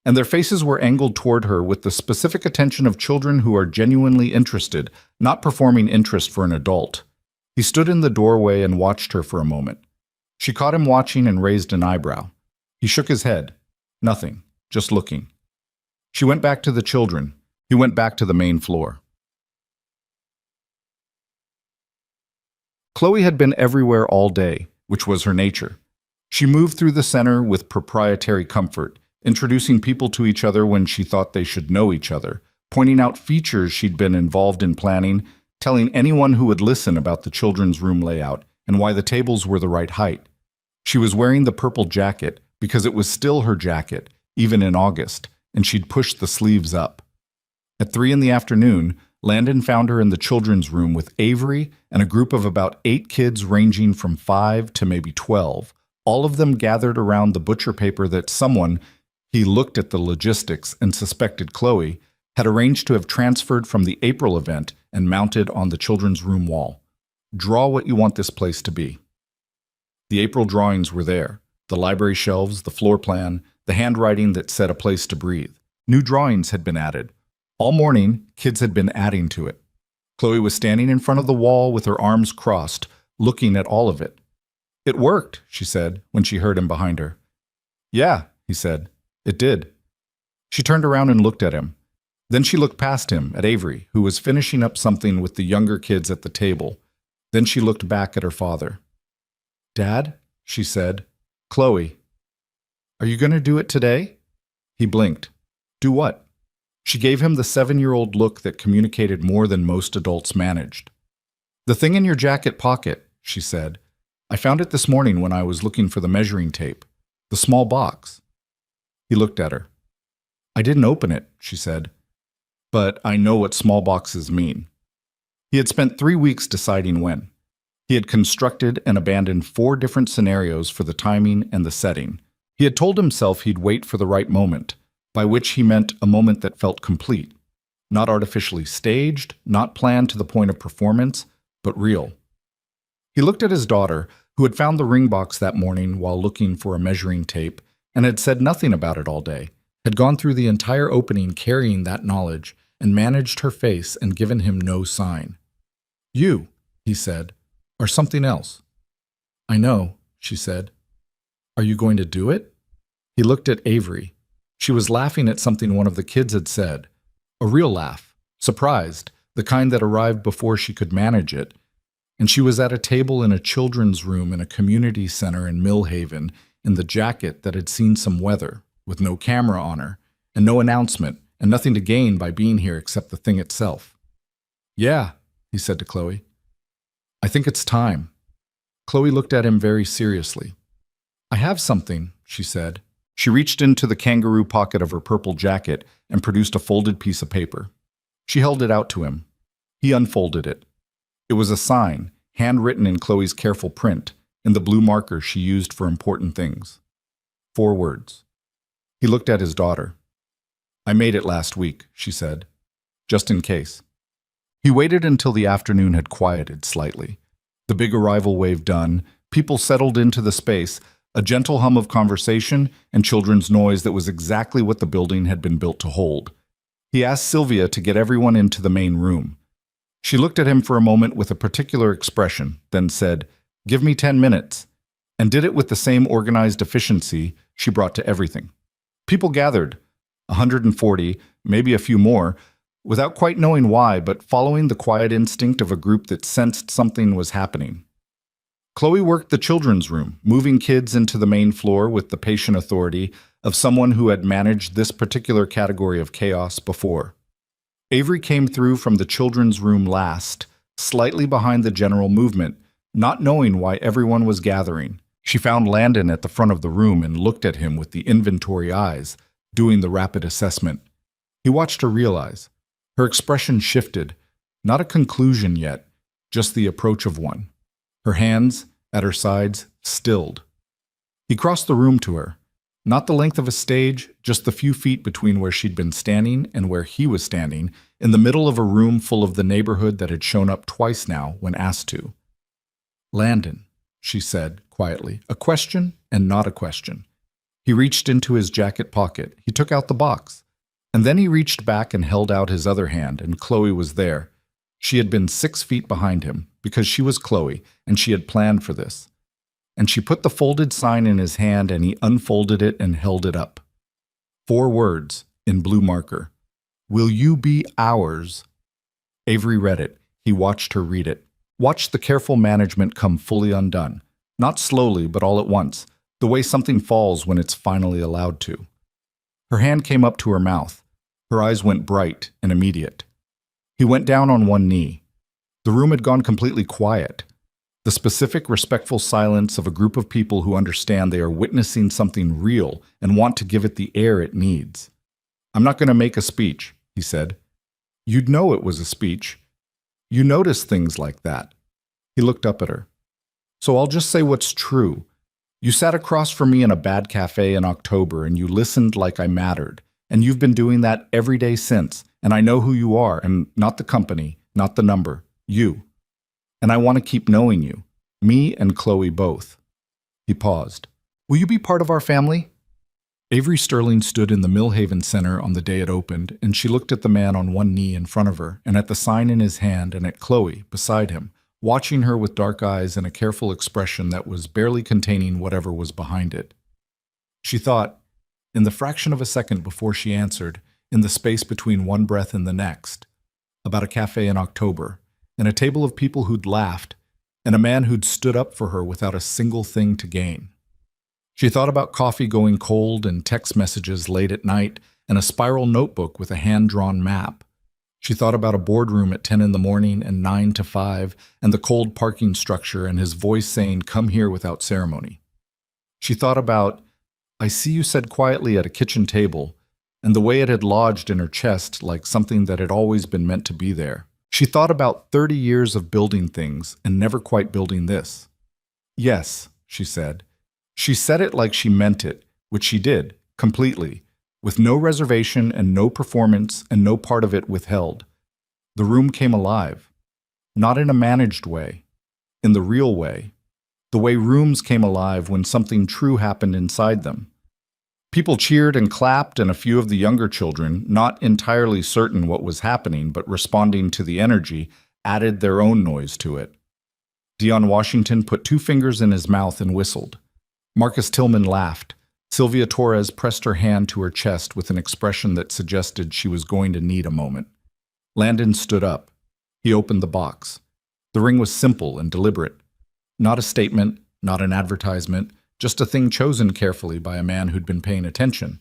and their faces were angled toward her with the specific attention of children who are genuinely interested, not performing interest for an adult. He stood in the doorway and watched her for a moment. She caught him watching and raised an eyebrow. He shook his head. Nothing, just looking. She went back to the children. He went back to the main floor. Chloe had been everywhere all day, which was her nature. She moved through the center with proprietary comfort, introducing people to each other when she thought they should know each other, pointing out features she'd been involved in planning, telling anyone who would listen about the children's room layout and why the tables were the right height. She was wearing the purple jacket because it was still her jacket, even in August, and she'd pushed the sleeves up. At 3 in the afternoon, Landon found her in the children's room with Avery and a group of about 8 kids ranging from 5 to maybe 12, all of them gathered around the butcher paper that someone, he looked at the logistics and suspected Chloe, had arranged to have transferred from the April event and mounted on the children's room wall. Draw what you want this place to be. The April drawings were there, the library shelves, the floor plan, the handwriting that said a place to breathe. New drawings had been added. All morning, kids had been adding to it. Chloe was standing in front of the wall with her arms crossed, looking at all of it. "It worked," she said, when she heard him behind her. "Yeah," he said, "it did." She turned around and looked at him. Then she looked past him at Avery, who was finishing up something with the younger kids at the table. Then she looked back at her father. "Dad," she said, "Chloe, are you going to do it today?" He blinked. "Do what?" She gave him the 7-year-old look that communicated more than most adults managed. "The thing in your jacket pocket," she said. "I found it this morning when I was looking for the measuring tape. The small box." He looked at her. "I didn't open it," she said. "But I know what small boxes mean." He had spent 3 weeks deciding when. He had constructed and abandoned 4 different scenarios for the timing and the setting. He had told himself he'd wait for the right moment, by which he meant a moment that felt complete. Not artificially staged, not planned to the point of performance, but real. He looked at his daughter, who had found the ring box that morning while looking for a measuring tape, and had said nothing about it all day, had gone through the entire opening carrying that knowledge, and managed her face and given him no sign. "You," he said, "are something else." "I know," she said. "Are you going to do it?" He looked at Avery. She was laughing at something one of the kids had said. A real laugh, surprised, the kind that arrived before she could manage it. And she was at a table in a children's room in a community center in Millhaven in the jacket that had seen some weather, with no camera on her, and no announcement, and nothing to gain by being here except the thing itself. "Yeah," he said to Chloe. "I think it's time." Chloe looked at him very seriously. "I have something," she said. She reached into the kangaroo pocket of her purple jacket and produced a folded piece of paper. She held it out to him. He unfolded it. It was a sign, handwritten in Chloe's careful print, in the blue marker she used for important things. 4 words. He looked at his daughter. I made it last week, she said. Just in case. He waited until the afternoon had quieted slightly. The big arrival wave done, people settled into the space, a gentle hum of conversation and children's noise that was exactly what the building had been built to hold. He asked Sylvia to get everyone into the main room. She looked at him for a moment with a particular expression, then said, "Give me 10 minutes," and did it with the same organized efficiency she brought to everything. People gathered, 140, maybe a few more, without quite knowing why, but following the quiet instinct of a group that sensed something was happening. Chloe worked the children's room, moving kids into the main floor with the patient authority of someone who had managed this particular category of chaos before. Avery came through from the children's room last, slightly behind the general movement, not knowing why everyone was gathering. She found Landon at the front of the room and looked at him with the inventory eyes, doing the rapid assessment. He watched her realize. Her expression shifted, not a conclusion yet, just the approach of one. Her hands, at her sides, stilled. He crossed the room to her. Not the length of a stage, just the few feet between where she'd been standing and where he was standing, in the middle of a room full of the neighborhood that had shown up twice now when asked to. Landon, she said quietly, a question and not a question. He reached into his jacket pocket. He took out the box. And then he reached back and held out his other hand, and Chloe was there. She had been 6 feet behind him, because she was Chloe, and she had planned for this. And she put the folded sign in his hand, and he unfolded it and held it up. 4 words, in blue marker. Will you be ours? Avery read it. He watched her read it. Watched the careful management come fully undone. Not slowly, but all at once, the way something falls when it's finally allowed to. Her hand came up to her mouth. Her eyes went bright and immediate. He went down on one knee. The room had gone completely quiet. The specific, respectful silence of a group of people who understand they are witnessing something real and want to give it the air it needs. I'm not going to make a speech, he said. You'd know it was a speech. You notice things like that. He looked up at her. So I'll just say what's true. You sat across from me in a bad cafe in October and you listened like I mattered. And you've been doing that every day since. And I know who you are, and not the company, not the number, you. And I want to keep knowing you, me and Chloe both. He paused. Will you be part of our family? Avery Sterling stood in the Millhaven Center on the day it opened, and she looked at the man on one knee in front of her, and at the sign in his hand, and at Chloe beside him, watching her with dark eyes and a careful expression that was barely containing whatever was behind it. She thought, in the fraction of a second before she answered, in the space between one breath and the next, about a cafe in October, and a table of people who'd laughed, and a man who'd stood up for her without a single thing to gain. She thought about coffee going cold and text messages late at night and a spiral notebook with a hand-drawn map. She thought about a boardroom at 10 in the morning and 9 to 5 and the cold parking structure and his voice saying, "Come here," without ceremony. She thought about, "I see you," said quietly at a kitchen table, and the way it had lodged in her chest like something that had always been meant to be there. She thought about 30 years of building things and never quite building this. Yes, she said. She said it like she meant it, which she did, completely, with no reservation and no performance and no part of it withheld. The room came alive. Not in a managed way, in the real way. The way rooms came alive when something true happened inside them. People cheered and clapped, and a few of the younger children, not entirely certain what was happening but responding to the energy, added their own noise to it. Dion Washington put 2 fingers in his mouth and whistled. Marcus Tillman laughed. Sylvia Torres pressed her hand to her chest with an expression that suggested she was going to need a moment. Landon stood up. He opened the box. The ring was simple and deliberate. Not a statement, not an advertisement, just a thing chosen carefully by a man who'd been paying attention.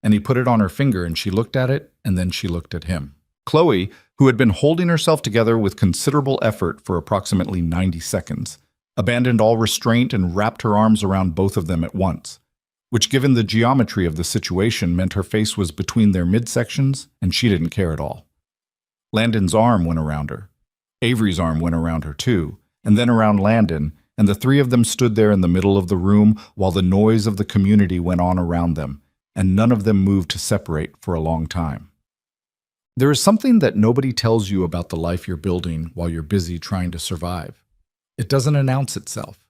And he put it on her finger and she looked at it, and then she looked at him. Chloe, who had been holding herself together with considerable effort for approximately 90 seconds, abandoned all restraint and wrapped her arms around both of them at once. which given the geometry of the situation meant her face was between their midsections and she didn't care at all. Landon's arm went around her. Avery's arm went around her too, and then around Landon, and the three of them stood there in the middle of the room while the noise of the community went on around them, and none of them moved to separate for a long time. There is something that nobody tells you about the life you're building while you're busy trying to survive. It doesn't announce itself.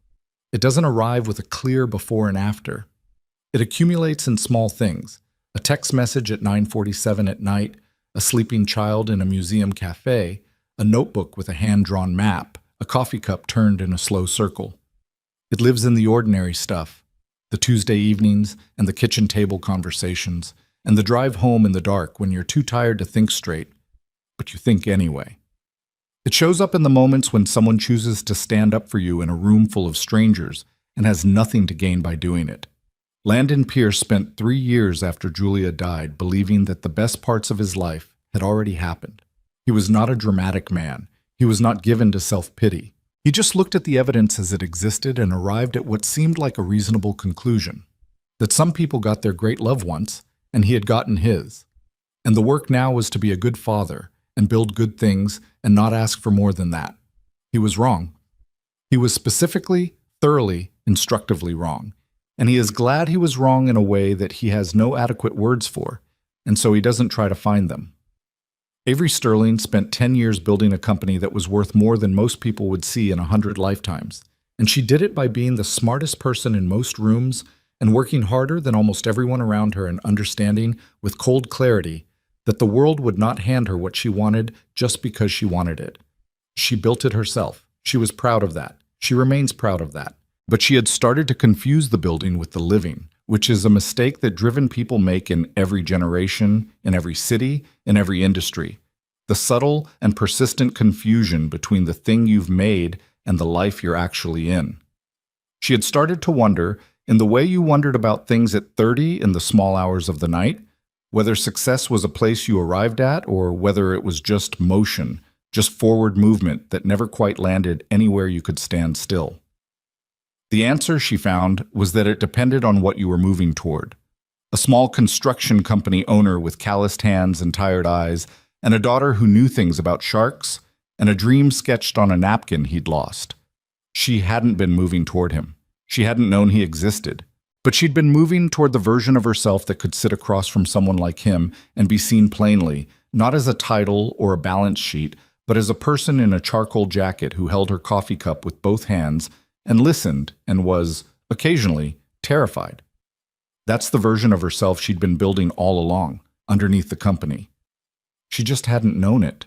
It doesn't arrive with a clear before and after. It accumulates in small things: a text message at 9:47 at night, a sleeping child in a museum cafe, a notebook with a hand-drawn map, a coffee cup turned in a slow circle. It lives in the ordinary stuff, the Tuesday evenings and the kitchen table conversations, and the drive home in the dark when you're too tired to think straight, but you think anyway. It shows up in the moments when someone chooses to stand up for you in a room full of strangers and has nothing to gain by doing it. Landon Pierce spent 3 years after Julia died believing that the best parts of his life had already happened. He was not a dramatic man. He was not given to self-pity. He just looked at the evidence as it existed and arrived at what seemed like a reasonable conclusion: that some people got their great love once, and he had gotten his. And the work now was to be a good father and build good things and not ask for more than that. He was wrong. He was specifically, thoroughly, instructively wrong. And he is glad he was wrong in a way that he has no adequate words for, and so he doesn't try to find them. Avery Sterling spent 10 years building a company that was worth more than most people would see in 100 lifetimes, and she did it by being the smartest person in most rooms and working harder than almost everyone around her and understanding with cold clarity that the world would not hand her what she wanted just because she wanted it. She built it herself. She was proud of that. She remains proud of that. But she had started to confuse the building with the living, which is a mistake that driven people make in every generation, in every city, in every industry. The subtle and persistent confusion between the thing you've made and the life you're actually in. She had started to wonder, in the way you wondered about things at 30 in the small hours of the night, whether success was a place you arrived at or whether it was just motion, just forward movement that never quite landed anywhere you could stand still. The answer, she found, was that it depended on what you were moving toward. A small construction company owner with calloused hands and tired eyes, and a daughter who knew things about sharks, and a dream sketched on a napkin he'd lost. She hadn't been moving toward him. She hadn't known he existed. But she'd been moving toward the version of herself that could sit across from someone like him and be seen plainly, not as a title or a balance sheet, but as a person in a charcoal jacket who held her coffee cup with both hands and listened and was, occasionally, terrified. That's the version of herself she'd been building all along, underneath the company. She just hadn't known it.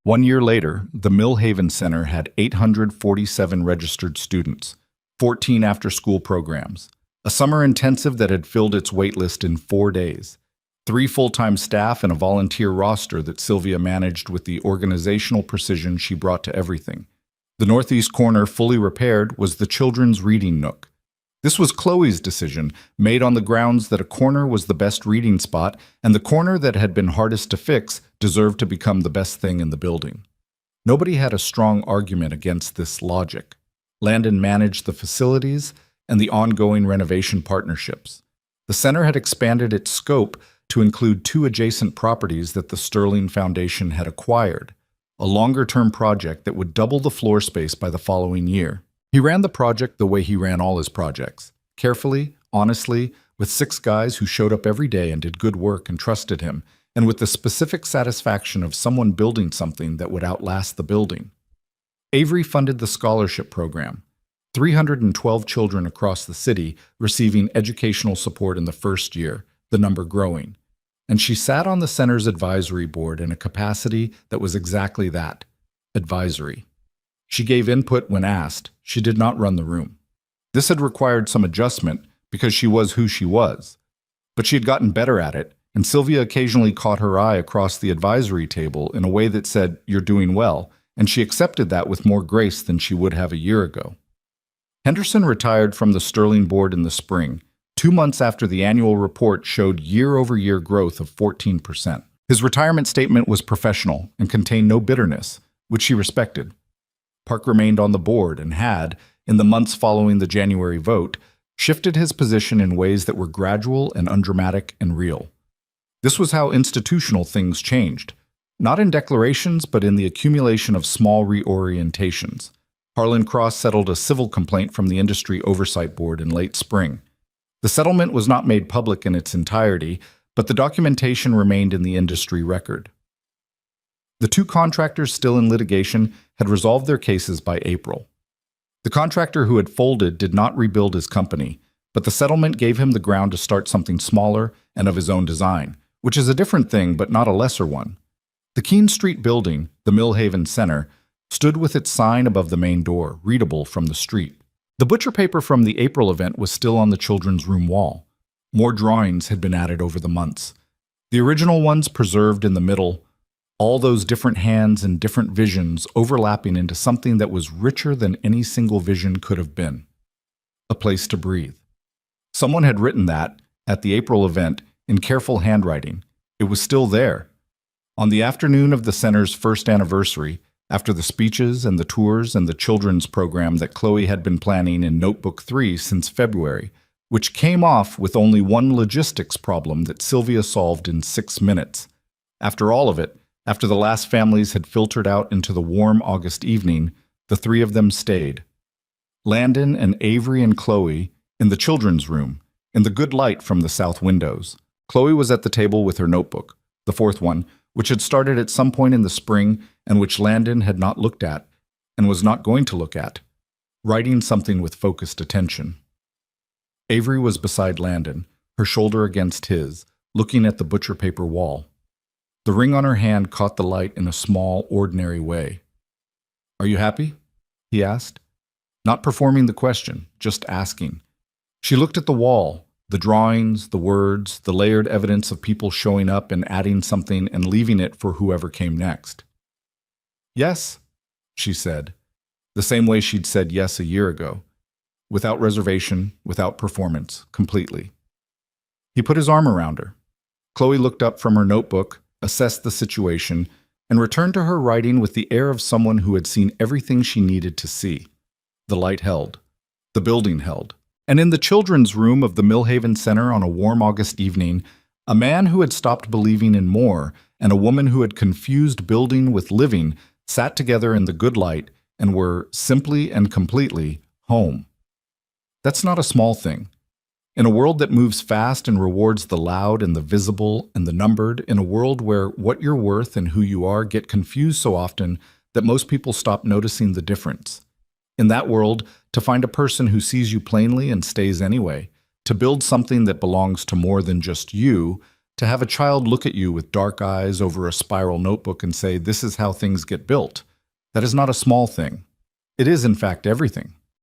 1 year later, the Millhaven Center had 847 registered students, 14 after-school programs, a summer intensive that had filled its waitlist in 4 days, 3 full-time staff and a volunteer roster that Sylvia managed with the organizational precision she brought to everything. The northeast corner, fully repaired, was the children's reading nook. This was Chloe's decision, made on the grounds that a corner was the best reading spot, and the corner that had been hardest to fix deserved to become the best thing in the building. Nobody had a strong argument against this logic. Landon managed the facilities and the ongoing renovation partnerships. The center had expanded its scope to include 2 adjacent properties that the Sterling Foundation had acquired, a longer-term project that would double the floor space by the following year. He ran the project the way he ran all his projects, carefully, honestly, with 6 guys who showed up every day and did good work and trusted him, and with the specific satisfaction of someone building something that would outlast the building. Avery funded the scholarship program, 312 children across the city receiving educational support in the first year, the number growing. And she sat on the center's advisory board in a capacity that was exactly that, advisory. She gave input when asked. She did not run the room. This had required some adjustment because she was who she was. But she had gotten better at it, and Sylvia occasionally caught her eye across the advisory table in a way that said, "You're doing well," and she accepted that with more grace than she would have a year ago. Henderson retired from the Sterling board in the spring, 2 months after the annual report showed year-over-year growth of 14%. His retirement statement was professional and contained no bitterness, which she respected. Park remained on the board and had, in the months following the January vote, shifted his position in ways that were gradual and undramatic and real. This was how institutional things changed, not in declarations, but in the accumulation of small reorientations. Harlan Cross settled a civil complaint from the Industry Oversight Board in late spring. The settlement was not made public in its entirety, but the documentation remained in the industry record. The two contractors still in litigation had resolved their cases by April. The contractor who had folded did not rebuild his company, but the settlement gave him the ground to start something smaller and of his own design, which is a different thing but not a lesser one. The Keene Street building, the Millhaven Center, stood with its sign above the main door, readable from the street. The butcher paper from the April event was still on the children's room wall. More drawings had been added over the months. The original ones preserved in the middle, all those different hands and different visions overlapping into something that was richer than any single vision could have been. A place to breathe. Someone had written that, at the April event, in careful handwriting. It was still there. On the afternoon of the center's first anniversary, after the speeches and the tours and the children's program that Chloe had been planning in Notebook 3 since February, which came off with only one logistics problem that Sylvia solved in 6 minutes. After all of it, after the last families had filtered out into the warm August evening, the three of them stayed. Landon and Avery and Chloe in the children's room, in the good light from the south windows. Chloe was at the table with her notebook, the fourth one, which had started at some point in the spring and which Landon had not looked at and was not going to look at, writing something with focused attention. Avery was beside Landon, her shoulder against his, looking at the butcher paper wall. The ring on her hand caught the light in a small, ordinary way. "Are you happy?" he asked. Not performing the question, just asking. She looked at the wall, the drawings, the words, the layered evidence of people showing up and adding something and leaving it for whoever came next. "Yes," she said, the same way she'd said yes a year ago, without reservation, without performance, completely. He put his arm around her. Chloe looked up from her notebook, assessed the situation, and returned to her writing with the air of someone who had seen everything she needed to see. The light held. The building held. And in the children's room of the Millhaven Center on a warm August evening, a man who had stopped believing in more and a woman who had confused building with living sat together in the good light and were, simply and completely, home. That's not a small thing. In a world that moves fast and rewards the loud and the visible and the numbered, in a world where what you're worth and who you are get confused so often that most people stop noticing the difference. In that world, to find a person who sees you plainly and stays anyway, to build something that belongs to more than just you, to have a child look at you with dark eyes over a spiral notebook and say, "This is how things get built," that is not a small thing. It is, in fact, everything.